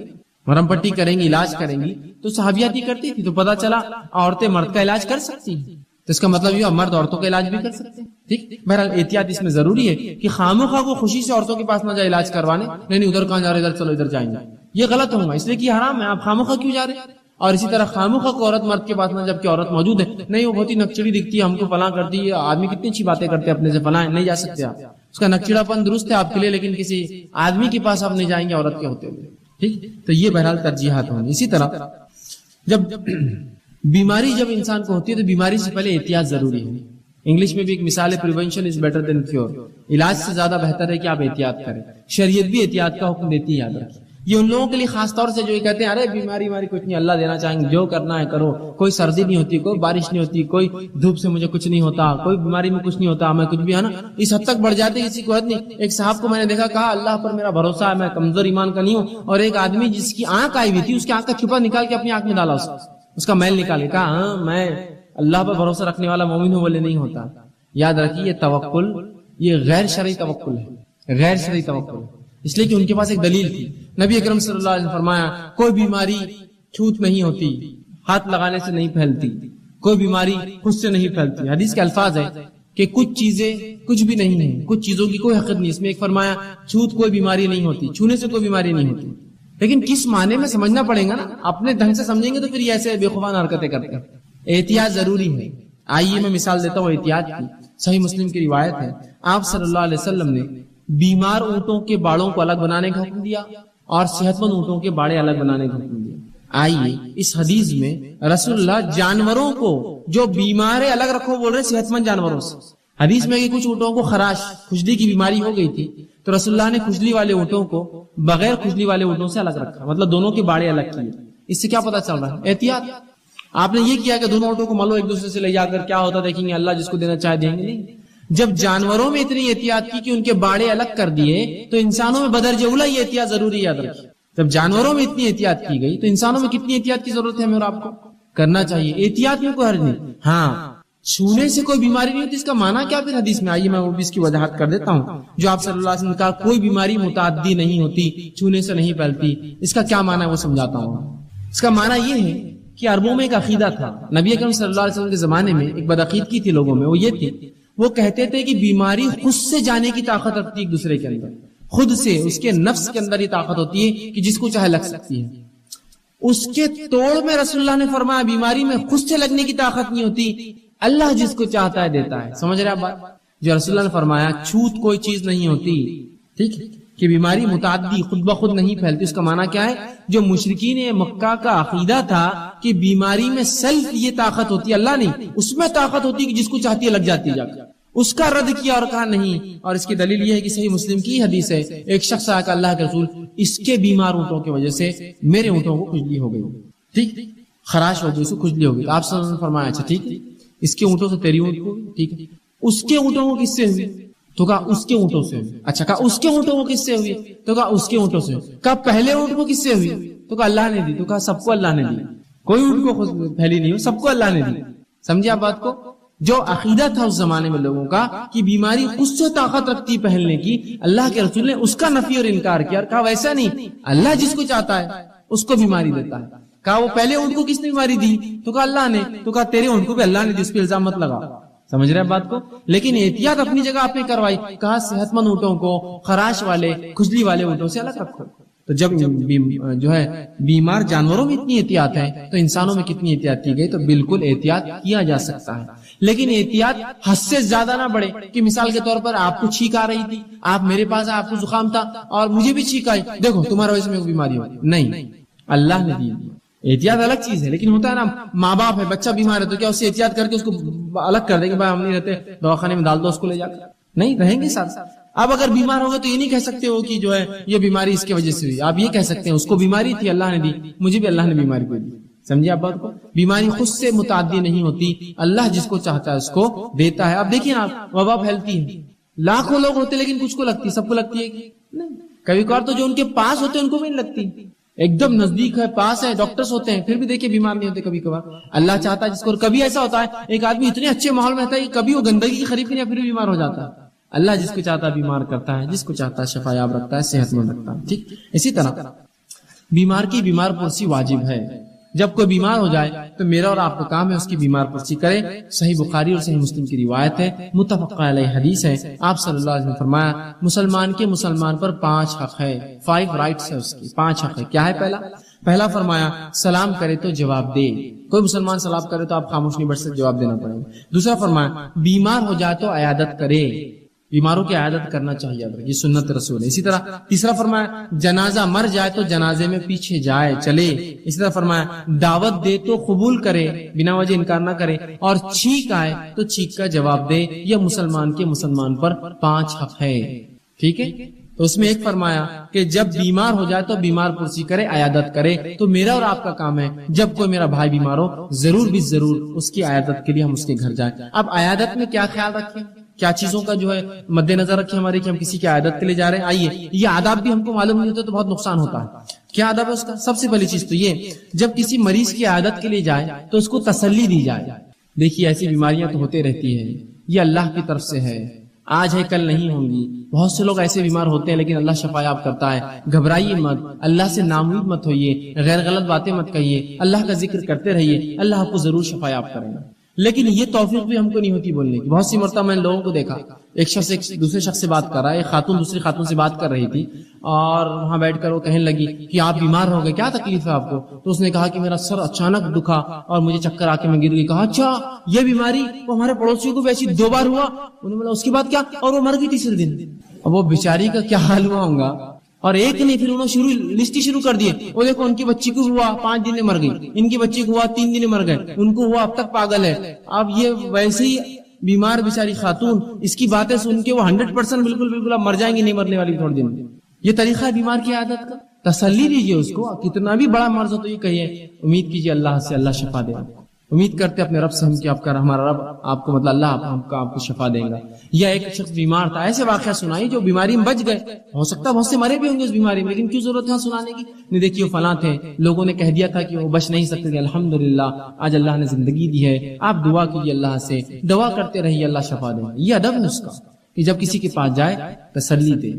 مرہم پٹی کریں گی، علاج کریں گی، تو صحابیات یہ کرتی تھی۔ تو پتا چلا عورتیں مرد کا علاج کر سکتی ہیں، تو اس کا مطلب یہ مرد عورتوں کا علاج بھی کر سکتے ہیں، ٹھیک۔ بہرحال احتیاط اس میں ضروری ہے کہ خامخواہ کو خوشی سے عورتوں کے پاس نہ جائے علاج کروانے، نہیں ادھر کہاں جا رہے، ادھر چلو ادھر جائیں گے، یہ غلط ہوگا، اس لیے کہ حرام ہے، آپ خامخواہ کیوں جا رہے ہیں۔ اور اسی طرح خامخواہ کو عورت مرد کے پاس نہ، جبکہ عورت موجود ہے، نہیں وہ بہت ہی نکچڑی دکھتی ہے، ہم کو فلاں کرتی ہے، آدمی کتنی اچھی باتیں کرتے ہیں اپنے سے، فلاں نہیں جا سکتے آپ، اس کا نکچڑا پن درست ہے آپ کے لیے، لیکن کسی آدمی کے پاس آپ نہیں جائیں گے عورت کے ہوتے ہوئے، ٹھیک۔ تو یہ بہرحال ترجیحات ہوں گی۔ اسی طرح جب بیماری جب انسان کو ہوتی ہے تو بیماری سے پہلے احتیاط ضروری ہے۔ انگلش میں بھی ایک مثال ہے، prevention is better than cure, علاج سے زیادہ بہتر ہے کہ آپ احتیاط کریں۔ شریعت بھی احتیاط کا حکم دیتی ہے، یاد رکھیں۔ یہ ان لوگوں کے لیے خاص طور سے جو یہ کہتے ہیں ارے بیماری کچھ نہیں، اللہ دینا چاہیں گے، جو کرنا ہے کرو، کوئی سردی نہیں ہوتی، کوئی بارش نہیں ہوتی، کوئی دھوپ سے مجھے کچھ نہیں ہوتا، کوئی بیماری میں کچھ نہیں ہوتا، میں کچھ بھی ہے نا، اس حد تک بڑھ جاتے کسی کو حد نہیں۔ ایک صاحب کو میں نے دیکھا، کہا اللہ پر میرا بھروسہ ہے، میں کمزور ایمان کا نہیں ہوں، اور ایک آدمی جس کی آنکھ آئی ہوئی تھی اس کی آنکھ کا چھپا نکال کے اپنی آنکھ میں ڈالا، اس کا میل نکال کے کہا ہاں میں اللہ پر بھروسہ رکھنے والا مومن ہوں، بولے نہیں ہوتا۔ یاد رکھیے یہ توکل، یہ غیر شرعی توکل ہے، غیر شرعی توکل ہے، اس لیے کہ ان کے پاس ایک دلیل تھی۔ نبی اکرم صلی اللہ علیہ وسلم نے فرمایا کوئی بیماری چھوت نہیں ہوتی، ہاتھ لگانے سے نہیں پھیلتی، کوئی بیماری خود سے نہیں پھیلتی۔ حدیث کے الفاظ ہے کہ کچھ چیزیں کچھ بھی نہیں ہیں، کچھ چیزوں کی کوئی حقیقت نہیں۔ اس میں ایک فرمایا چھوت کوئی بیماری نہیں ہوتی، چھونے سے کوئی بیماری نہیں ہوتی، لیکن کس معنی میں سمجھنا پڑے گا نا، اپنے ڈھنگ سے سمجھیں گے تو پھر یہ ایسے بے خوفانہ حرکتیں کرتے ہیں۔ احتیاط ضروری ہے۔ آئیے میں مثال دیتا ہوں احتیاط کی۔ صحیح مسلم کی روایت ہے، آپ صلی اللہ علیہ وسلم نے بیمار اونٹوں کے باڑوں کو الگ بنانے کا حکم دیا اور صحت مند اونٹوں کے باڑے الگ بنانے کا حکم دیا۔ آئیے اس حدیث میں رسول اللہ جانوروں کو جو بیمار ہے الگ رکھو بول رہے صحت مند جانوروں سے۔ حدیث میں کہ کچھ اونٹوں کو خراش کھجلی کی بیماری ہو گئی تھی تو رسول اللہ نے کھجلی والے اونٹوں کو بغیر کھجلی والے اونٹوں سے الگ رکھا، مطلب دونوں کے باڑے الگ کیے۔ اس سے کیا پتا چل رہا ہے؟ احتیاط۔ آپ نے یہ کیا کہ دونوں اونٹوں کو ملو ایک دوسرے سے لے جا کر، کیا ہوتا دیکھیں گے، اللہ جس کو دینا چاہے دیں گے۔ نہیں، جب جانوروں میں اتنی احتیاط کی کہ ان کے باڑے الگ کر دیے تو انسانوں میں بدرجہ اولی یہ احتیاط ضروری ہے، یاد رکھیے۔ جب جانوروں میں اتنی احتیاط کی گئی تو انسانوں میں کتنی احتیاط کی ضرورت ہے ہمیں اور آپ کو، کرنا چاہیے۔ احتیاط میں کوئی حرج نہیں۔ ہاں چھونے سے کوئی بیماری نہیں ہوتی، اس کا معنی کیا پھر حدیث میں؟ آئیے میں وہ بھی اس کی وضاحت کر دیتا ہوں۔ جو آپ صلی اللہ علیہ وسلم نے کہا کوئی بیماری متعدی نہیں ہوتی، چھونے سے نہیں پھیلتی، اس کا کیا معنی ہے وہ سمجھاتا ہوں۔ اس کا معنی یہ ہے کہ عربوں میں ایک عقیدہ تھا، نبی اکرم صلی اللہ علیہ وسلم کے زمانے میں ایک بدعقیدگی تھی لوگوں میں، وہ یہ تھی، وہ کہتے تھے کہ بیماری خود سے جانے کی طاقت رکھتی ہے ایک دوسرے کے اندر، خود سے اس کے نفس کے اندر یہ طاقت ہوتی ہے کہ جس کو چاہے لگ سکتی ہے۔ اس کے توڑ میں رسول اللہ نے فرمایا بیماری میں خود سے لگنے کی طاقت نہیں ہوتی، اللہ جس کو چاہتا ہے دیتا ہے۔ سمجھ رہے آپ بات؟ جو رسول اللہ نے فرمایا چھوت کوئی چیز نہیں ہوتی، ٹھیک ہے، کہ بیماری متعدی خود بخود نہیں پھیلتی، اس کا معنی کیا ہے؟ جو مشرکین مکہ کا عقیدہ تھا کہ بیماری میں سیلف یہ طاقت ہوتی ہے، اللہ نہیں، اس میں طاقت ہوتی ہے کہ جس کو چاہتی ہے لگ جاتی ہے، اس کا رد کیا اور کہا نہیں۔ اور اس کی دلیل یہ ہے کہ صحیح مسلم کی حدیث ہے، ایک شخص آیا کہ اللہ کے رسول اس کے بیمار اونٹوں کی وجہ سے میرے اونٹوں کو کھجلی ہو گئی، ٹھیک۔ خراش ہو گئی، اس کو کھجلی ہو گئی، آپ صلی اللہ علیہ وسلم نے فرمایا اچھا ٹھیک ہے، اس کے اونٹوں سے تیری اونٹ کو، ٹھیک ہے، اس کے اونٹوں کو کس سے ہوئی؟ تو کہا اس کے اونٹوں سے. اچھا کہا اس کے اونٹوں کو کس سے ہوئی؟ تو کہا اس کے اونٹوں سے. کہا پہلے اونٹ کو کس سے ہوئی؟ تو کہا اللہ نے دی. تو کہا سب کو اللہ نے دی، کوئی اونٹ کو خود پھیلی نہیں ہو، سب کو اللہ نے دی. سمجھے آپ بات کو؟ جو عقیدہ تھا اس زمانے میں لوگوں کا کہ بیماری خود سے طاقت رکھتی پہلنے کی، اللہ کے رسول نے اس کا نفی اور انکار کیا اور کہا ویسا نہیں، اللہ جس کو چاہتا ہے اس کو بیماری دیتا ہے. کہا وہ پہلے اونٹ کو کس نے بیماری دی؟ تو کہا اللہ نے. تو کہا تیرے اونٹ کو بھی اللہ نے دی، اس پہ الزام مت لگا. سمجھ رہے ہیں بات کو؟ لیکن احتیاط اپنی جگہ آپ نے کروائی. کہا صحت مند اونٹوں کو خراش والے کھجلی والے اونٹوں سے الگ رکھو. تو جب جو ہے بیمار جانوروں میں اتنی احتیاط ہے تو انسانوں میں کتنی احتیاط کی گئی؟ تو بالکل احتیاط کیا جا سکتا ہے، لیکن احتیاط حد سے زیادہ نہ بڑھے کہ مثال کے طور پر آپ کو چھینک آ رہی تھی، آپ میرے پاس آپ کو زکام تھا اور مجھے بھی چھینک آئی، دیکھو تمہارا وجہ سے میرے کو بیماری ہو. نہیں، اللہ نے دی. احتیاط الگ چیز ہے، لیکن ہوتا ہے نا ماں باپ ہے، بچہ بیمار ہے تو کیا اس سے احتیاط کر کے اس کو الگ کر دیں کہ بھائی ہم نہیں رہتے، دواخانے میں ڈال دو اس کو لے جا کر؟ نہیں، رہیں گے ساتھ. اب اگر بیمار ہوگا تو یہ نہیں کہہ سکتے ہو کہ جو ہے یہ بیماری اس کی وجہ سے ہوئی. آپ یہ کہہ سکتے ہیں اس کو بیماری تھی اللہ نے دی، مجھے بھی اللہ نے بیماری کو دی. سمجھے آپ بات کو؟ بیماری خود سے متعدی نہیں ہوتی، اللہ جس کو چاہتا ہے اس کو دیتا ہے. اب دیکھیے نا وبا پھیلتی ہے، لاکھوں لوگ ہوتے لیکن کچھ کو لگتی، سب کو لگتی ہے کہ نہیں؟ کبھی کبھار تو جو ان کے پاس ہوتے ہیں ان کو بھی نہیں لگتی، ایک دم نزدیک ہے، پاس ہے، ڈاکٹرز ہوتے ہیں پھر بھی دیکھیے بیمار نہیں ہوتے. کبھی کبھار اللہ چاہتا ہے جس کو. کبھی ایسا ہوتا ہے ایک آدمی اتنے اچھے ماحول میں رہتا ہے کہ کبھی وہ گندگی کی خریف نہیں پھر بھی بیمار ہو جاتا ہے. اللہ جس کو چاہتا ہے بیمار کرتا ہے، جس کو چاہتا ہے شفا یاب رکھتا ہے، صحت مند رکھتا ہے. ٹھیک اسی طرح بیمار کی بیمار پرسی واجب ہے. جب کوئی بیمار ہو جائے تو میرا اور آپ کا کام ہے اس کی بیمار پرسی کرے. صحیح بخاری اور صحیح مسلم کی روایت ہے، متفق علیہ حدیث ہے. آپ صلی اللہ علیہ وسلم نے فرمایا مسلمان کے مسلمان پر 5 حق ہے، 5 رائٹس ہے اس کی، 5 حق ہے. کیا ہے؟ پہلا فرمایا سلام کرے تو جواب دے. کوئی مسلمان سلام کرے تو آپ خاموش نہیں بیٹھ سکتے، جواب دینا پڑے گا. دوسرا فرمایا بیمار ہو جائے تو عیادت کرے، بیماروں کی عیادت کرنا چاہیے، یہ سنت رسول ہے. اسی طرح تیسرا فرمایا جنازہ مر جائے تو جنازے میں پیچھے جائے چلے. اسی طرح فرمایا دعوت دے تو قبول کرے، بنا وجہ انکار نہ کرے، اور چھینک آئے تو چھینک کا جواب دے. یہ مسلمان کے مسلمان پر 5 حق ہے. ٹھیک ہے، تو اس میں ایک فرمایا کہ جب بیمار ہو جائے تو بیمار پرسی کرے، عیادت کرے. تو میرا اور آپ کا کام ہے جب کوئی میرا بھائی بیمار ہو ضرور بھی ضرور اس کی عیادت کے لیے ہم اس کے گھر جائیں. اب عیادت میں کیا خیال رکھیں، کیا چیزوں کا جو ہے مد نظر رکھیں ہمارے کہ ہم کسی کی عیادت کے لیے جا رہے ہیں؟ آئیے یہ آداب بھی ہم کو معلوم نہیں ہوتا تو بہت نقصان ہوتا ہے. کیا آداب ہے اس کا؟ سب سے پہلی چیز تو یہ جب کسی مریض کی عیادت کے لیے جائے تو اس کو تسلی دی جائے. دیکھیے ایسی بیماریاں تو ہوتے رہتی ہیں، یہ اللہ کی طرف سے ہے، آج ہے کل نہیں ہوں گی. بہت سے لوگ ایسے بیمار ہوتے ہیں لیکن اللہ شفا یاب کرتا ہے. گھبرائیے مت، اللہ سے ناامید مت ہوئیے، غیر غلط باتیں مت کہیے، اللہ کا ذکر کرتے رہیے، اللہ آپ کو ضرور شفا یاب کرے گا. لیکن یہ توفیق بھی ہم کو نہیں ہوتی بولنے کی. بہت سی مرتبہ میں نے لوگوں کو دیکھا، ایک شخص ایک دوسرے شخص سے بات کر رہا ہے، ایک خاتون دوسری خاتون سے بات کر رہی تھی اور وہاں بیٹھ کر وہ کہنے لگی کہ آپ بیمار ہو گئے، کیا تکلیف ہے آپ کو؟ تو اس نے کہا کہ میرا سر اچانک دکھا اور مجھے چکر آ کے میں گر گئی. کہا اچھا یہ بیماری وہ ہمارے پڑوسیوں کو بھی ایسی 2 بار ہوا؟ انہوں نے بولا اس کے بعد کیا؟ اور وہ مر گئی تیسرے دن. اب وہ بیچاری کا کیا حال ہوا ہوگا. اور ایک نہیں، پھر انہوں نے لسٹ شروع کر دیے. وہ دیکھو ان کی بچی کو ہوا 5 دن میں مر گئی، ان کی بچی کو ہوا 3 دن میں مر گئے، ان کو ہوا اب تک پاگل ہے. اب یہ ویسے ہی بیمار بیچاری خاتون، اس کی باتیں سن کے وہ 100% بالکل اب مر جائیں گے، نہیں مرنے والی تھوڑے دن میں. یہ طریقہ ہے بیمار کی عادت کا. تسلی دیجیے اس کو، کتنا بھی بڑا مرض ہو تو یہ کہیے امید کیجیے اللہ سے، اللہ شفا دے. امید کرتے اپنے رب سے ہم کہ آپ کا ہمارا رب آپ کو مطلب اللہ آپ کو شفا دے گا. یا ایک شخص بیمار تھا، ایسے واقعہ سنائی جو بیماری میں بچ گئے. ہو سکتا ہے بہت سے مرے بھی ہوں گے اس بیماری میں، لیکن کیوں ضرورت ہے سنانے کی؟ نہیں دیکھیے فلاں تھے، لوگوں نے کہہ دیا تھا کہ وہ بچ نہیں سکتے تھے، الحمدللہ آج اللہ نے زندگی دی ہے. آپ دعا کیجیے اللہ سے، دعا کرتے رہیے، اللہ شفا دے گا. یہ ادب ہے اس کا کہ جب کسی کے پاس جائے تسلی دے،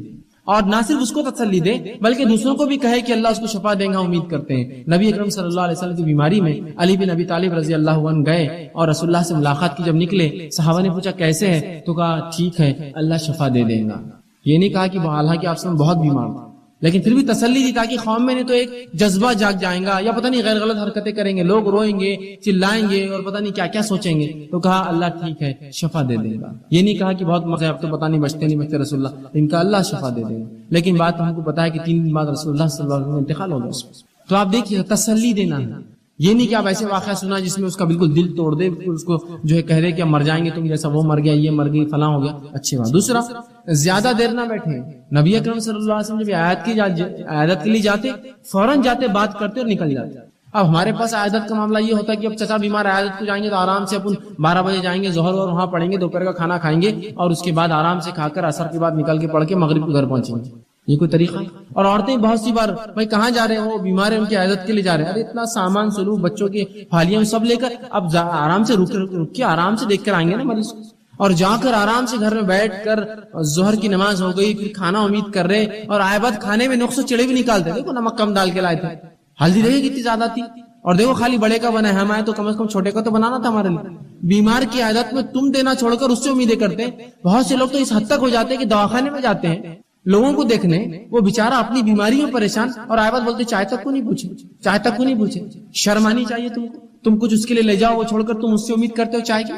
اور نہ صرف اس کو تسلی دے بلکہ دوسروں کو بھی کہے کہ اللہ اس کو شفا دے گا، امید کرتے ہیں. نبی اکرم صلی اللہ علیہ وسلم کی بیماری میں علی بن ابی طالب رضی اللہ عنہ گئے اور رسول اللہ سے ملاقات کی. جب نکلے صحابہ نے پوچھا کیسے ہے؟ تو کہا ٹھیک ہے، اللہ شفا دے دے گا. یہ نہیں کہا کہ حالانکہ آپ سے بہت بیمار تھا، لیکن پھر بھی تسلی دی تاکہ قوم میں نے تو ایک جذبہ جاگ جائیں گا یا پتہ نہیں غیر غلط حرکتیں کریں گے، لوگ روئیں گے، چلائیں گے اور پتہ نہیں کیا کیا سوچیں گے. تو کہا اللہ ٹھیک ہے، شفا دے دے گا. یہ نہیں کہا کہ بہت مزے اب تو پتہ نہیں بچتے نہیں بچتے رسول اللہ، ان کا اللہ شفا دے دے گا. لیکن بات ہم کو پتا ہے کہ 3 دن بعد رسول اللہ صلی اللہ علیہ وسلم انتقال ہو گیا. تو آپ دیکھیے تسلی دینا ہے، یہ نہیں کہ آپ ایسے واقعہ سنا جس میں اس کا بالکل دل توڑ دے، اس کو جو ہے کہہ دے کہ ہم مر جائیں گے تم جیسا، وہ مر گیا، یہ مر گئی، فلاں ہو گیا. اچھی بات. دوسرا زیادہ دیر نہ بیٹھے. نبی اکرم صلی اللہ علیہ وسلم جب عیادت کے لیے جاتے فوراً جاتے، بات کرتے اور نکل جاتے. اب ہمارے پاس عیادت کا معاملہ یہ ہوتا ہے کہ اب چچا بیمار عیادت کو جائیں گے تو آرام سے اپن 12 بجے جائیں گے، ظہر اور وہاں پڑھیں گے، دوپہر کا کھانا کھائیں گے اور اس کے بعد آرام سے کھا کر عصر کے بعد نکل کے پڑھ کے مغرب کو گھر پہنچیں گے. یہ کوئی طریقہ ہے؟ اور عورتیں بہت سی بار بھائی کہاں جا رہے ہیں، وہ بیمار ہیں ان کی عیادت کے لیے جا رہے ہیں، ارے اتنا سامان سلوک بچوں کے پھالیاں سب لے کر اب آرام سے رک کے آرام سے دیکھ کر آئیں گے نا مریض کو، اور جا کر آرام سے گھر میں بیٹھ کر ظہر کی نماز ہو گئی، پھر کھانا امید کر رہے، اور آئے بعد کھانے میں نقص چڑے بھی نکالتے، دیکھو نمک کم ڈال کے لائے تھے، ہلدی دیکھے کتنی زیادہ تھی، اور دیکھو خالی بڑے کا بنا ہے، ہم آئے تو کم از کم چھوٹے کا تو بنانا تھا ہمارے لیے. بیمار کی عادت میں تم دینا چھوڑ کر اس سے امیدیں کرتے ہیں. بہت سے لوگ تو اس حد تک ہو جاتے ہیں کہ دواخانے میں جاتے ہیں لوگوں کو دیکھنے، وہ بیچارہ اپنی بیماری میں پریشان، اور آئے بعد بولتے چائے تک کو نہیں پوچھے، چائے تک کو نہیں پوچھے. شرم آنی چاہیے تم کو، تم کچھ اس کے لیے لے جاؤ، وہ چھوڑ کر تم اس سے امید کرتے ہو چائے کی.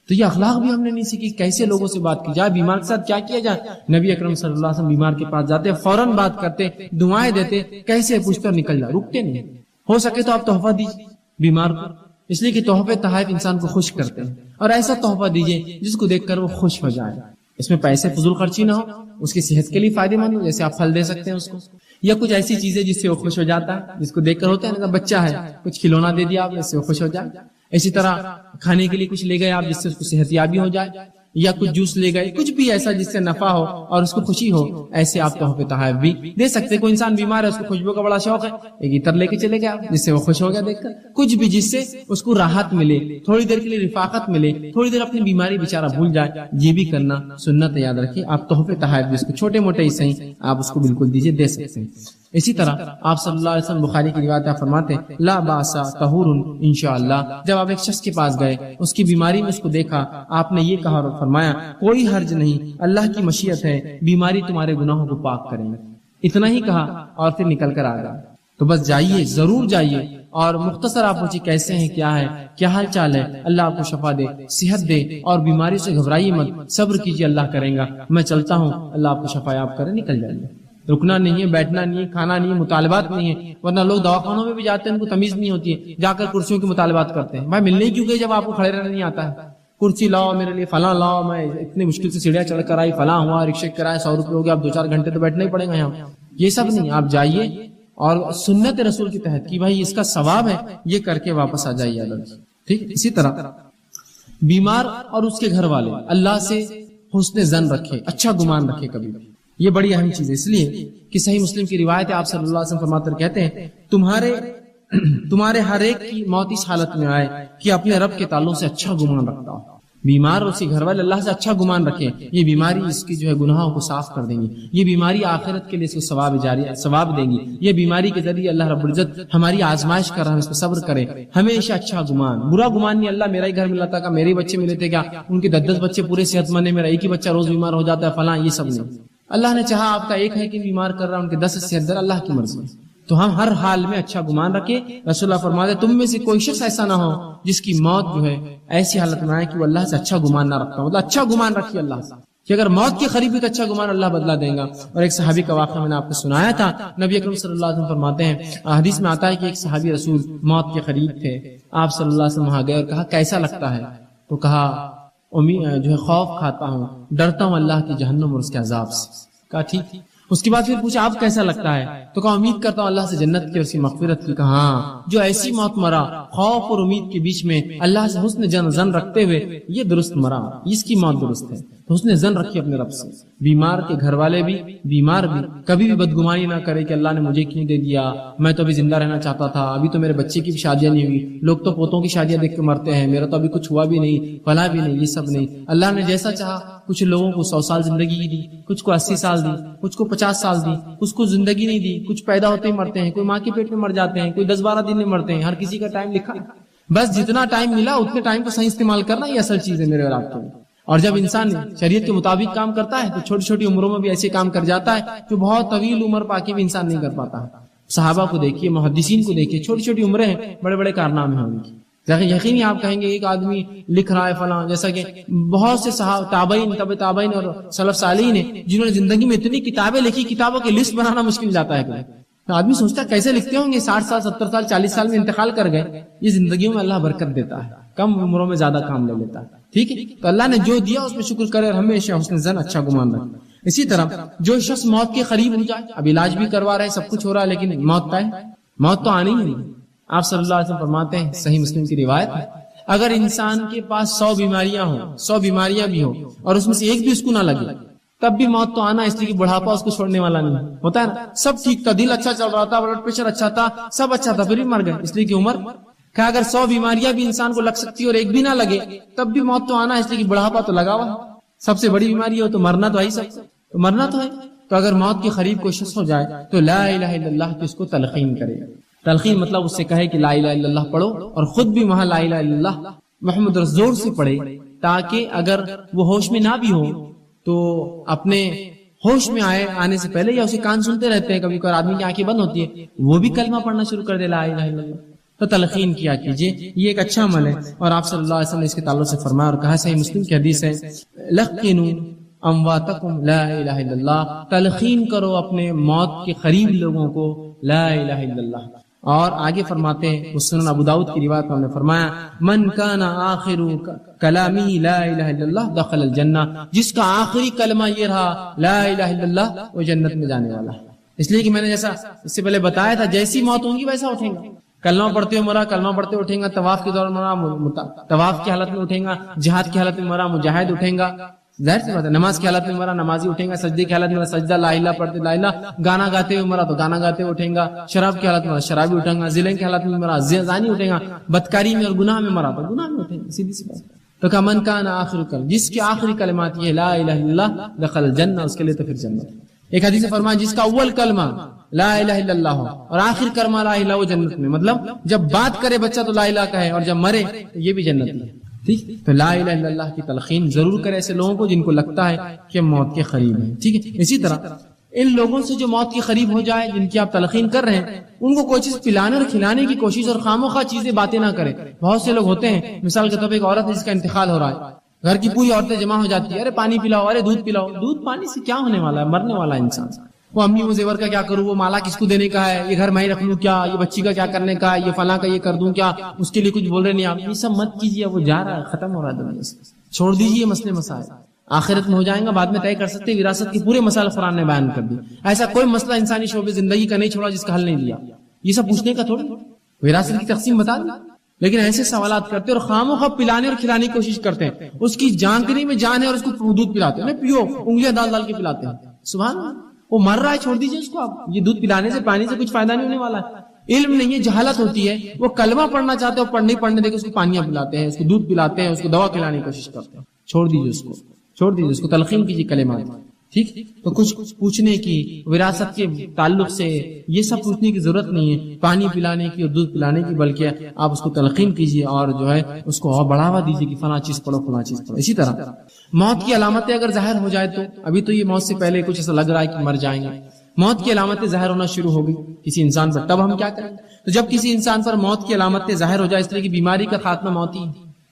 تو یہ اخلاق بھی ہم نے نہیں سیکھی، کیسے لوگوں سے بات کی جائے، بیمار کے ساتھ کیا کیا جائے. نبی اکرم صلی اللہ علیہ وسلم بیمار کے پاس جاتے، فوراً بات کرتے، دعائیں دیتے، کیسے پوچھتے اور نکل جائے، رکتے نہیں. ہو سکے تو آپ تحفہ دیجیے بیمار کو، اس لیے کہ تحفے تحائف انسان کو خوش کرتے ہیں، اور ایسا تحفہ دیجیے جس کو دیکھ کر وہ خوش ہو جائے. اس میں پیسے فضول خرچی نہ ہو، اس کی صحت کے لیے فائدے مند ہو، جیسے آپ پھل دے سکتے ہیں اس کو، یا کچھ ایسی چیزیں جس سے وہ خوش ہو جاتا ہے، جس کو دیکھ کر ہوتا ہے نا بچہ ہے کچھ کھلونا دے دیا آپ، جس سے وہ خوش ہو جائے. اسی طرح کھانے کے لیے کچھ لے گئے آپ جس سے اس کو صحت یابی ہو جائے، یا کچھ جوس لے گئے، کچھ بھی ایسا جس سے نفع ہو اور اس کو خوشی ہو، ایسے آپ تحفے تحائف بھی دے سکتے. کوئی انسان بیمار ہے، اس کو خوشبو کا بڑا شوق ہے، ایک عطر لے کے چلے گئے آپ جس سے وہ خوش ہو گیا دیکھ کر، کچھ بھی جس سے اس کو راحت ملے، تھوڑی دیر کے لیے رفاقت ملے، تھوڑی دیر اپنی بیماری بیچارہ بھول جائے. یہ بھی کرنا سنت ہے، یاد رکھیے. آپ تحفے تحائف جس کو چھوٹے موٹے ہی صحیح آپ اس کو بالکل دیجیے، دے سکتے ہیں. اسی طرح آپ صلی اللہ علیہ وسلم بخاری کی روایت آپ فرماتے ہیں لا باسا طہور انشاءاللہ. جب آپ ایک شخص کے پاس گئے، اس کی بیماری میں اس کو دیکھا، آپ نے یہ کہا اور فرمایا کوئی حرج نہیں، اللہ کی مشیت ہے، بیماری تمہارے گناہوں کو پاک کریں گے. اتنا ہی کہا اور پھر نکل کر آ گیا. تو بس جائیے، ضرور جائیے، اور مختصر آپ پوچھیے کیسے ہیں، کیا ہے، کیا حال چال ہے، اللہ آپ کو شفا دے، صحت دے، اور بیماری سے گھبرائیے مت، صبر کیجیے، اللہ کرے گا، میں چلتا ہوں، اللہ آپ کو شفا یاب کرے، نکل جائیے. رکنا نہیں ہے، بیٹھنا نہیں ہے، کھانا نہیں ہے، مطالبات نہیں ہے. ورنہ لوگ دواخانوں میں بھی جاتے ہیں، ان کو تمیز نہیں ہوتی ہے، جا کر کرسیوں کے مطالبات کرتے ہیں. بھائی ملنے کیوں گئے جب آپ کو کھڑے رہنا نہیں آتا ہے؟ کرسی لاؤ میرے لیے، فلاں لاؤ، میں اتنی مشکل سے سیڑھیاں چڑھ کر آئی، فلاں ہوا، رکشے کرائے 100 روپے ہو گیا، اب 2-4 گھنٹے تو بیٹھنا ہی پڑے گا یہاں. یہ سب نہیں، آپ جائیے اور سنت رسول کے تحت کہ بھائی اس کا ثواب ہے، یہ کر کے واپس آ جائیے. ٹھیک. اسی طرح بیمار اور اس کے گھر والے اللہ سے حسن ظن رکھے، اچھا گمان رکھے کبھی بھی. یہ بڑی اہم چیز ہے، اس لیے کہ صحیح مسلم کی روایت ہے، آپ صلی اللہ علیہ وسلم فرماتے کہتے ہیں تمہارے ہر ایک کی موت اس حالت میں آئے کہ اپنے رب کے تعلق سے اچھا گمان رکھتا ہو. بیمار اور اس کے گھر والے اللہ سے اچھا گمان رکھے، یہ بیماری اس کی جو ہے گناہوں کو صاف کر دیں گی، یہ بیماری آخرت کے لیے اس کو ثواب دیں گی. یہ بیماری کے ذریعے اللہ رب العزت ہماری آزمائش کر رہا ہے، اس پر صبر کرے. ہمیشہ اچھا گمان، برا گمان نہیں. اللہ میرا ہی گھر ملا تھا، میرے بچے ملے تھے کیا، ان کے 10 بچے پورے صحت مند ہیں، میرا ایک ہی بچہ روز بیمار ہو جاتا ہے، فلاں. یہ سب نہیں. اللہ نے چاہا آپ کا ایک ہے کہ بیمار کر رہا، ان کے 10 صحت در، اللہ کی مرضی. تو ہم ہر حال میں اچھا گمان رکھے. رسول اللہ فرماتے تم میں سے کوئی شخص ایسا نہ ہو جس کی موت جو ہے ایسی حالت میں آئے کہ وہ اللہ سے اچھا گمان نہ رکھتا. مطلب اچھا گمان رکھیے اللہ سے کہ اگر موت کے قریب بھی تو اچھا گمان اللہ بدلا دے گا. اور ایک صحابی کا واقعہ میں نے آپ کو سنایا تھا. نبی اکرم صلی اللہ علیہ وسلم فرماتے ہیں، حدیث میں آتا ہے کہ ایک صحابی رسول موت کے قریب تھے. آپ صلی اللہ علیہ وسلم وہاں گئے اور کہا کیسا لگتا ہے؟ تو کہا جو ہے خوف کھاتا ہوں، ڈرتا ہوں اللہ کی جہنم اور اس کے عذاب سے. کہا ٹھیک. اس کے بعد پھر پوچھا آپ کیسا لگتا ہے؟ تو کہا امید کرتا ہوں اللہ سے جنت کی اور اس کی مغفرت کی. کہا ہاں، جو ایسی موت مرا خوف اور امید کے بیچ میں اللہ سے حسن ظن رکھتے ہوئے، یہ درست مرا، اس کی موت درست ہے. تو حسن ظن رکھیے اپنے رب سے. بیمار کے گھر والے بھی، بیمار بھی کبھی بھی بدگمانی نہ کرے کہ اللہ نے مجھے کیوں دے دیا، میں تو ابھی زندہ رہنا چاہتا تھا، ابھی تو میرے بچے کی بھی شادیاں نہیں ہوئی، لوگ تو پوتوں کی شادیاں دیکھ کے مرتے ہیں، میرا تو ابھی کچھ ہوا بھی نہیں، فلاں بھی نہیں. یہ سب نہیں. اللہ نے جیسا چاہا کچھ لوگوں کو 100 سال زندگی دی، کچھ کو 80 سال دی، کچھ کو 50 سال دی، کچھ کو زندگی نہیں دی، کچھ پیدا ہوتے ہی مرتے ہیں، کوئی ماں کے پیٹ میں مر جاتے ہیں، کوئی 10-12 دن میں مرتے ہیں. ہر کسی کا ٹائم لکھا ہے. بس جتنا ٹائم ملا اتنے ٹائم کو صحیح استعمال کرنا یہ اصل چیز ہے میرے اور آپ کے لیے. اور جب انسان شریعت کے مطابق کام کرتا ہے تو چھوٹی چھوٹی عمروں میں بھی ایسے کام کر جاتا ہے جو بہت طویل عمر پا کے بھی انسان نہیں کر پاتا ہے. صحابہ کو دیکھیے، محدثین کو دیکھیے، چھوٹی چھوٹی عمریں ہیں، بڑے بڑے کارنامے ہیں ان کی. یقینی آپ کہیں گے ایک آدمی لکھ رہا ہے فلاں، جیسا کہ بہت سے تابعین، تابعین اور سلف صالحین ہیں جنہوں نے زندگی میں اتنی کتابیں لکھی، کتابوں کی لسٹ بنانا مشکل جاتا ہے. آدمی سوچتا ہے کیسے لکھتے ہوں گے، 60 سال 70 سال 40 سال میں انتقال کر گئے. یہ زندگیوں میں اللہ برکت دیتا ہے، کم عمروں میں زیادہ کام لے لیتا ہے. ٹھیک ہے، تو اللہ نے جو دیا اس میں شکر کرے اور ہمیشہ حسن ظن، اچھا گمان رکھے. اسی طرح جو شخص موت کے قریب ہو جائے، اب علاج بھی کروا رہے ہیں، سب کچھ ہو رہا ہے، لیکن موت کا ہے، موت تو آنی ہی نہیں. آپ صلی اللہ علیہ وسلم فرماتے ہیں، صحیح مسلم کی روایت ہے، اگر انسان کے پاس 100 بیماریاں ہوں، 100 بیماریاں بھی ہوں، اور اس میں سے ایک بھی اس کو نہ لگے، تب بھی موت تو آنا، اس لیے کہ بڑھاپا اس کو چھوڑنے والا نہیں ہوتا ہے نا۔ سب ٹھیک تھا، دل اچھا چل رہا تھا، بلڈ پریشر اچھا تھا، سب اچھا تھا، پھر بھی مر گئے، اس لیے کہ عمر کہ اگر 100 بیماریاں بھی انسان کو لگ سکتی اور ایک بھی نہ لگے، تب بھی موت تو آنا، اس لیے کہ بڑھاپا تو لگا ہوا ہے۔ سب سے بڑی بیماری ہو تو مرنا تو ہے، سب تو مرنا تو ہے۔ تو اگر موت کے قریب کوئی شخص ہو جائے تو لا الہ الا اللہ کی اس کو تلقین کرے۔ تلقین مطلب اس سے کہے کہ لا الہ الا اللہ پڑھو، اور خود بھی وہاں لا الہ الا اللہ محمد رسول سے پڑھے، تاکہ اگر وہ ہوش میں نہ بھی ہو تو اپنے ہوش میں آنے سے پہلے، یا اسے کان سنتے رہتے ہیں، کبھی کبھار آدمی کی آنکھیں بند ہوتی ہے، وہ بھی کلمہ پڑھنا شروع کر دے لا الہ الا اللہ، تو تلقین کیا کیجیے، یہ ایک اچھا عمل ہے۔ اور آپ صلی اللہ علیہ وسلم نے اس کے تعلق سے فرمایا اور کہا، صحیح مسلم کی حدیث ہے، لقنوا امواتکم لا الہ الا اللہ، تلقین کرو اپنے موت کے قریب لوگوں کو لا الہ الا اللہ۔ اور آگے فرماتے ہیں، وہ سنن ابو داؤد کی روایت میں ہم نے فرمایا، من کان آخر کلامی لا الہ الا اللہ دخل الجنہ، جس کا آخری کلمہ یہ رہا لا الہ الا اللہ، وہ جنت میں جانے والا ہے۔ اس لیے کہ میں نے جیسا اس سے پہلے بتایا تھا، جیسی موت ہوگی ویسا اٹھیں گا، کلمہ پڑھتے ہوئے مرا، کلمہ پڑھتے اٹھیں گا، طواف کے دوران مرا، طواف کی حالت میں اٹھیں گا، جہاد کی حالت میں مرا، مجاہد اٹھیں گا، ظاہر سی بات ہے، نماز کی حالت میں مرا، نمازی اٹھیں گا، سجدے کی حالت میں سجدہ لا الہ پڑھتے لا الہ، گانا گاتے ہوئے مرا تو گانا گاتے ہوئے اٹھیں گا، شراب کی حالت میں مرا شرابی اٹھیں گا، زنا کی حالت میں مرا زانی اٹھیں گا، بدکاری میں اور گناہ میں مرا تو گناہ میں اٹھیں گا، سیدھی سی بات۔ تو کہ من کان آخر کلمہ، جس کے آخری کلمات یہ لا الہ الا اللہ دخل الجنہ، اس کے لیے تو پھر جنت۔ ایک حدیث میں فرمایا، جس کا اول کلمہ لا الہ الا اللہ ہو اور آخر کلمہ لا الہ، وہ جنت میں، مطلب جب بات کرے بچہ تو لا الہ کہے، اور جب مرے تو یہ بھی جنتی ہے، ٹھیک۔ تو لا الہ الا اللہ کی تلقین ضرور کرے ایسے لوگوں کو جن کو لگتا ہے کہ موت کے قریب ہے، ٹھیک ہے۔ اسی طرح ان لوگوں سے جو موت کے قریب ہو جائے، جن کی آپ تلقین کر رہے ہیں، ان کو کوئی چیز پلانے اور کھلانے کی کوشش اور خاموخواہ چیزیں باتیں نہ کرے۔ بہت سے لوگ ہوتے ہیں، مثال کے طور پہ ایک عورت ہے جس کا انتقال ہو رہا ہے، گھر کی پوری عورتیں جمع ہو جاتی ہے، ارے پانی پلاؤ، ارے دودھ پلاؤ، دودھ پانی سے کیا ہونے والا ہے، مرنے والا ہے انسان۔ وہ امی وہ زیور کا کیا کروں، وہ مالا کس کو دینے کا ہے، یہ گھر میں ہی رکھ لوں کیا، یہ بچی کا کیا کرنے کا ہے، یہ فلاں کا یہ کر دوں کیا، اس کے لیے کچھ بول رہے نہیں آپ، یہ سب مت کیجیے، وہ جا رہا ہے، ختم ہو رہا ہے دنیا سے، چھوڑ دیجیے مسئلے مسائل، آخرت میں ہو جائیں گا، بعد میں طے کر سکتے۔ وراثت کے پورے مسائل قرآن نے بیان کر دی، ایسا کوئی مسئلہ انسانی شعبے زندگی کا نہیں چھوڑا جس کا حل نہیں دیا، یہ سب پوچھنے کا تھوڑی، وراثت کی تقسیم بتا دی، لیکن ایسے سوالات کرتے اور خاموخواہ پلانے اور کھلانے کی کوشش کرتے ہیں، اس کی جانکری میں جان ہے اور اس کو دودھ پلاتے ہیں، پیو، انگلیاں ڈال ڈال کے پلاتے ہیں، سبحان اللہ، وہ مر رہا ہے، چھوڑ دیجیے اس کو، آپ یہ دودھ پلانے سے پانی سے کچھ فائدہ نہیں ہونے والا ہے، علم نہیں ہے، جہالت ہوتی ہے، وہ کلمہ پڑھنا چاہتے ہیں، پڑھنے دے کے اس کو پانیاں پلاتے ہیں، اس کو دودھ پلاتے ہیں، اس کو دوا کھلانے کی کوشش کرتے ہیں، چھوڑ دیجیے اس کو، چھوڑ دیجیے اس کو، تلقین کیجیے کلمات، ٹھیک۔ تو کچھ پوچھنے کی، وراثت کے تعلق سے یہ سب پوچھنے کی ضرورت نہیں ہے، پانی پلانے کی اور دودھ پلانے کی، بلکہ آپ اس کو تلقین کیجیے اور جو ہے اس کو اور بڑھاوا دیجیے کہ فلاں چیز پڑھو، فلاں چیز پڑھو۔ اسی طرح موت کی علامتیں اگر ظاہر ہو جائے تو، ابھی تو یہ موت سے پہلے کچھ ایسا لگ رہا ہے کہ مر جائیں گے، موت کی علامتیں ظاہر ہونا شروع ہو گئی کسی انسان پر، تب ہم کیا کریں؟ تو جب کسی انسان پر موت کی علامتیں ظاہر ہو جائے، اس طرح کی بیماری کا خاتمہ موت ہی،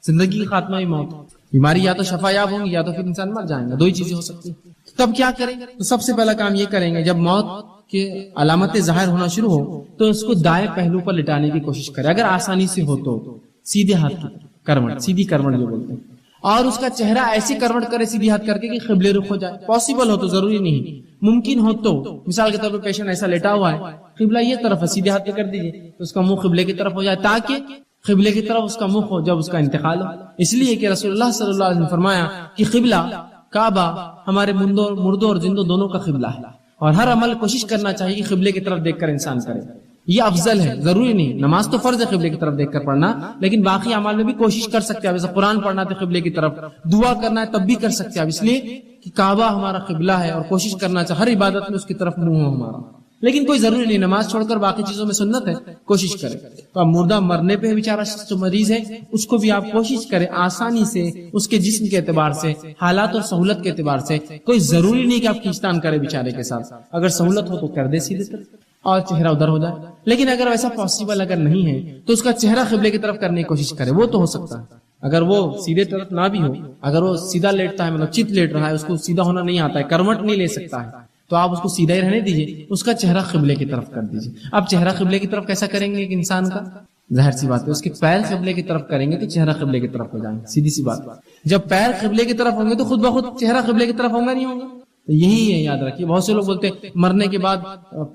زندگی کا خاتمہ ہی موت، بیماری یا تو شفا یاب ہوں گی یا تو پھر انسان مر جائیں گا، دو ہی چیزیں ہو سکتی ہیں۔ تب کیا کریں؟ تو سب سے پہلا کام یہ کریں گے، جب موت کے علامتیں ظاہر ہونا شروع ہو تو اس کو دائیں پہلو پر لٹانے کی کوشش کریں، اگر آسانی سے ہو تو سیدھے ہاتھ کی کروٹ، سیدھی کروٹ جو بولتے ہیں، اور اس کا چہرہ ایسی کروٹ کرے سیدھی ہاتھ کر کے کہ قبلے رخ ہو جائے، پاسبل ہو تو، ضروری نہیں، ممکن ہو تو، مثال کے طور پر پیشنٹ ایسا لیٹا ہوا ہے، قبلہ یہ طرف ہے، سیدھے ہاتھ پہ کر دیجیے تو اس کا منہ قبلے کی طرف ہو جائے، تاکہ قبلے کی طرف اس کا منہ ہو جب اس کا انتقال ہو۔ اس لیے کہ رسول اللہ صلی اللہ علیہ وسلم نے فرمایا کہ قبلہ کعبہ ہمارے مردوں اور زندوں دونوں کا قبلہ ہے، اور ہر عمل کوشش کرنا چاہیے کہ قبلے کی طرف دیکھ کر انسان کرے، یہ افضل ہے، ضروری نہیں، نماز تو فرض ہے قبلے کی طرف دیکھ کر پڑھنا، لیکن باقی اعمال میں بھی کوشش کر سکتے ہیں، جیسے قرآن پڑھنا تو قبلے کی طرف، دعا کرنا ہے تب بھی کر سکتے ہیں، اس لیے کہ کعبہ ہمارا قبلہ ہے، اور کوشش کرنا چاہیے ہر عبادت میں اس کی طرف منہ ہو ہمارا، لیکن کوئی ضروری نہیں، نماز چھوڑ کر باقی چیزوں میں سنت ہے، کوشش کرے۔ تو اب مردہ مرنے پہ بیچارہ جو مریض ہے اس کو بھی آپ کوشش کریں آسانی سے، اس کے جسم کے اعتبار سے، حالات اور سہولت کے اعتبار سے، کوئی ضروری نہیں کہ آپ کھینچتان کرے بیچارے کے ساتھ، اگر سہولت ہو تو کر دے سیدھے طرف اور چہرہ ادھر ہو جائے، لیکن اگر ویسا پاسبل اگر نہیں ہے تو اس کا چہرہ قبلے کی طرف کرنے کی کوشش کرے، وہ تو ہو سکتا ہے، اگر وہ سیدھے طرف نہ بھی ہو، اگر وہ سیدھا لیٹتا ہے، مطلب چت لیٹ رہا ہے، اس کو سیدھا ہونا نہیں آتا ہے، کروٹ نہیں لے سکتا ہے، تو آپ اس کو سیدھا ہی رہنے دیجیے، اس کا چہرہ قبلے کی طرف کر دیجیے۔ اب چہرہ قبلے کی طرف کیسا کریں گے ایک انسان کا؟ ظاہر سی بات ہے، اس کے پیر قبلے کی طرف کریں گے تو چہرہ قبلے کی طرف ہو جائیں گے، سیدھی سی بات۔ جب پیر قبلے کی طرف ہوں گے تو خود بخود چہرہ قبلے کی طرف ہوگا نہیں ہوگا؟ تو یہی ہے، یاد رکھیے. بہت سے لوگ بولتے ہیں مرنے کے بعد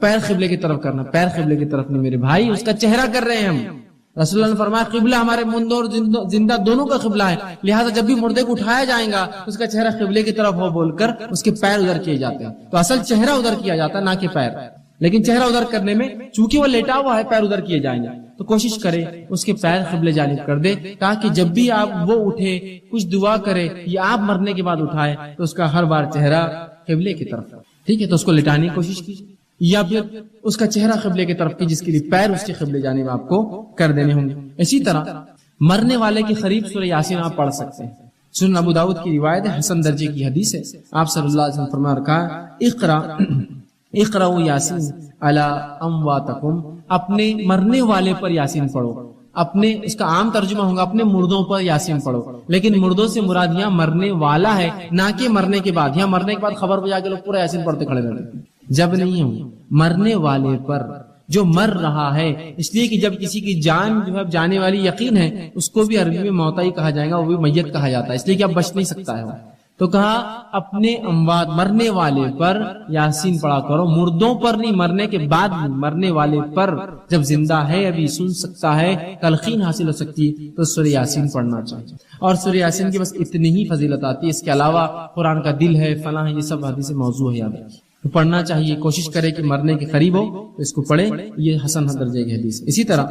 پیر قبلے کی طرف کرنا، پیر قبلے کی طرف نہیں میرے بھائی، اس کا چہرہ کر رہے ہیں ہم. رسول اللہ نے فرمایا قبلہ ہمارے مردوں اور زندہ دونوں کا قبلہ ہے، لہٰذا جب بھی مردے کو اٹھایا جائے گا اس کا چہرہ قبلے کی طرف ہو بول کر اس کے پیر ادھر کیے جاتے ہیں. تو اصل چہرہ ادھر کیا جاتا ہے نہ کہ پیر، لیکن چہرہ ادھر کرنے میں چونکہ وہ لیٹا ہوا ہے پیر ادھر کیے جائیں گے، تو کوشش کرے اس کے پیر قبلے جانب کر دے تاکہ جب بھی آپ وہ اٹھے کچھ دعا کرے یا آپ مرنے کے بعد اٹھائے تو اس کا ہر بار چہرہ قبلے کی طرف. ٹھیک ہے، تو اس کو لٹانے کی کوشش کیجیے یا پھر اس کا چہرہ قبلے کی طرف کی، جس کے لیے پیر اس کے قبلے جانب آپ کو کر دینے ہوں گے. اسی طرح مرنے والے کے قریب سورہ یاسین آپ پڑھ سکتے ہیں. سنن ابو داؤد کی روایت ہے، حسن درجے کی حدیث ہے. آپ صلی اللہ علیہ وسلم فرما رکھا ہے اقرأوا یاسین علی امواتکم، اپنے مرنے والے پر یاسین پڑھو. اپنے، اس کا عام ترجمہ ہوگا اپنے مردوں پر یاسین پڑھو، لیکن مردوں سے مراد یہاں مرنے والا ہے نہ کہ مرنے کے بعد. یہاں مرنے کے بعد خبر پہ جا کے لوگ پورا یاسین پڑھتے کھڑے رہتے ہیں، جب نہیں ہوں. مرنے والے پر جو مر رہا ہے، اس لیے کہ جب کسی کی جان جو ہے جانے والی یقین ہے اس کو بھی عربی میں موتا ہی کہا جائے گا، وہ بھی میت کہا جاتا ہے، اس لیے کہ اب بچ نہیں سکتا ہے. تو کہا اپنے اموات مرنے والے پر یاسین پڑھا کرو، مردوں پر نہیں، مرنے کے بعد نہیں، مرنے والے پر. جب زندہ ہے ابھی سن سکتا ہے، تلقین حاصل ہو سکتی ہے تو سورہ یاسین پڑھنا چاہیے. اور سورہ یاسین کی بس اتنی ہی فضیلت آتی ہے، اس کے علاوہ قرآن کا دل ہے، فلاں ہے، یہ سب حدیث موضوع ہے، یاد رکھیے. تو پڑھنا چاہیے، کوشش کرے کہ مرنے کے قریب ہو تو اس کو پڑھے، یہ حسن درجے کی حدیث. اسی طرح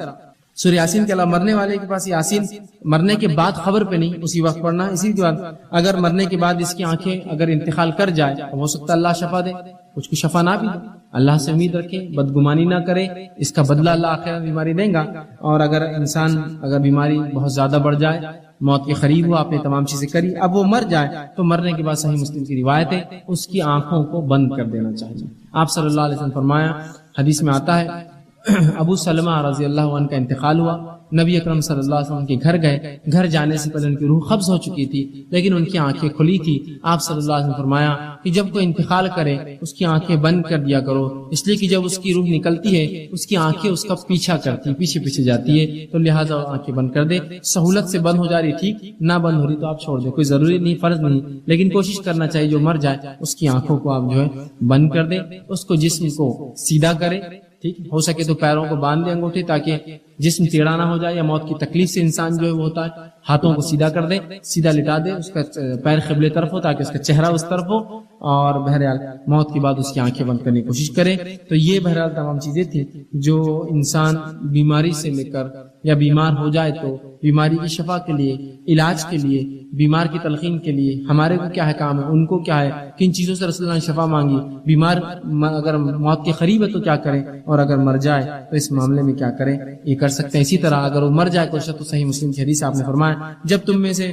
سورہ یاسین کے علاوہ مرنے والے کے پاس یاسین مرنے کے بعد خبر پہ نہیں، اسی وقت پڑھنا. اسی کے بعد اگر مرنے کے بعد اس کی آنکھیں اگر انتقال کر جائے تو ہو سکتا ہے اللہ شفا دے، کچھ کو شفا نہ بھی دے. اللہ سے امید رکھے، بدگمانی نہ کرے، اس کا بدلہ اللہ آخرت بیماری دے گا. اور اگر انسان بیماری بہت زیادہ بڑھ جائے، موت کے قریب ہو، آپ نے تمام چیزیں کری، اب وہ مر جائے تو مرنے کے بعد صحیح مسلم کی روایت ہے اس کی آنکھوں کو بند کر دینا چاہیے. آپ صلی اللہ علیہ وسلم فرمایا، حدیث میں آتا ہے ابو سلمہ رضی اللہ عنہ کا انتقال ہوا، نبی اکرم صلی اللہ علیہ وسلم کے گھر گئے. گھر جانے سے پہلے ان کی روح قبض ہو چکی تھی لیکن ان کی آنکھیں کھلی تھی. آپ صلی اللہ علیہ وسلم فرمایا کہ جب کوئی انتقال کرے اس کی آنکھیں بند کر دیا کرو، اس لیے کہ جب اس کی روح نکلتی ہے اس کی آنکھیں اس کا پیچھا کرتی، پیچھے پیچھے جاتی ہے، تو لہٰذا آنکھیں بند کر دے. سہولت سے بند ہو جا رہی ٹھیک، نہ بند ہو رہی تو آپ چھوڑ دیں، کوئی ضروری نہیں، فرض نہیں، لیکن کوشش کرنا چاہیے جو مر جائے اس کی آنکھوں کو آپ جو ہے بند کر دیں. اس کو جسم کو سیدھا کرے، ٹھیک، ہو سکے تو پیروں کو باندھ دے انگوٹھے تاکہ جسم ٹیڑھا نہ ہو جائے، یا موت کی تکلیف سے انسان جو ہے وہ ہوتا ہے. ہاتھوں کو سیدھا کر دے، سیدھا لٹا دے، اس کا پیر قبلے طرف ہو تاکہ اس کا چہرہ اس طرف ہو، اور بہرحال موت کے بعد اس کی آنکھیں بند کرنے کی کوشش کرے. تو یہ بہرحال تمام چیزیں تھیں جو انسان بیماری سے لے کر یا بیمار ہو جائے تو بیماری کی شفا کے لیے، علاج کے لیے، بیمار کی تلقین کے لیے ہمارے کو کیا ہے کام ہے، ان کو کیا ہے، کن چیزوں سے رسول اللہ نے شفا مانگی، بیمار اگر موت کے قریب ہے تو کیا کریں، اور اگر مر جائے تو اس معاملے میں کیا کریں، یہ کر سکتے ہیں. اسی طرح اگر وہ مر جائے کوئی تو صحیح مسلم کی حدیث آپ نے فرمایا جب تم میں سے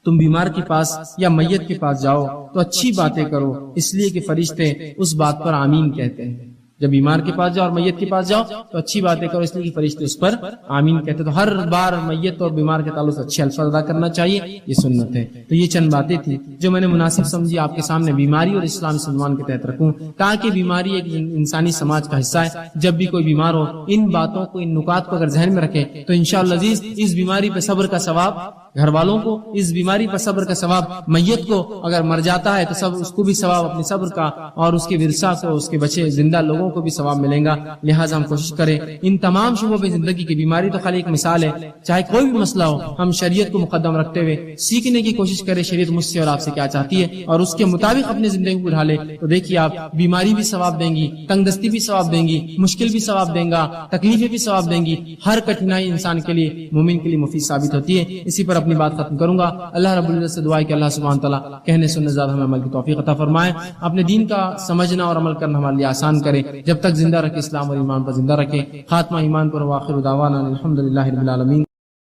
تم بیمار کے پاس یا میت کے پاس جاؤ تو اچھی باتیں کرو، اس لیے کہ فرشتے اس بات پر آمین کہتے ہیں. جب بیمار کے پاس جاؤ اور میت کے پاس جاؤ تو اچھی باتیں کرو، اس لیے کہ فرشتے اس پر آمین کہتے ہیں. تو ہر بار میت اور بیمار کے تعلق سے اچھے الفاظ ادا کرنا چاہیے، یہ سنت ہے. تو یہ چند باتیں تھیں جو میں نے مناسب سمجھی آپ کے سامنے بیماری اور اسلام سلمان کے تحت رکھوں، تاکہ بیماری ایک انسانی سماج کا حصہ ہے. جب بھی کوئی بیمار ہو ان باتوں کو، ان نکات کو اگر ذہن میں رکھے تو انشاءاللہ عزیز اس بیماری پہ صبر کا ثواب گھر والوں کو، اس بیماری پر صبر کا ثواب میت کو، اگر مر جاتا ہے تو سب اس کو بھی ثواب اپنے صبر کا، اور اس کے ورثہ کو، اس کے بچے زندہ لوگوں کو بھی ثواب ملے گا. لہٰذا ہم کوشش کریں ان تمام شعبوں میں، زندگی کی بیماری تو خالی ایک مثال ہے، چاہے کوئی بھی مسئلہ ہو ہم شریعت کو مقدم رکھتے ہوئے سیکھنے کی کوشش کریں شریعت مجھ سے اور آپ سے کیا چاہتی ہے، اور اس کے مطابق اپنی زندگی کو ڈھالے. تو دیکھیے آپ بیماری بھی ثواب دیں گی، تنگ دستی بھی ثواب دیں گی، مشکل بھی ثواب دیں گا، تکلیفیں بھی ثواب دیں گی. ہر کٹھنائی انسان کے لیے، مومن کے لیے مفید ثابت ہوتی ہے. اسی پر اپنی بات ختم کروں گا. اللہ رب العزت سے دعا ہے کہ اللہ سبحانہ تعالیٰ کہنے سننے زیادہ ہمیں عمل کی توفیق عطا فرمائے، اپنے دین کا سمجھنا اور عمل کرنا ہمارے لیے آسان کرے، جب تک زندہ رکھے اسلام اور ایمان پر زندہ رکھے. خاتمہ ایمان پر. واخر دعوانا الحمدللہ رب العالمین.